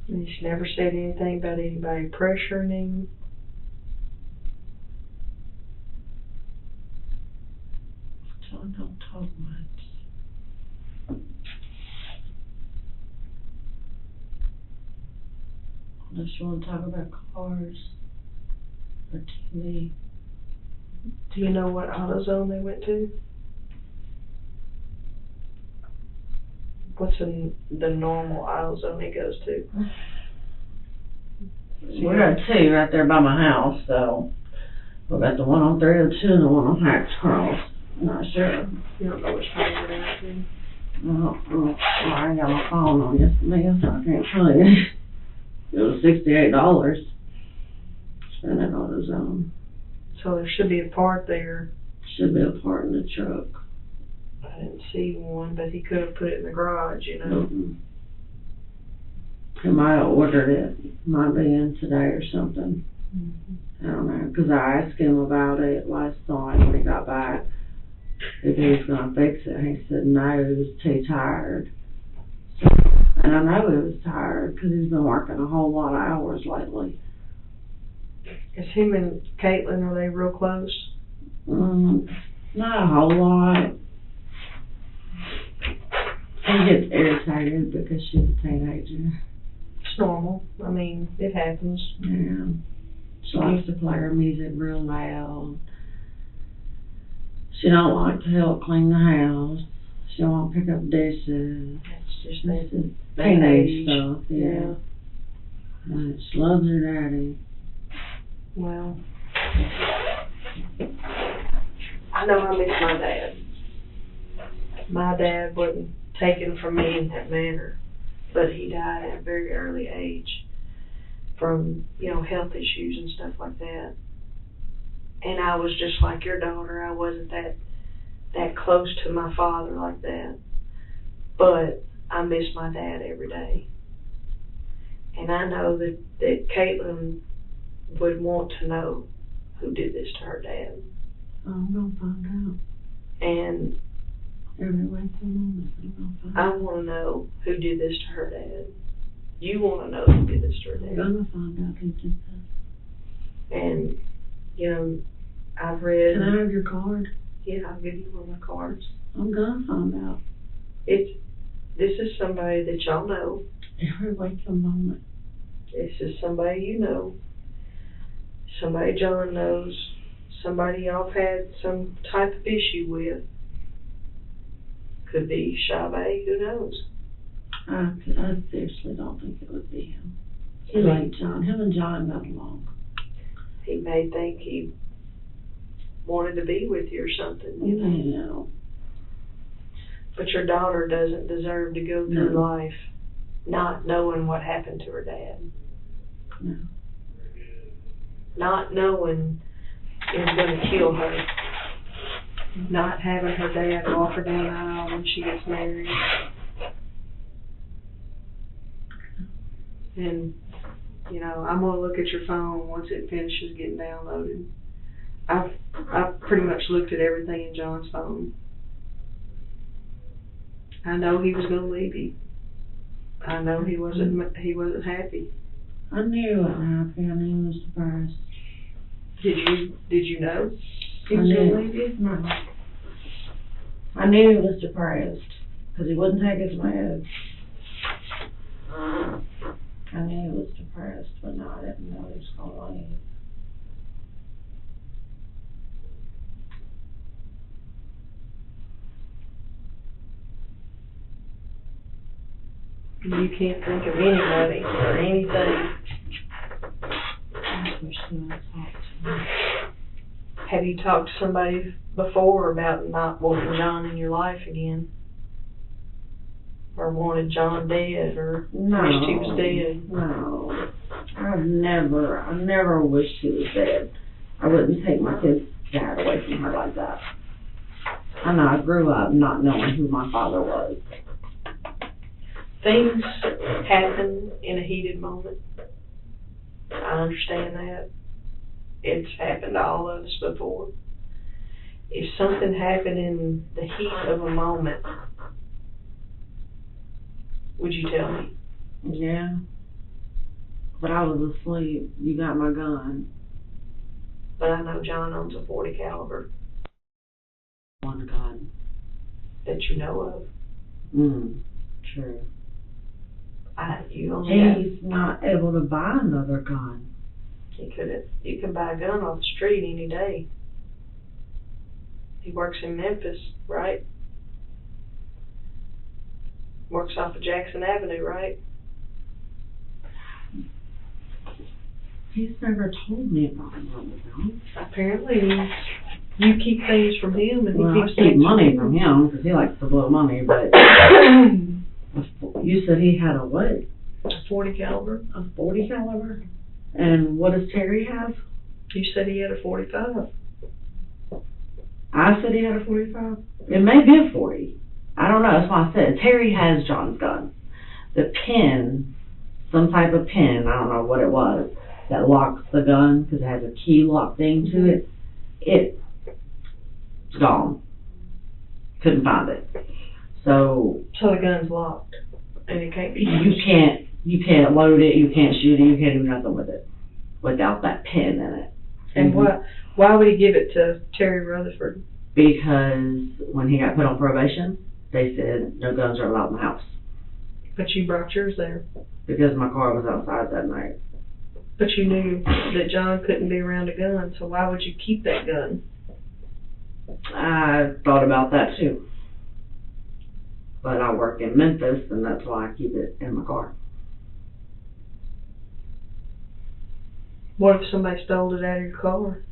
And she never said anything about anybody pressuring him? John don't talk much. Unless you want to talk about cars or TV. Do you know what AutoZone they went to? What's the normal AutoZone he goes to? We got two right there by my house, so we got the one on 302 and the one on Hacks Cross. I'm not sure. You don't know which one you're going to. Well, I ain't got my phone on yesterday, so I can't tell you. It was $68. Spent it on his own. So there should be a part there. Should be a part in the truck. I didn't see one, but he could have put it in the garage, you know. Mm-mm. He might have ordered it. Might be in today or something. I don't know, 'cause I asked him about it last night when he got back, if he was gonna fix it. He said no, he was too tired. And I know he was tired, 'cause he's been working a whole lot of hours lately. Is him and Caitlin, are they real close? Not a whole lot. He gets irritated because she's a teenager. It's normal. I mean, it happens. Yeah. She likes to play her music real loud. She don't like to help clean the house. She won't pick up dishes. That's just This is that teenage age. stuff, yeah. And she loves her daddy. Well, I know I miss my dad. My dad wasn't taken from me in that manner, but he died at a very early age from, health issues and stuff like that. And I was just like your daughter. I wasn't that close to my father like that. But I miss my dad every day. And I know that Caitlin would want to know who did this to her dad. I'm gonna find out. And Every waking moment, I'm gonna find I out. want to know who did this to her dad. You want to know who did this to her I'm dad. gonna find out who did that. And, I've read. Can I have your card? Yeah, I'll give you one of my cards. I'm gonna find out. This is somebody that y'all know. Every waking moment. This is somebody you know. Somebody John knows. Somebody y'all had some type of issue with. Could be Chavez, who knows? I seriously don't think it would be him. He liked John. Him and John got along. He may think he wanted to be with you or something, Yeah. But your daughter doesn't deserve to go through No. life not knowing what happened to her dad. No. Not knowing is going to kill her. Not having her dad walk her down the aisle when she gets married. And, I'm going to look at your phone once it finishes getting downloaded. I've pretty much looked at everything in John's phone. I know he was going to leave you. I know he wasn't happy. I knew he wasn't happy. I knew he was depressed. Did you know he I was going to knew. leave you? No. I knew he was depressed because he wouldn't take his meds. I knew he was depressed, but no, I didn't know he was going to leave. You can't think of anybody or anything. I wish he would talk to me. Have you talked to somebody before about not wanting John in your life again? Or wanted John dead, or No. wished he was dead? No. I never wished he was dead. I wouldn't take my kid's dad away from her like that. I know, I grew up not knowing who my father was. Things happen in a heated moment. I understand that. It's happened to all of us before. If something happened in the heat of a moment, would you tell me? Yeah. But I was asleep. You got my gun. But I know John owns a .40 caliber One gun. that you know of. True. You only have, He's not able to buy another gun. you can buy a gun off the street any day. He works in Memphis, right? Works off of Jackson Avenue, right? He's never told me about another gun. Apparently, you keep things from him, and Well, he I keeps keep things money from from him because he likes to blow money, but you said he had a what? A .40 caliber. A .40 caliber? And what does Terry have? You said he had a .45. I said he had a .45. It may be a .40. I don't know. That's what I said. Terry has John's gun. The pin, some type of pin, I don't know what it was, that locks the gun, because it has a key lock thing to it, it's gone. Couldn't find it. So So the gun's locked, and it can't be you can't load it, you can't shoot it, you can't do nothing with it without that pin in it. And why would he give it to Terry Rutherford? Because when he got put on probation, they said no guns are allowed in the house. But you brought yours there. Because my car was outside that night. But you knew that John couldn't be around a gun, so why would you keep that gun? I thought about that too. But I work in Memphis, and that's why I keep it in my car. What if somebody stole it out of your car?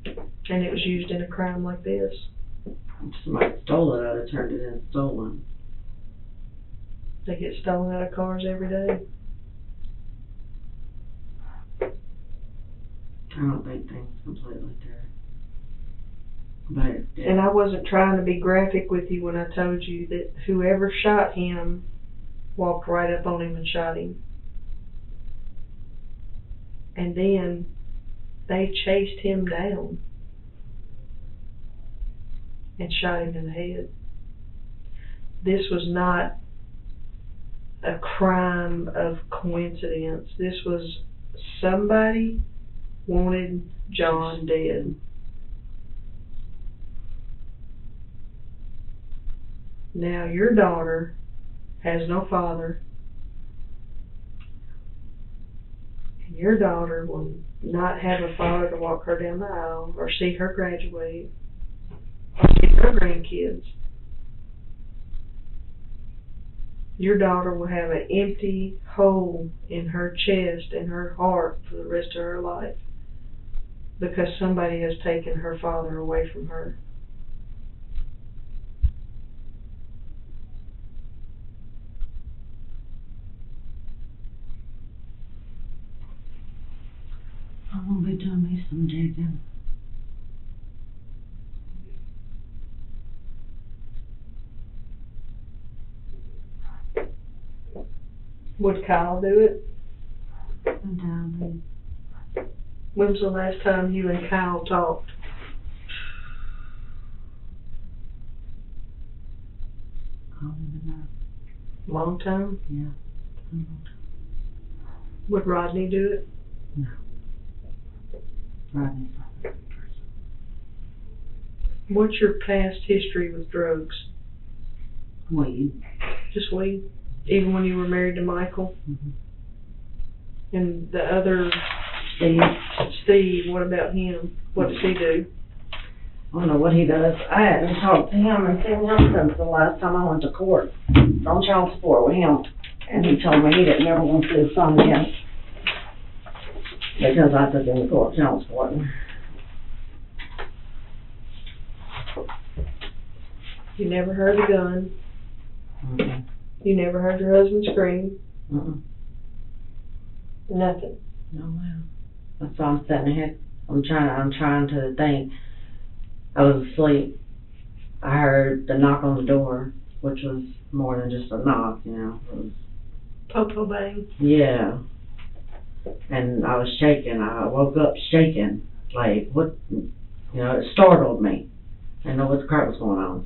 And it was used in a crime like this? If somebody stole it, I'd have turned it in stolen. They get stolen out of cars every day. I don't think things completely there. But And I wasn't trying to be graphic with you when I told you that whoever shot him walked right up on him and shot him. And then they chased him down and shot him in the head. This was not a crime of coincidence. This was somebody wanted John dead. Now your daughter has no father, and your daughter will not have a father to walk her down the aisle or see her graduate or see her grandkids. Your daughter will have an empty hole in her chest and her heart for the rest of her life because somebody has taken her father away from her. I'm gonna be doing me some digging. Would Kyle do it? Undoubtedly. When's the last time you and Kyle talked? I don't even know. Long time? Yeah. Would Rodney do it? No. Rodney's not the right person. What's your past history with drugs? Weed. Just weed? Even when you were married to Michael? Mm-hmm. And the other, Steve, what about him? What does he do? I don't know what he does. I hadn't talked to him and seen him since the last time I went to court on child support with him. And he told me he didn't ever want to see his son again. Because I took him to court child support. You never heard a gun. Mm-hmm. You never heard your husband scream. Mm-mm. Nothing. No, well. That's why I'm sitting here. I'm trying to think. I was asleep. I heard the knock on the door, which was more than just a knock, you know. It was, Popo bang. yeah. And I was shaking. I woke up shaking. Like, what? You know, it startled me. I didn't know what the crap was going on.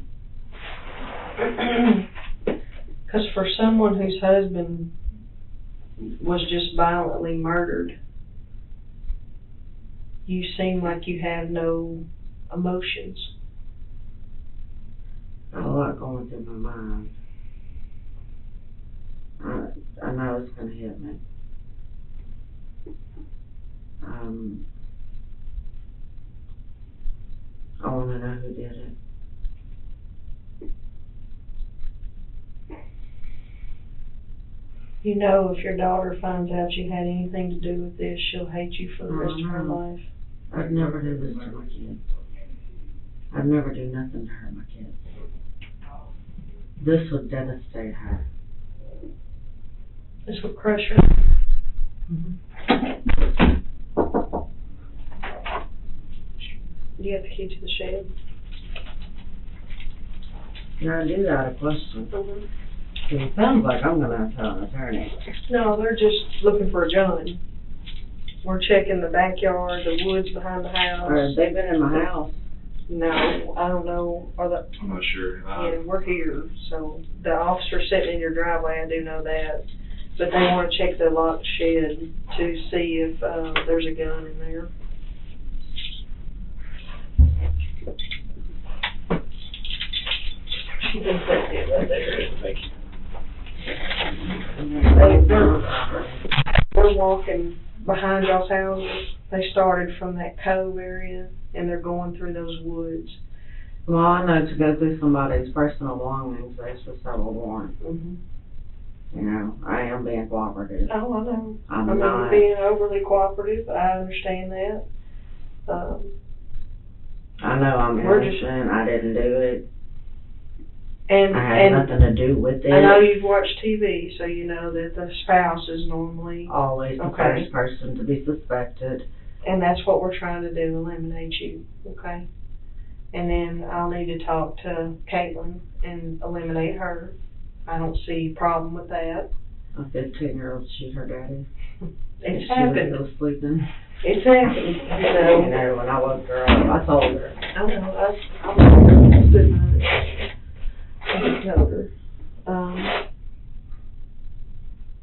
Because for someone whose husband was just violently murdered, you seem like you have no emotions. Got a lot going through my mind. I know it's gonna hit me. I want to know who did it. You know, if your daughter finds out you had anything to do with this, she'll hate you for the rest of her life. I'd never do this to my kids. I'd never do nothing to hurt my kids. This would devastate her. This would crush her. Do you have the key to the shed? Now I do got a question. It sounds like I'm gonna have to have an attorney. No, they're just looking for a gun. we're checking the backyard, the woods behind the house. They've been in my house. No, I don't know, I'm not sure. yeah, we're here, so the officer sitting in your driveway, I do know that. But they wanna check the locked shed to see if, there's a gun in there. She thinks that's it right there. Thank you. We're walking behind y'all's houses. They started from that cove area, and they're going through those woods. Well, I know to go through somebody's personal belongings, there's a several warrant. You know, I am being cooperative. Oh, I know. I'm I'm not. not being overly cooperative, I understand that. I know I'm We're just- innocent, I didn't do it, And, I had and nothing to do with it. I know you've watched TV, so you know that the spouse is normally, Always the Okay. first person to be suspected. and that's what we're trying to do, eliminate you, okay? And then I'll need to talk to Caitlin and eliminate her. I don't see a problem with that. A 15-year-old shoot her daddy. It's She happened. was still sleeping. It's happened, you You know. know, when I woke her up, I told her. I know, I'm stood behind it. I just told her.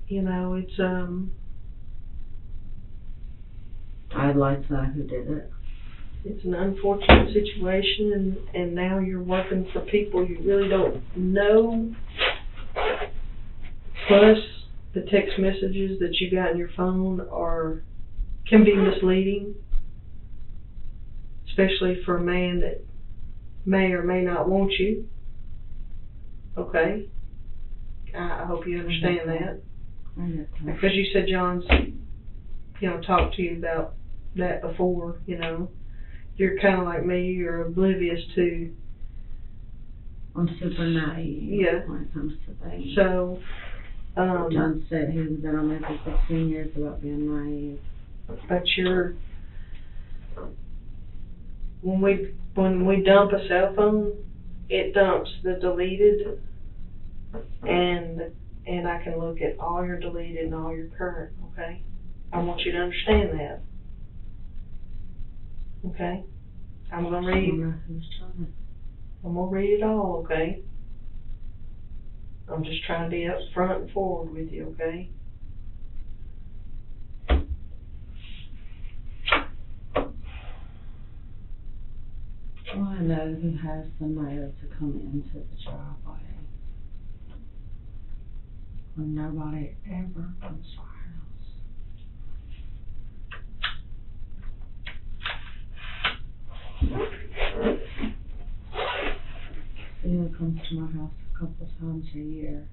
You know, it's, I'd like to know who did it. it's an unfortunate situation, and now you're working for people you really don't know. Plus, the text messages that you got in your phone can be misleading, especially for a man that may or may not want you. Okay? I hope you understand that. Because you said John's, talked to you about that before, You're kinda like me, you're oblivious to, I'm super naive Yeah. when it comes to things. so, John said he's been on there for 16 years about being naive. but when we dump a cell phone, it dumps the deleted, and I can look at all your deleted and all your current, okay? I want you to understand that. Okay? I'm gonna I don't read know who's done it all, okay? I'm just trying to be up front and forward with you, okay? Well, I know who has the nerve to come into the driveway when nobody ever comes to our house. Theo comes to my house a couple times a year,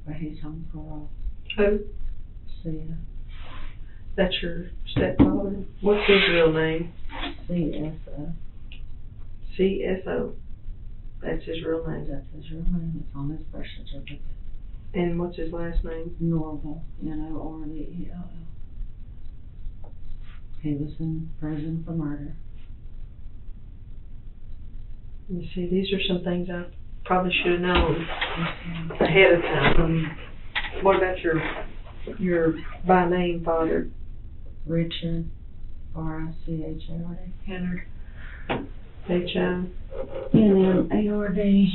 but he's on parole. Who? Theo. That's your stepfather? What's his real name? CSO. CSO. That's his real name. That's his real name. It's on his birth certificate. And what's his last name? Norval, Norvel. He was in prison for murder. Let me see, these are some things I probably should have known ahead of time. What about your by name father? Richard, R-I-C-H-A-R-D. Henry. H.I. N-M-A-R-D.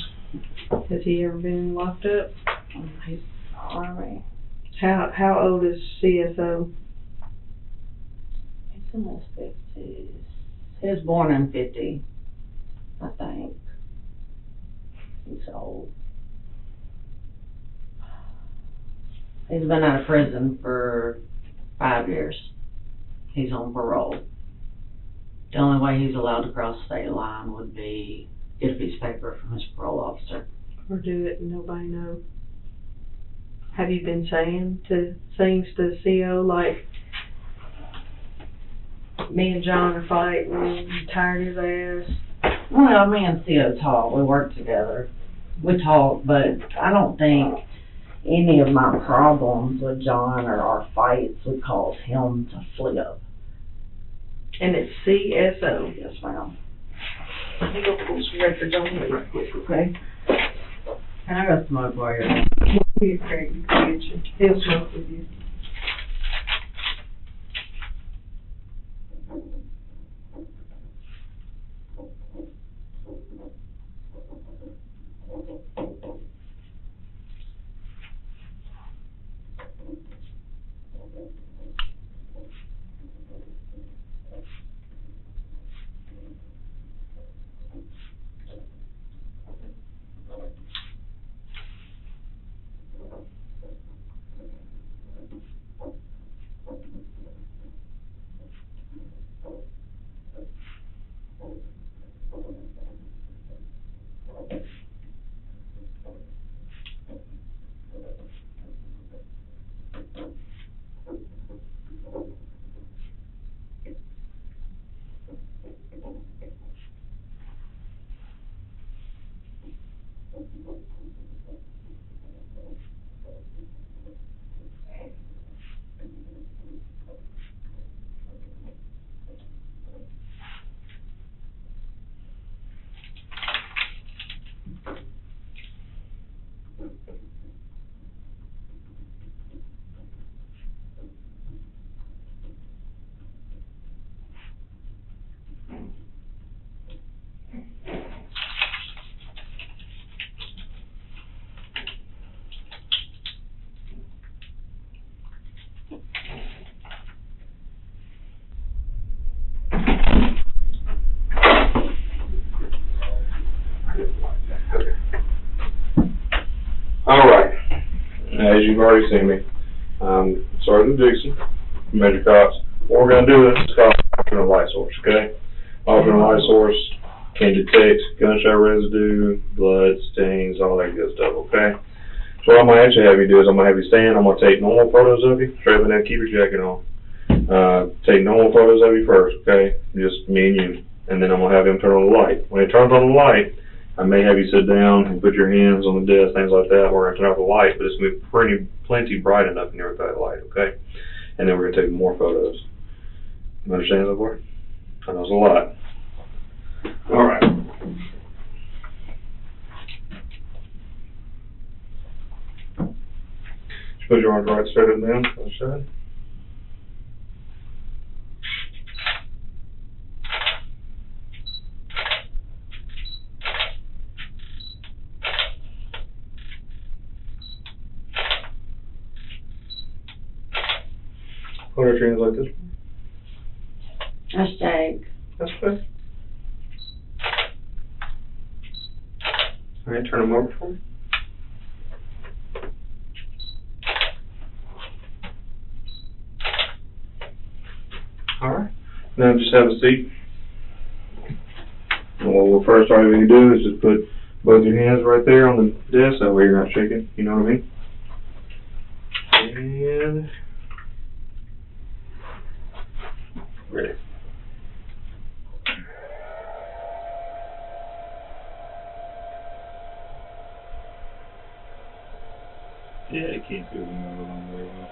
Has he ever been locked up? He's alright. How old is CSO? He's in his 50s. He was born in 50, I think. He's old. He's been out of prison for 5 years. He's on parole. The only way he's allowed to cross the state line would be get a piece of paper from his parole officer. Or do it and nobody know? Have you been saying things to CO like, me and John are fighting, I'm tired of his ass? Well, me and Theo talk. We work together. We talk, but I don't think any of my problems with John or our fights would cause him to flip. And it's CSO. Yes, ma'am. Let me go pull some records on me real quick, okay? Can I go smoke while you're Here, Craig, you can get you. He'll smoke with you. as you've already seen me, Sergeant Dixon, Major Cox. What we're gonna do is stop alternate light source, okay? Alternate light source can detect gunshot residue, blood, stains, all that good stuff, okay? So what I'm gonna actually have you do is I'm gonna have you stand, I'm gonna take normal photos of you, straight up and down, keep your jacket on. Take normal photos of you first, okay? Just me and you. And then I'm gonna have him turn on the light. When he turns on the light, I may have you sit down and put your hands on the desk, things like that. We're gonna turn off the light, but it's gonna be plenty bright enough in here without light, okay? And then we're gonna take more photos. You understand so far? I know it's a lot. All right. Just put your arms right straight up down, other side. Put our hands like this. Hashtag. That's good. All right, turn them over for me. All right. Now just have a seat. And what we'll first all you do is just put both your hands right there on the desk. That way you're not shaking. You know what I mean? And ready. Yeah, you can't feel the metal on very well.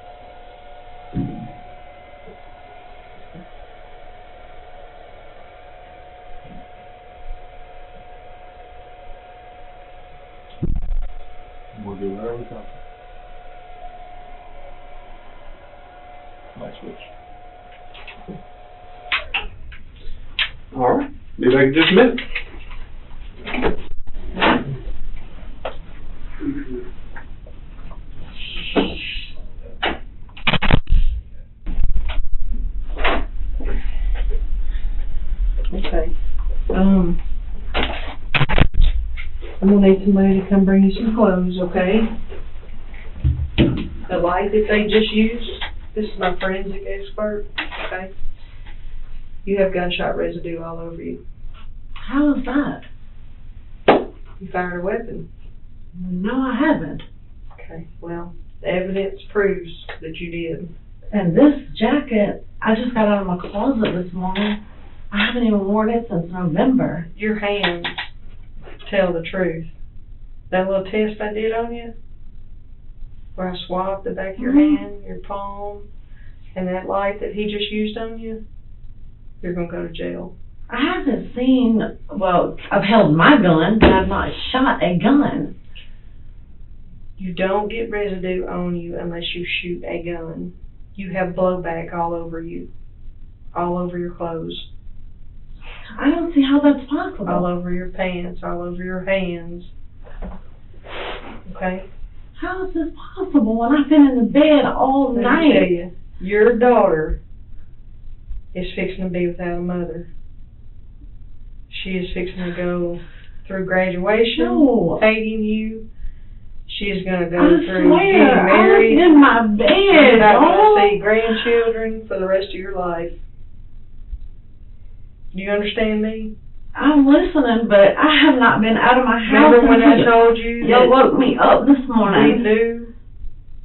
We'll do right over top. Light switch. All right. Be back in just a minute. Okay. I'm gonna need somebody to come bring you some clothes, okay? The light that they just used, this is my forensic expert, okay? You have gunshot residue all over you. How is that? You fired a weapon. No, I haven't. Okay, well, the evidence proves that you did. And this jacket, I just got out of my closet this morning. I haven't even worn it since November. Your hands tell the truth. That little test I did on you, where I swabbed the back of your hand, your palm, and that light that he just used on you, you're gonna go to jail. I haven't seen, well, I've held my gun, but I've not shot a gun. You don't get residue on you unless you shoot a gun. You have blowback all over you, all over your clothes, I don't see how that's possible. all over your pants, all over your hands. Okay? How is this possible when I've been in the bed all Let me night? tell you, your daughter is fixing to be without a mother. She is fixing to go through graduation, No. hating you. She is gonna go I through getting swear, I was married. in my You're bed. not Oh. gonna see grandchildren for the rest of your life. Do you understand me? I'm listening, but I have not been out of my house. Remember when I until told you y'all that woke me up this we morning? knew?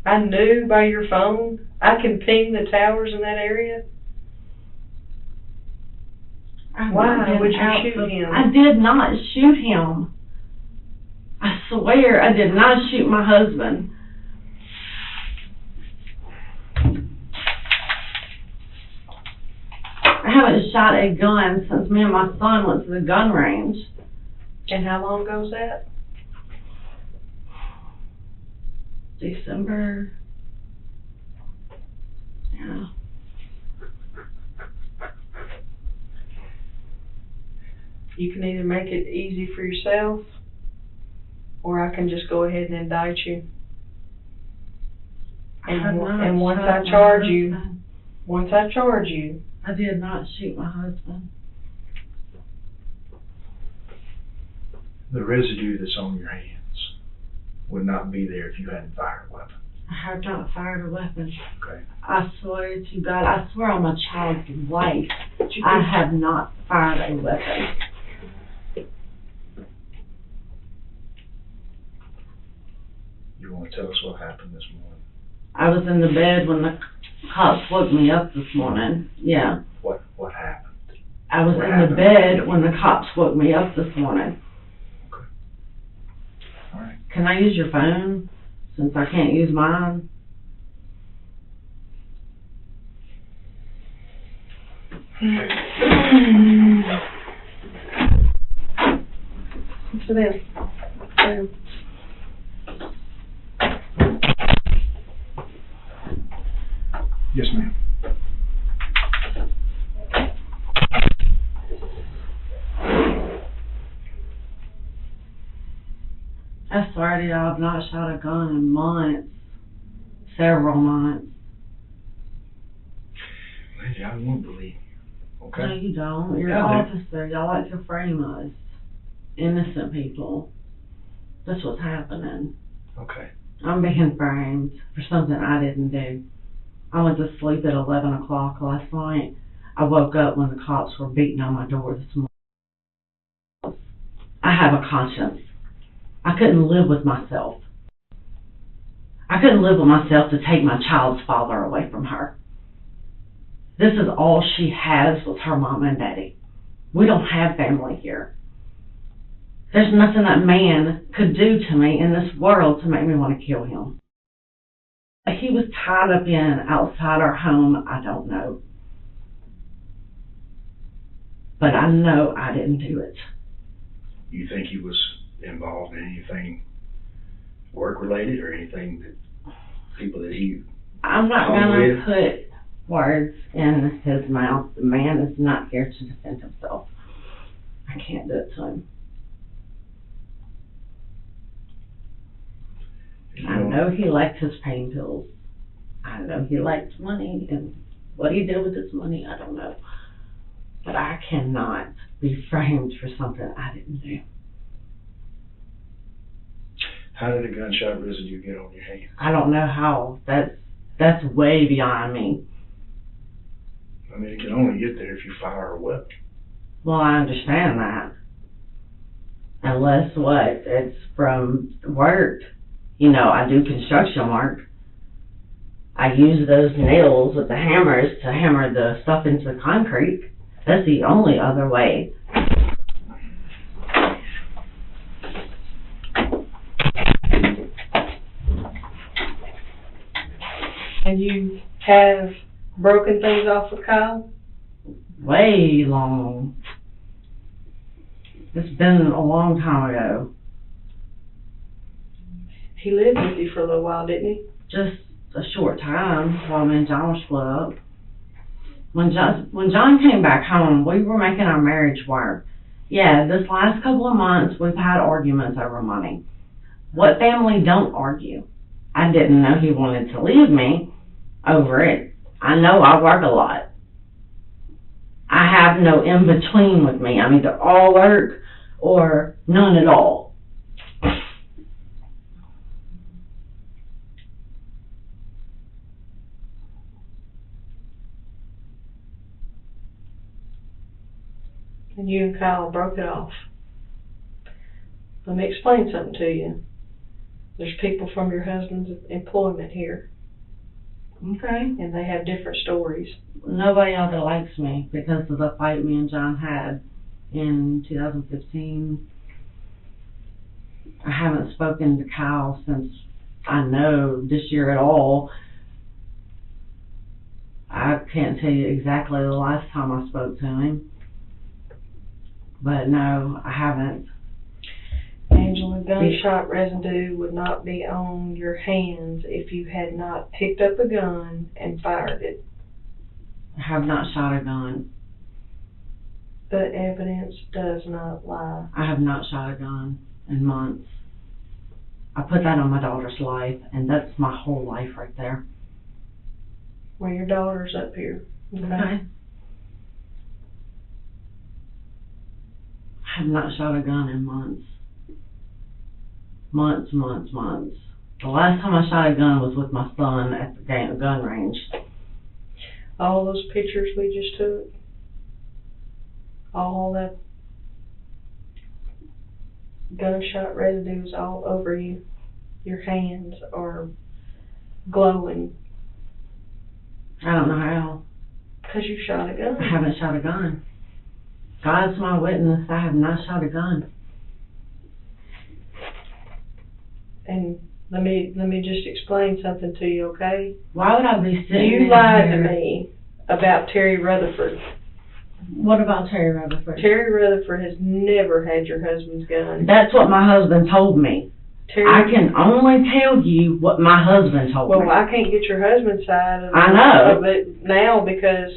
I knew by your phone. I can ping the towers in that area. I've Why not been would you out shoot since- him? I did not shoot him. I swear I did not shoot my husband. I haven't shot a gun since me and my son went to the gun range. And how long ago was that? December. Yeah. You can either make it easy for yourself, or I can just go ahead and indict you. I have not And once shot I my charge you, husband. once I charge you, I did not shoot my husband. The residue that's on your hands would not be there if you hadn't fired a weapon. I have not fired a weapon. Okay. I swear to God, I swear on my child's life, I have not fired a weapon. You wanna tell us what happened this morning? I was in the bed when the cops woke me up this morning. Yeah. What happened? I was What in happened? the bed when the cops woke me up this morning. Okay. All right. Can I use your phone since I can't use mine? Sit down. Sit Yes, ma'am. I swear to y'all, I've not shot a gun in months. Several months. Lady, I won't believe you. Okay? No, you don't. You're an Yeah, I do. officer. Y'all like to frame us. Innocent people. That's what's happening. Okay. I'm being framed for something I didn't do. I went to sleep at 11 o'clock last night. I woke up when the cops were beating on my door this morning. I have a conscience. I couldn't live with myself. I couldn't live with myself to take my child's father away from her. This is all she has with her mom and daddy. We don't have family here. There's nothing that man could do to me in this world to make me want to kill him. If he was tied up in outside our home, I don't know. But I know I didn't do it. You think he was involved in anything work related or anything that people that he I'm not Oh, gonna yeah. put words in his mouth. The man is not here to defend himself. I can't do it to him. I know he liked his pain pills. I know he liked money, and what he did with his money, I don't know. But I cannot be framed for something I didn't do. How did a gunshot residue get on your hand? I don't know how. That's way beyond me. I mean, it can only get there if you fire a weapon. Well, I understand that. Unless what? It's from work. You know, I do construction work. I use those nails with the hammers to hammer the stuff into the concrete. That's the only other way. And you have broken things off with Kyle? Way long. It's been a long time ago. He lived with you for a little while, didn't he? Just a short time while me and John were split up. When John came back home, we were making our marriage work. Yeah, this last couple of months, we've had arguments over money. What family don't argue? I didn't know he wanted to leave me over it. I know I work a lot. I have no in-between with me. I'm either all work or none at all. And you and Kyle broke it off. Let me explain something to you. There's people from your husband's employment here, Okay. and they have different stories. Nobody ever likes me because of the fight me and John had in 2015. I haven't spoken to Kyle since I know this year at all. I can't tell you exactly the last time I spoke to him. But no, I haven't. Angela, gunshot residue would not be on your hands if you had not picked up a gun and fired it. I have not shot a gun. But evidence does not lie. I have not shot a gun in months. I put that on my daughter's life, and that's my whole life right there. Well, your daughter's up here. Okay. I have not shot a gun in months. Months. The last time I shot a gun was with my son at the gun range. All those pictures we just took, all that gunshot residue is all over you. Your hands are glowing. I don't know how. 'Cause you shot a gun. I haven't shot a gun. God's my witness, I have not shot a gun. And let me just explain something to you, okay? Why would I be sitting You in lied to here? me about Terry Rutherford. What about Terry Rutherford? Terry Rutherford has never had your husband's gun. That's what my husband told me. Terry, I can only tell you what my husband told me. well, I can't get your husband's side I know. of it now because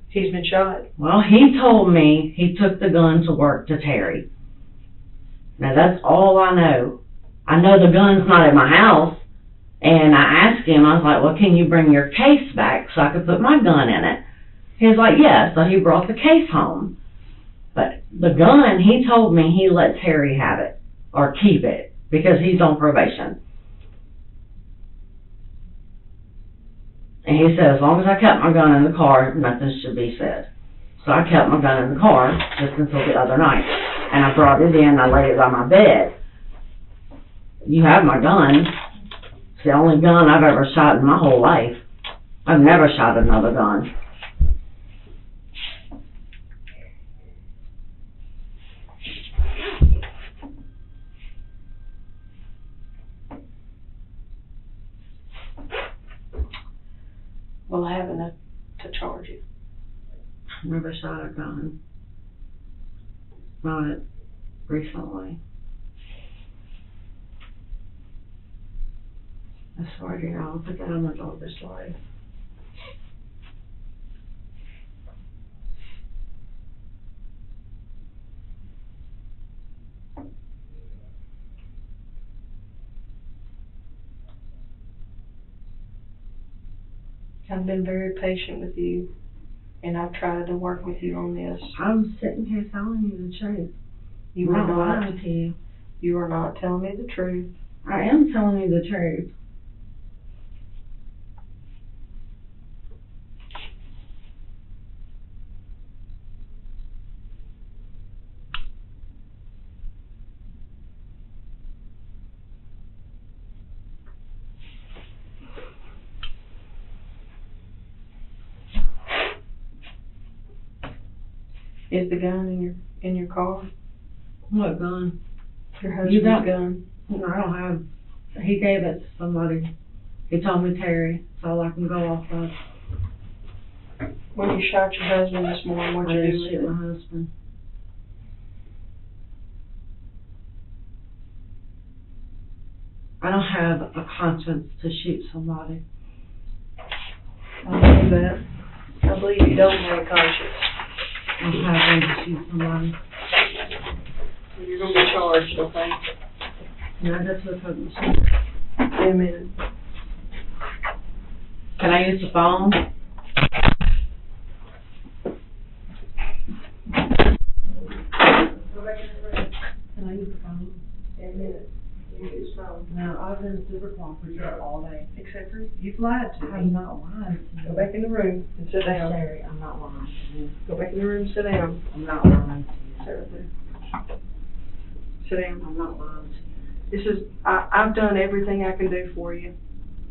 he's been shot. Well, he told me he took the gun to work to Terry. Now that's all I know. I know the gun's not at my house, and I asked him, I was like, well, can you bring your case back so I could put my gun in it? He was like, yeah, so he brought the case home. But the gun, he told me he let Terry have it, or keep it, because he's on probation. And he said, as long as I kept my gun in the car, nothing should be said. So I kept my gun in the car just until the other night. And I brought it in, I laid it on my bed. You have my gun. It's the only gun I've ever shot in my whole life. I've never shot another gun. Well, I have enough to charge you. I've never shot a gun. Not recently. I swear to God, I'll put that on my daughter's life. I've been very patient with you, and I've tried to work with you on this. I'm sitting here telling you the truth. You I'm are not not. lying to you. You are not telling me the truth. I am telling you the truth. Is the gun in your car? What gun? Your You husband's don't- gun? I don't have. He gave it to somebody. He told me Terry. That's all I can go off of. When you shot your husband this morning, I what'd you do didn't with shoot it? my husband. I don't have a conscience to shoot somebody. I believe that. I believe you don't have a conscience. I don't have one to shoot somebody. You're gonna be charged, okay? Can I go to the Coke machine? Amen. Can I use the phone? Can I use the phone? Amen. You use phone. No, I've been super cooperative all day. Except for you've lied to I'm me. not lying to you. Go back in the room and sit down. Sherry, I'm not lying to you. Go back in the room and sit down. I'm not lying to you. Sit right there. Sit down. I'm not lying to you. This is, I've done everything I can do for you.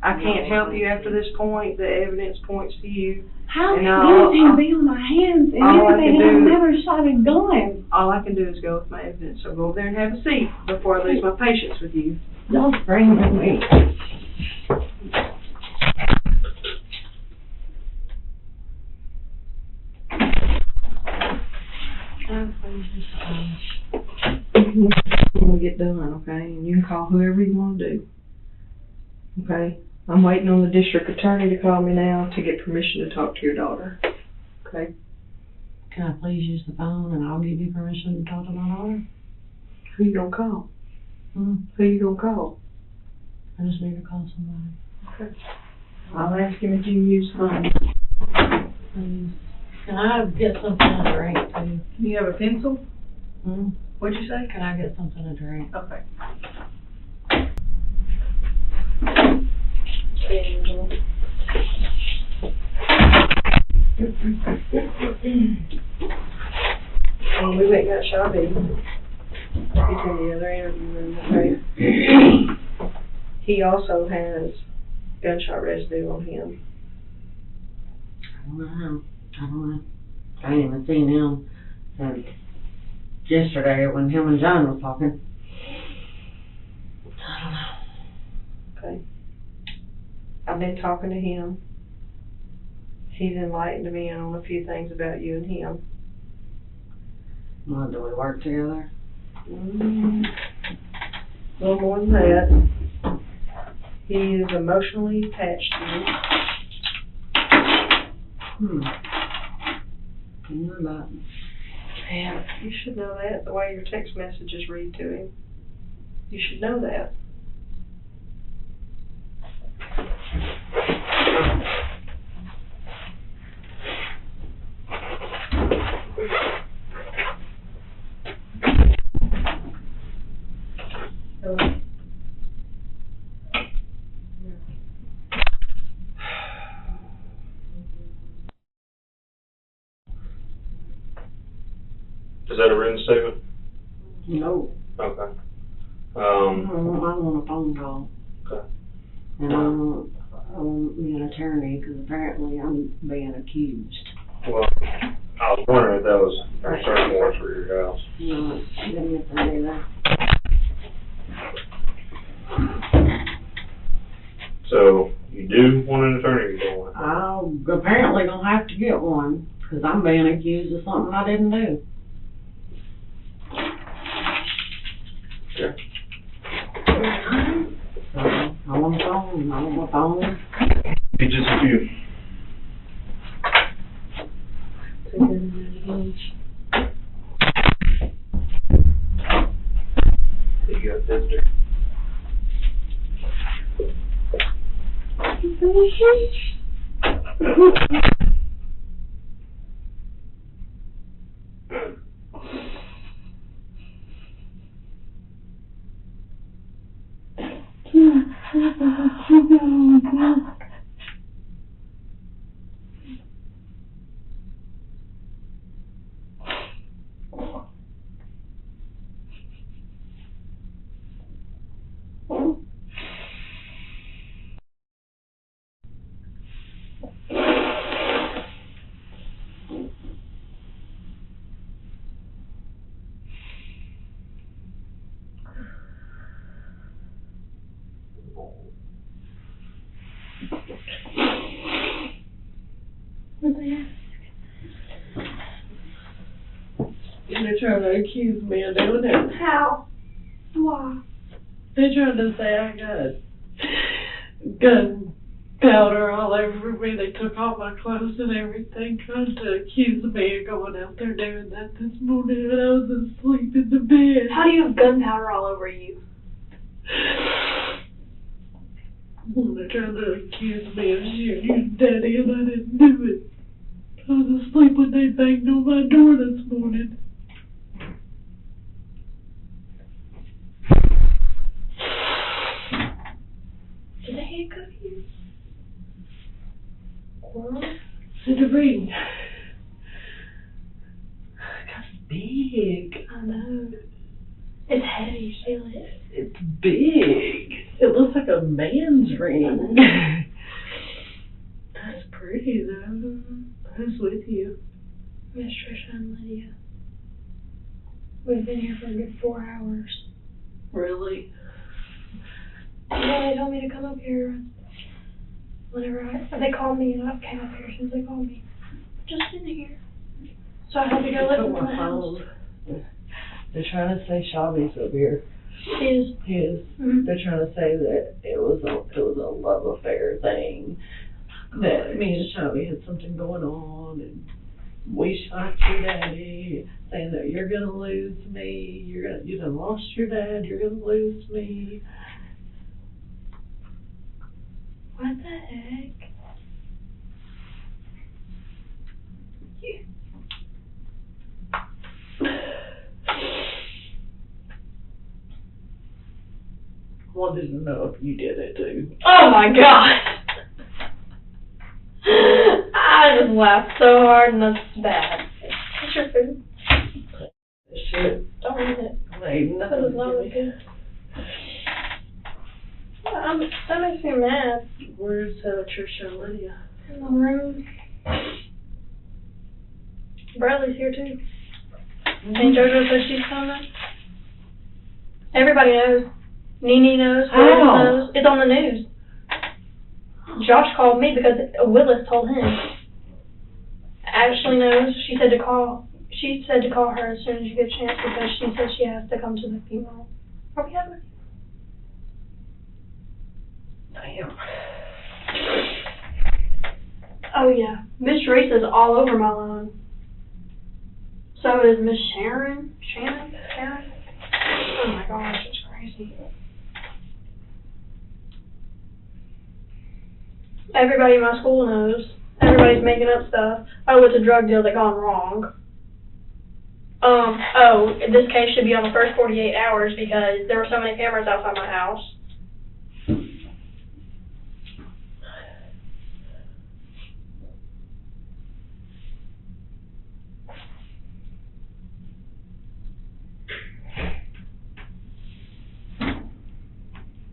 I can't help you after this point. The evidence points to you. How And can I'll- anything be on my hands and all I everything? can I've do- never shot a gun. All I can do is go with my evidence. So go over there and have a seat before I lose my patience with you. Y'all bringing me. When we get done, okay? And you can call whoever you want to do. Okay? I'm waiting on the district attorney to call me now to get permission to talk to your daughter. Okay? Can I please use the phone and I'll give you permission to talk to my daughter? Who you gonna call? Hmm. Who you gonna call? I just need to call somebody. Okay. I'll ask him if you can use the phone. Please. Can I get something to drink too? Do you have a pencil? Hmm? What'd you say? Can I get something to drink? Okay. And we went and got Shelby. He's in the other interview room, okay? He also has gunshot residue on him. I don't know. I ain't even seen him since yesterday when him and John was talking. I don't know. Okay. I've been talking to him. He's enlightened me on a few things about you and him. Well, do we work together? A little more than that. He is emotionally attached to you. I know that. Yeah, you should know that, the way your text messages read to him. You should know that. Is that a written statement? No. Okay. I want a phone call. Okay. And I want me an attorney because apparently I'm being accused. Well, I was wondering if that was a search warrant for your house. No, I didn't get that either. So, you do want an attorney or you don't want one? I'm apparently gonna have to get one because I'm being accused of something I didn't do. Okay. So, I want a phone. I want a phone. Be just a few. You got that there. They're trying to accuse me of doing it. How? Why? They're trying to say I got gunpowder all over me. They took all my clothes and everything, trying to accuse me of going out there doing that this morning when I was asleep in the bed. How do you have gunpowder all over you? They're trying to accuse me of shooting your daddy, and I didn't do it. I was asleep when they banged on my door this morning. Did they handcuff you? Or? Cinnamon. That's big. I know. It's heavy, feel it. It's big. It looks like a man's ring. That's pretty though. Who's with you? Miss Trisha and Lydia. We've been here for a good 4 hours. Really? Yeah, they told me to come up here whenever they called me, and I came up here as soon as they called me. Just in here. So I had to go look at my house. They're trying to say Shelby's up here. His. Mm-hmm. They're trying to say that it was a love affair thing. That me and Shelby had something going on, and we shot your daddy, saying that you're gonna lose me. You done lost your dad. You're gonna lose me. What the heck? Wanted to know if you did it too. Oh my God! just laughed so hard and that's bad. What's your food? Shit. Don't eat it. Wait, That nothing. is not really good. That makes me mad. Where's Trisha and Lydia? In the room. Bradley's here too. And JoJo says she's coming. Everybody knows. Nene knows. Willis How? knows. It's on the news. Josh called me because Willis told him. Ashley knows. She said to call her as soon as you get a chance because she said she has to come to the funeral. Are we having a Damn. Oh yeah. Miss Reese is all over my lawn. So is Miss Sharon. Shannon? Oh my gosh, it's crazy. Everybody in my school knows. Everybody's making up stuff. Oh, it's a drug deal that gone wrong. This case should be on the first 48 hours because there were so many cameras outside my house.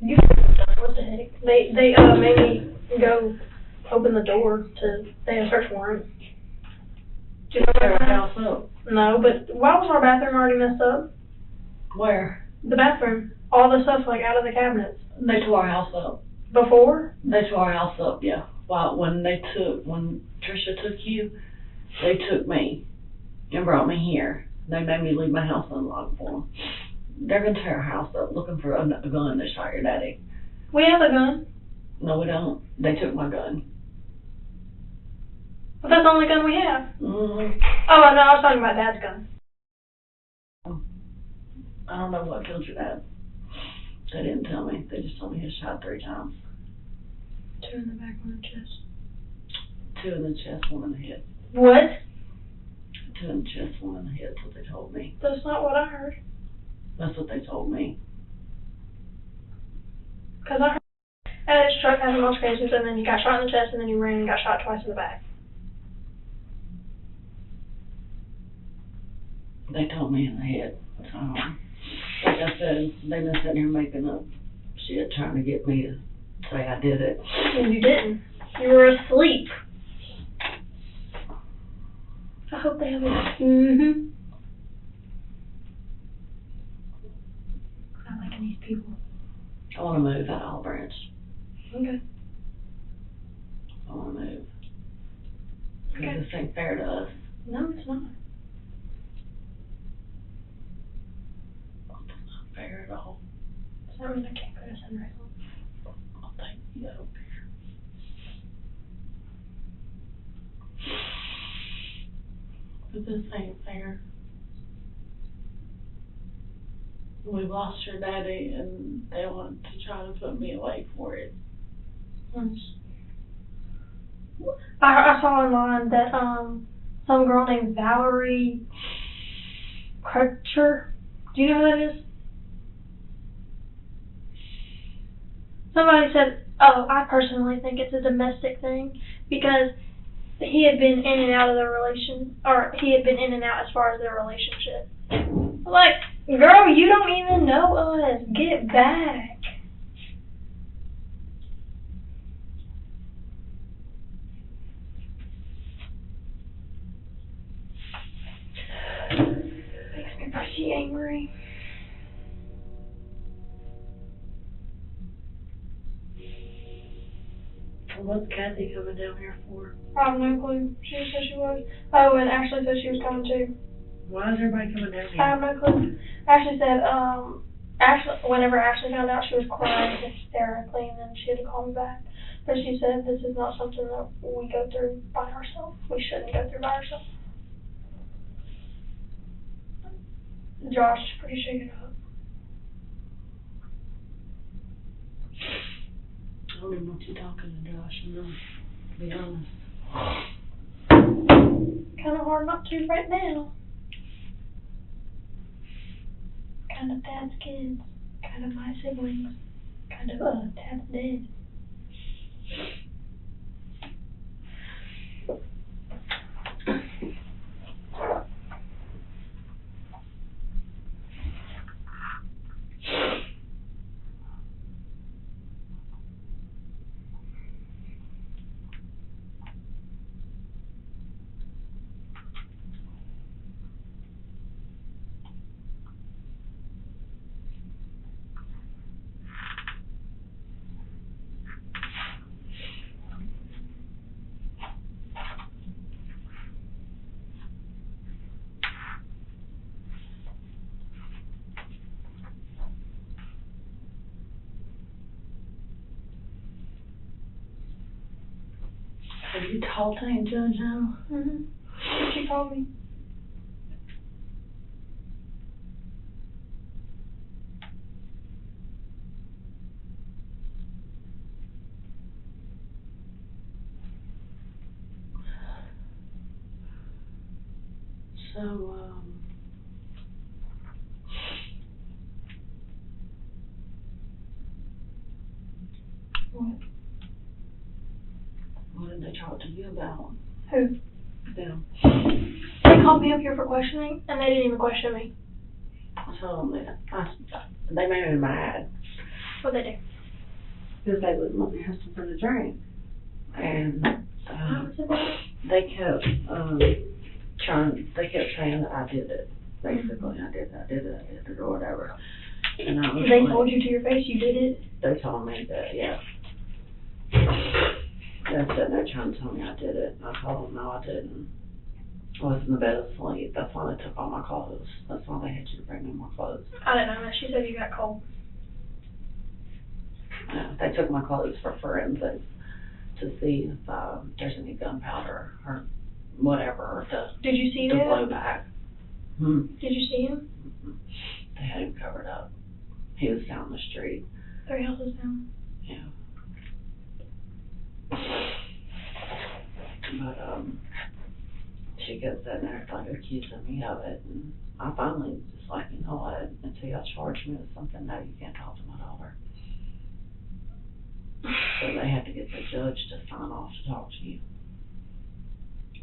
What the heck? They made me go open the door they had a search warrant. Do you know Tear what our that house up. No, but why was our bathroom already messed up? Where? The bathroom. All the stuff like out of the cabinets. They tore our house up. Before? They tore our house up, yeah. Well, when Trisha took you, they took me and brought me here. They made me leave my house unlocked for them. They're gonna tear our house up looking for a gun that shot your daddy. We have a gun. No, we don't. They took my gun. But that's the only gun we have. Mm-hmm. Oh, no, I was talking about Dad's gun. I don't know what killed your dad. They didn't tell me. They just told me he was shot 3 times. 2 in the back, 1 in the chest. 2 in the chest, 1 in the head. What? 2 in the chest, 1 in the head. That's what they told me. That's not what I heard. That's what they told me. Because I heard his truck had some altercations and then he got shot in the chest and then he ran and got shot twice in the back. They told me in the head. So, like I said, they've been sitting here making up shit, trying to get me to say I did it. And you didn't. You were asleep. I hope they have a... Mm-hmm. I like these people. I want to move out of Olive Branch. Okay. I want to move. Because Okay. this ain't fair to us. No, it's not. It's not fair at all. Does that mean I can't go to Sunrise Home? I'll take you out. But this ain't fair. We lost your daddy and they want to try to put me away for it. I saw online that some girl named Valerie Crutcher. Do you know who that is? Somebody said, I personally think it's a domestic thing because he had been in and out of the he had been in and out as far as their relationship. Like, girl, you don't even know us. Get back. Makes me pretty angry. What's Kathy coming down here for? I have no clue. She said she was. Oh, and Ashley said she was coming too. Why is everybody coming down I here? have no clue. Ashley said, whenever Ashley found out, she was crying hysterically, and then she had to call me back. But she said this is not something that we go through by ourselves. We shouldn't go through by ourselves. Josh is pretty shaken up. I don't even want you talking to Josh, to be honest. Kind of hard not to right now. Kind of Dad's kids. Kind of my siblings. Kind of Dad's dead. Have you talked to Aunt JoJo? Mm-hmm. She called me. So, what did they talk to you about? Who? Them. They called me up here for questioning, and they didn't even question me. I told them that. They made me mad. What'd they do? Because they wouldn't let me have something to drink. And, What was it about? they kept, they kept saying that I did it. Basically, I did it, or whatever. And I was They like, told you to your face you did it? they told me that, yeah. They said they're trying to tell me I did it. And I told them, no, I didn't. I was in the bed asleep. That's why they took all my clothes. That's why they had you to bring me more clothes. I didn't know that. She said you got cold. They took my clothes for forensics to see if there's any gunpowder or whatever Did you see to that? blow back. Did you see him? They had him covered up. He was down the street. 3 houses down. Yeah. But she kept sitting there like accusing me of it, and I finally just like, you know what, until y'all charge me with something, no, you can't talk to my daughter. So they had to get the judge to sign off to talk to you.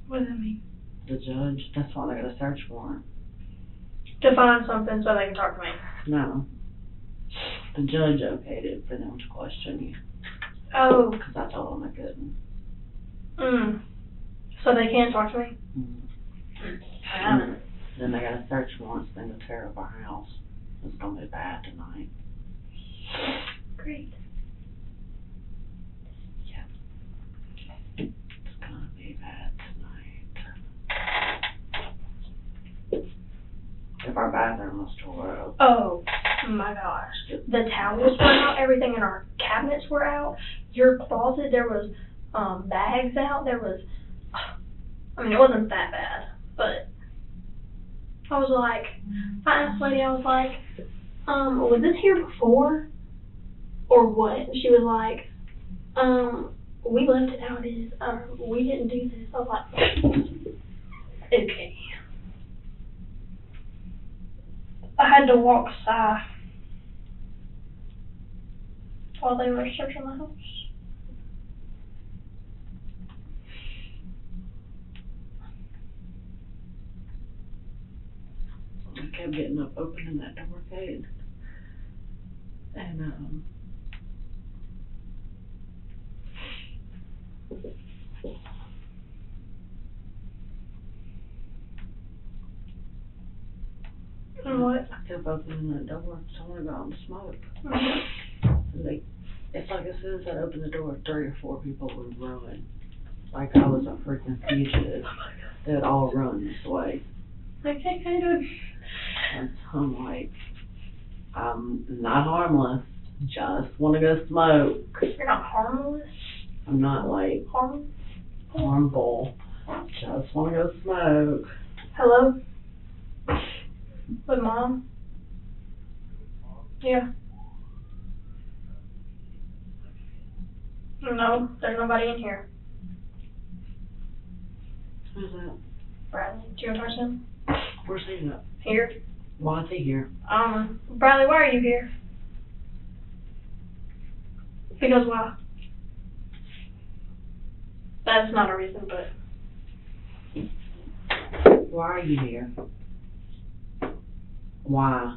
What does that mean? The judge, that's why they got a search warrant. To find something so they can talk to me. No. The judge okayed it for them to question you, Oh. because I told them I couldn't. So they can talk to me? Then they got a search warrant, so they're going to tear up our house. It's going to be bad tonight. Great. It's going to be bad tonight. If our bathroom was tore up. Oh my gosh. The towels were out, everything in our cabinets were out. Your closet, there was bags out, there was, I mean, it wasn't that bad, but I was like, I asked the lady, I was like, was this here before? Or what? She was like, we left it how it is, we didn't do this. I was like, okay. I had to walk south while they were searching the house. I kept getting up, opening that door, Kate. And, And what? I kept opening that door, someone got on smoke. And it's like as soon as I opened the door, 3 or 4 people would run. Like I was a freaking fugitive. They'd all run this way. Okay, kind of. And so I'm like, I'm not harmless. Just want to go smoke. You're not harmless? I'm not like harmful. Just want to go smoke. Hello? With Mom? Yeah. No, there's nobody in here. Who's that? Bradley, do you want to talk to him? Where's he at? Here. Why is he here? Bradley, why are you here? Because why? That's not a reason, but... Why are you here? Why?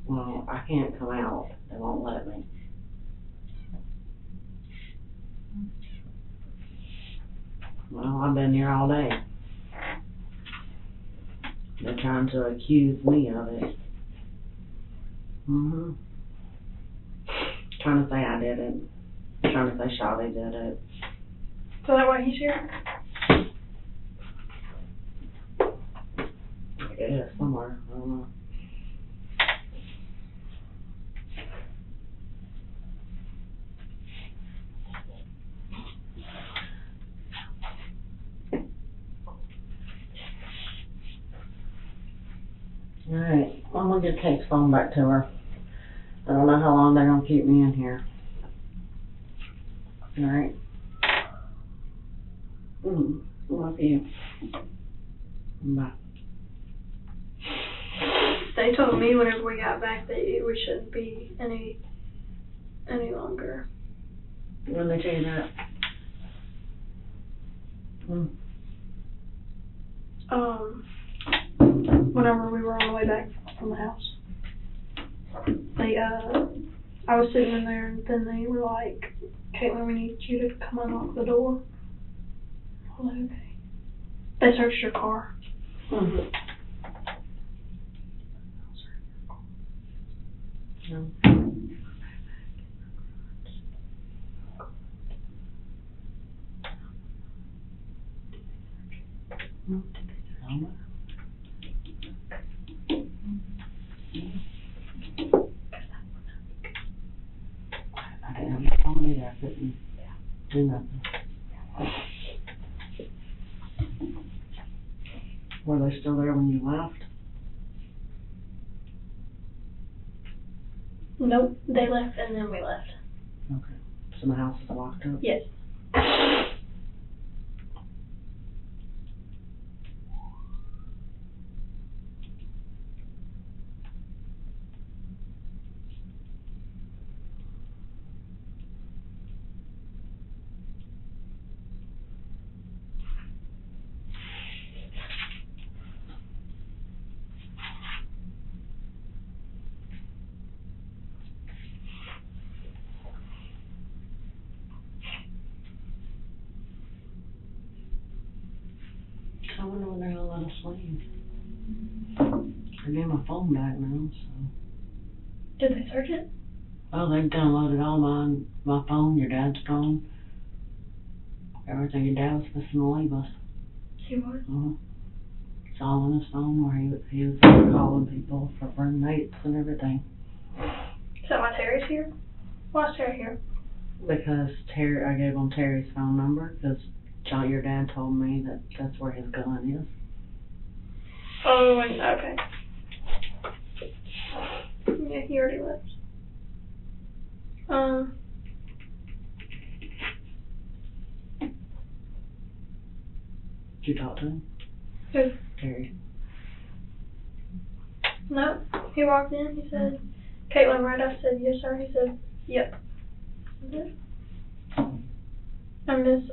Well, I can't come out. They won't let me. Well, I've been here all day. They're trying to accuse me of it. Trying to say I did it. Trying to say Shawty did it. So that why he's here? I guess, somewhere. I don't know. Alright, I'm gonna get Kate's phone back to her. I don't know how long they're gonna keep me in here. Alright. Love you. Bye. They told me whenever we got back that we shouldn't be any longer. When they tell you that? Whenever we were on the way back from the house. They, I was sitting in there and then they were like, Caitlin, we need you to come unlock the door. I was like, okay. They searched your car. No. I didn't have my phone either. I couldn't do nothing. Were they still there when you left? Nope, they left and then we left. Okay. So the house is locked up? Yes. I wonder when they're gonna let us leave. I gave my phone back now, so. Did they search it? Oh, they've downloaded all my phone, your dad's phone. Everything your dad was supposed to leave us. He was? It's all on his phone where he was calling people for roommates and everything. Is that why Terry's here? Why is Terry here? Because I gave him Terry's phone number, because John, your dad told me that that's where his gun is. Oh, okay. Yeah, he already left. Did you talk to him? Who? Terry. No, he walked in, he said, Caitlin, right? I said, yes, sir. He said, yep. And Miss,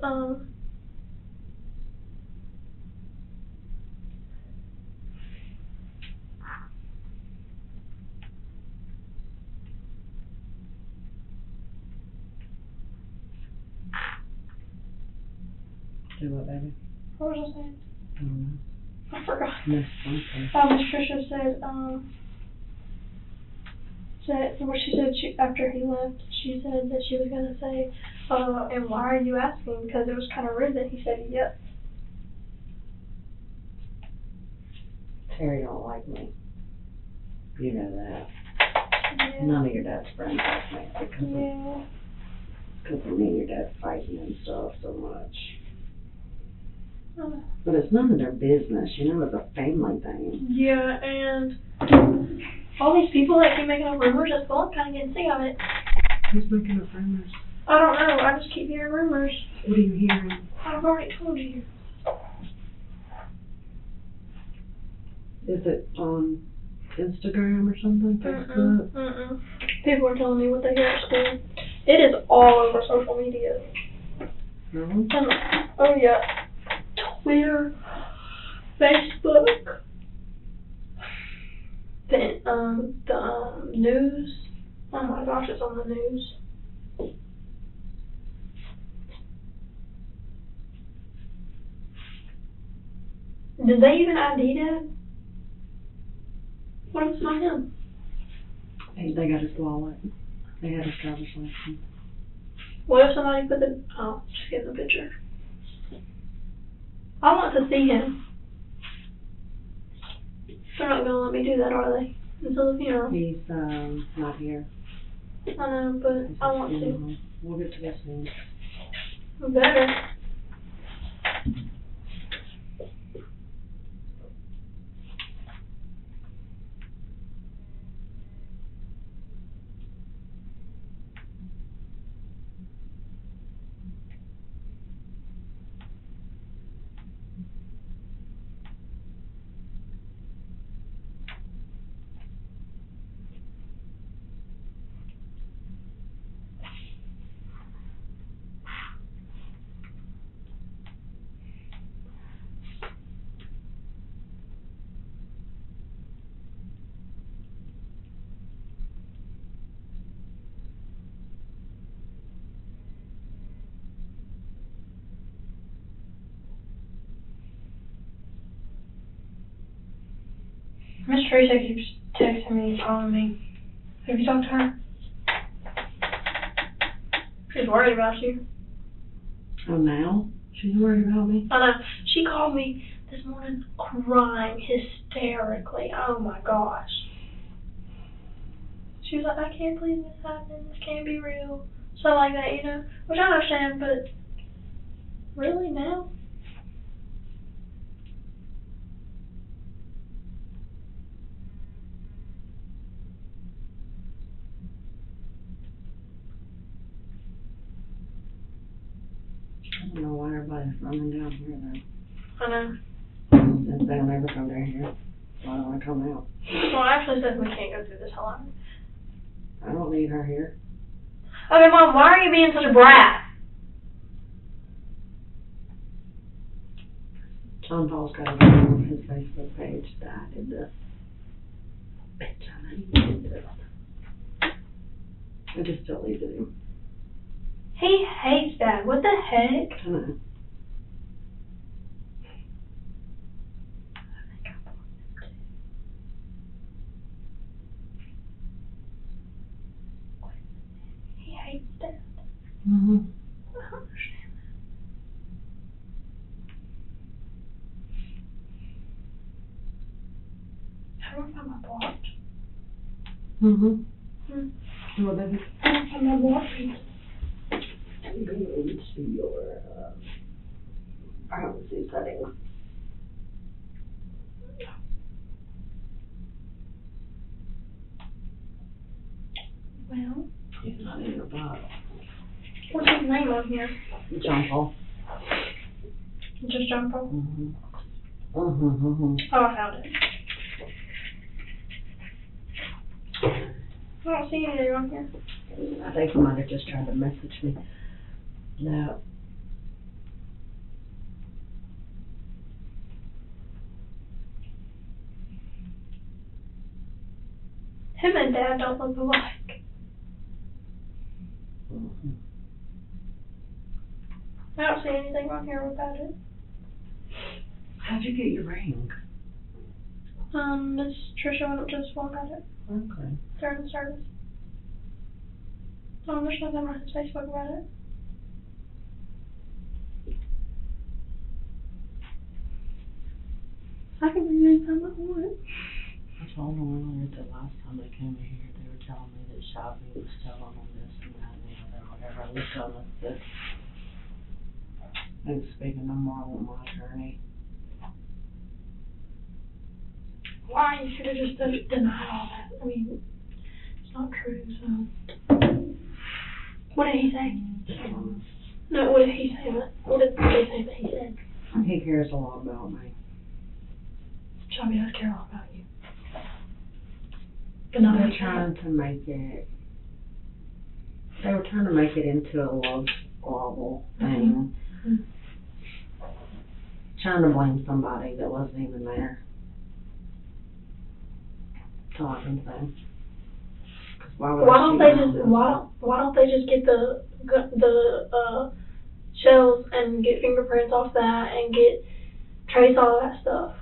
Do what, baby? what was I saying? I don't know. I forgot. Miss something. Miss Tricia said, after he left, she said that she was going to say, and why are you asking? Because it was kind of rude that he said, yep. Terry don't like me. You know that. Yeah. None of your dad's friends like me because of me and your dad fighting and stuff so much. But it's none of their business, you know, it's a family thing. Yeah, and all these people that keep making up rumors at school, I'm kind of getting sick of it. Who's making up rumors? I don't know, I just keep hearing rumors. What are you hearing? I've already told you. Is it on Instagram or something? Facebook? Mm-mm. People are telling me what they hear at school. It is all over social media. No? Oh yeah. Twitter, Facebook, the news. Oh my gosh, it's on the news. Did they even ID that? What if it's not him? Hey, they got his wallet. They had his driver's license. What if somebody put just get the picture. I want to see him. They're not gonna let me do that, are they? Until the funeral. He's not here. I know, but I want to. We'll get to this soon. Better. Miss Teresa keeps texting me and calling me. Have you talked to her? She's worried about you. Oh, now? She's worried about me? I know. She called me this morning crying hysterically. Oh my gosh. She was like, I can't believe this happened. This can't be real. Stuff like that, you know? Which I understand, but really now? I don't know why everybody's running down here, though. I know. Since they'll never come down here, why don't I come out? Well, Ashley says we can't go through this alone. I don't need her here. Okay, Mom, why are you being such a brat? John Paul's got it on his Facebook page that I did this. Bitch, I know you did this. I just deleted him. He hates that. What the heck? I know. He hates that. Mm-hmm. I don't understand that. How do I find my blocked? Mm-hmm. Well, then, How do I find my blocked? I'm going to your privacy settings. Well, He's not in your box. what's his name on here? John Paul. Just John Paul? Mm-hmm. Mm-hmm, mm-hmm. Oh, I found it. I don't see anything on here. I think he might have just tried to message me. No. Him and Dad don't look alike. Mm-hmm. I don't see anything on here about it. How'd you get your ring? Miss Trisha went up to the school and got it Okay. during the service. There's nothing on his Facebook about it. I can bring it anytime I want. I told them earlier that last time they came in here, they were telling me that Shelby was telling them this and that and the other, whatever. I looked on this. And speaking no more with my attorney. Why? You should have just denied all that. I mean, it's not true, so. What did he say? No, what did he say? What did they say that he said? He cares a lot about me. Shelby does care a lot about you. But not They're me. trying to make it. They were trying to make it into a love squabble thing. Mm-hmm. Trying to blame somebody that wasn't even there. That's all I can say. Why don't they just get the shells and get fingerprints off that and trace all that stuff?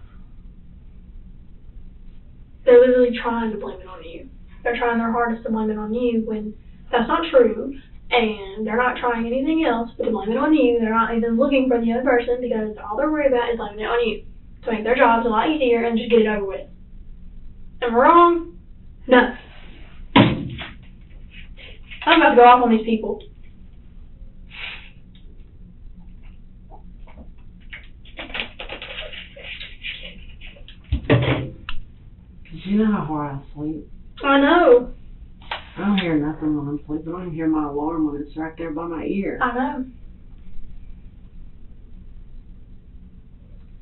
They're literally trying to blame it on you. They're trying their hardest to blame it on you when that's not true, and they're not trying anything else but to blame it on you. They're not even looking for the other person because all they're worried about is blaming it on you to make their jobs a lot easier and just get it over with. Am I wrong? No. I'm about to go off on these people. Cause you know how hard I sleep. I know. I don't hear nothing when I'm sleeping. I don't hear my alarm when it's right there by my ear. I know.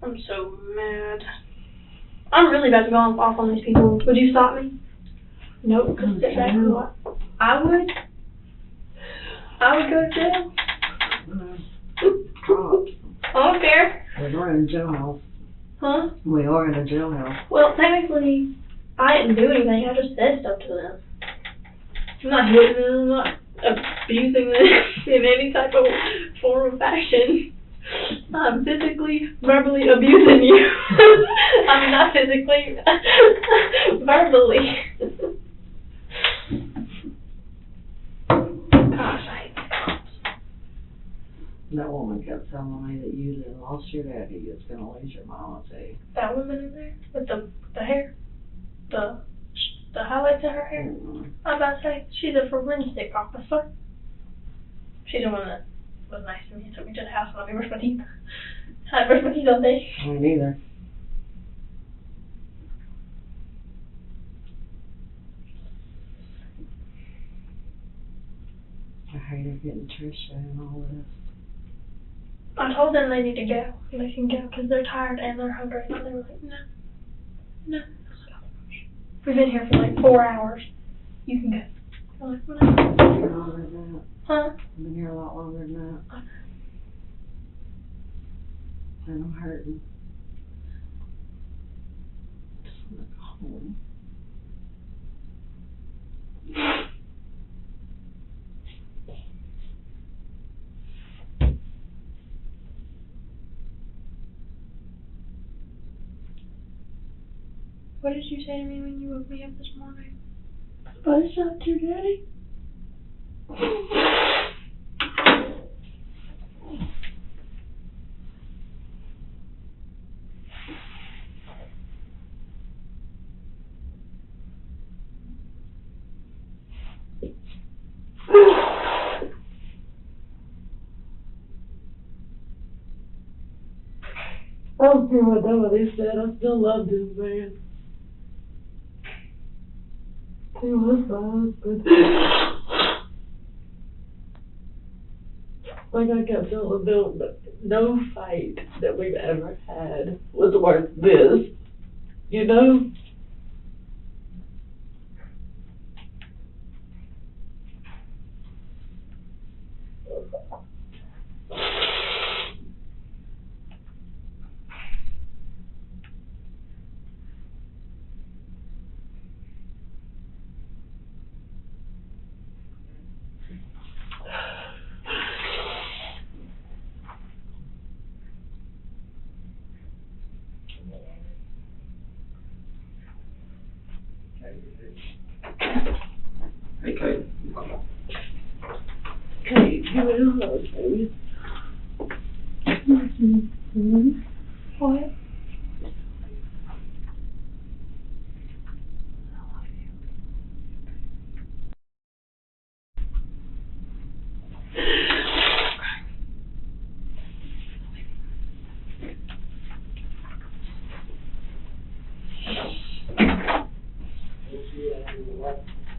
I'm so mad. I'm really about to go off on these people. Would you stop me? Nope, because it's exactly what I would. I would go to jail. Dropped. I don't care. We're in a jailhouse. Huh? We are in a jailhouse. Well, technically, I didn't do anything. I just said stuff to them. I'm not hitting them. I'm not abusing them in any type of form of fashion. I'm physically, verbally abusing you. I mean, not physically, verbally. Gosh, I hate the cops. That woman kept telling me that you done lost your daddy, you was gonna lose your mama too. That woman in there with the hair, the highlights in her hair. Mm-hmm. I was about to say, she's a forensic officer. She's the one that was nice to me and took me to the house and let me brush my teeth. I brush my teeth all day. Me neither. I hated getting Trisha and all this. I told them they need to go. They can go because they're tired and they're hungry. And they were like, no. I was like, oh my gosh. We've been here for like 4 hours. You can go. I'm like, no. I've been here longer than that. Huh? I've been here a lot longer than that. And I'm hurting. Just wanna go home. What did you say to me when you woke me up this morning? I shot your daddy. I don't care what nobody said, I still loved this man. He was my husband. Like I kept telling Bill, but no fight that we've ever had was worth this. You know? Hey, Kate. Kate, give me a hug, baby. What?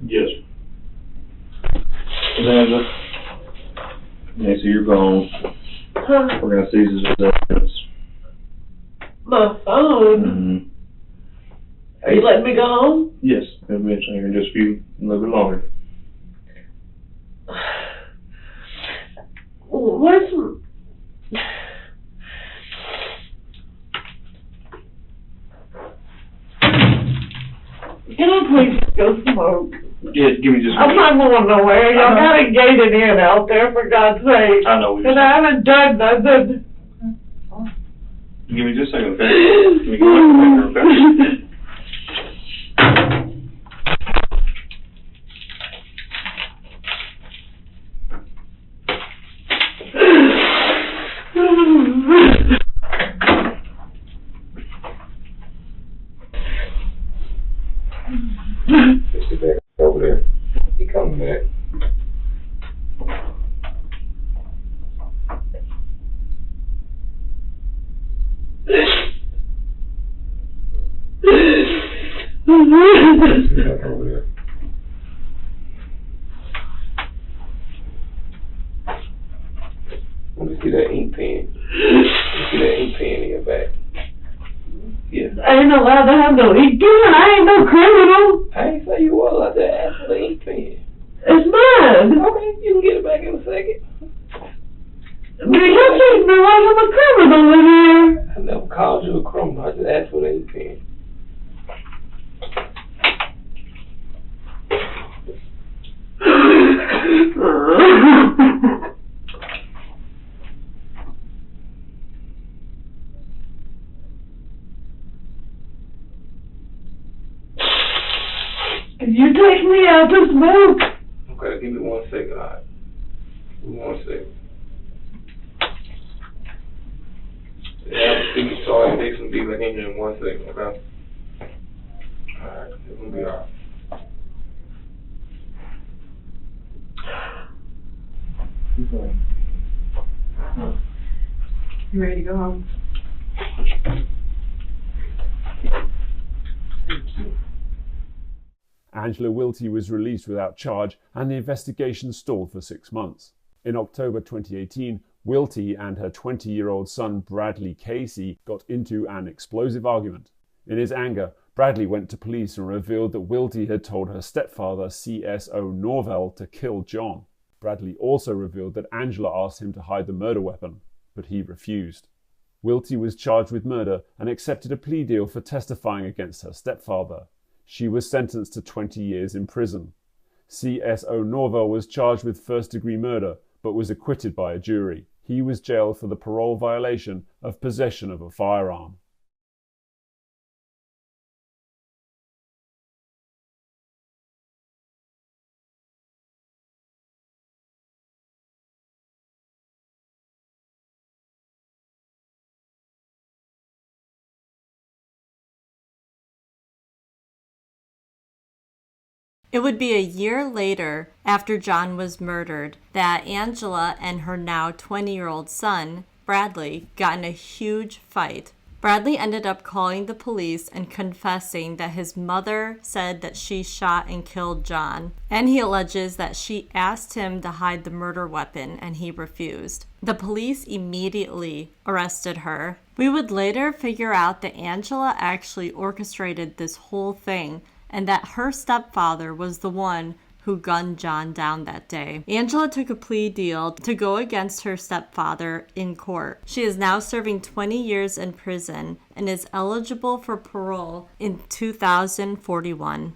Yes. Amanda, Nancy, you're gone. Huh? We're gonna seize his evidence. My phone? Mm-hmm. Are you letting me go home? Yes, eventually, in just a little bit longer. Where's some... Can I please go smoke? Yeah, give me just. I'm not going nowhere. Y'all gotta gate it in out there, for God's sake. I know. Cause I haven't done nothing. Give me just a second, okay? Give me a second, okay? Just get back over there. He coming back. Get back over there. Let me see that ink pen. Let me see that ink pen in your back. Yeah. I ain't allowed to have no ink pen. I ain't no criminal. I ain't say you was. I said ask for the ink pen. It's mine. Okay, you can get it back in a second. But you're treating me like I'm a criminal in here. I never called you a criminal. I just asked for the ink pen. out the smoke. Okay, give me 1 second, alright? Give me 1 second. Yeah, I'm speaking Sergeant Dixon, be back in here in 1 second, okay? Alright, it's gonna be alright. You ready to go home? Angela Wilty was released without charge and the investigation stalled for 6 months. In October 2018, Wilty and her 20-year-old son Bradley Casey got into an explosive argument. In his anger, Bradley went to police and revealed that Wilty had told her stepfather C.S.O. Norvell to kill John. Bradley also revealed that Angela asked him to hide the murder weapon, but he refused. Wilty was charged with murder and accepted a plea deal for testifying against her stepfather. She was sentenced to 20 years in prison. C.S.O. Norvell was charged with first-degree murder, but was acquitted by a jury. He was jailed for the parole violation of possession of a firearm. It would be a year later, after John was murdered, that Angela and her now 20-year-old son, Bradley, got in a huge fight. Bradley ended up calling the police and confessing that his mother said that she shot and killed John, and he alleges that she asked him to hide the murder weapon and he refused. The police immediately arrested her. We would later figure out that Angela actually orchestrated this whole thing and that her stepfather was the one who gunned John down that day. Angela took a plea deal to go against her stepfather in court. She is now serving 20 years in prison and is eligible for parole in 2041.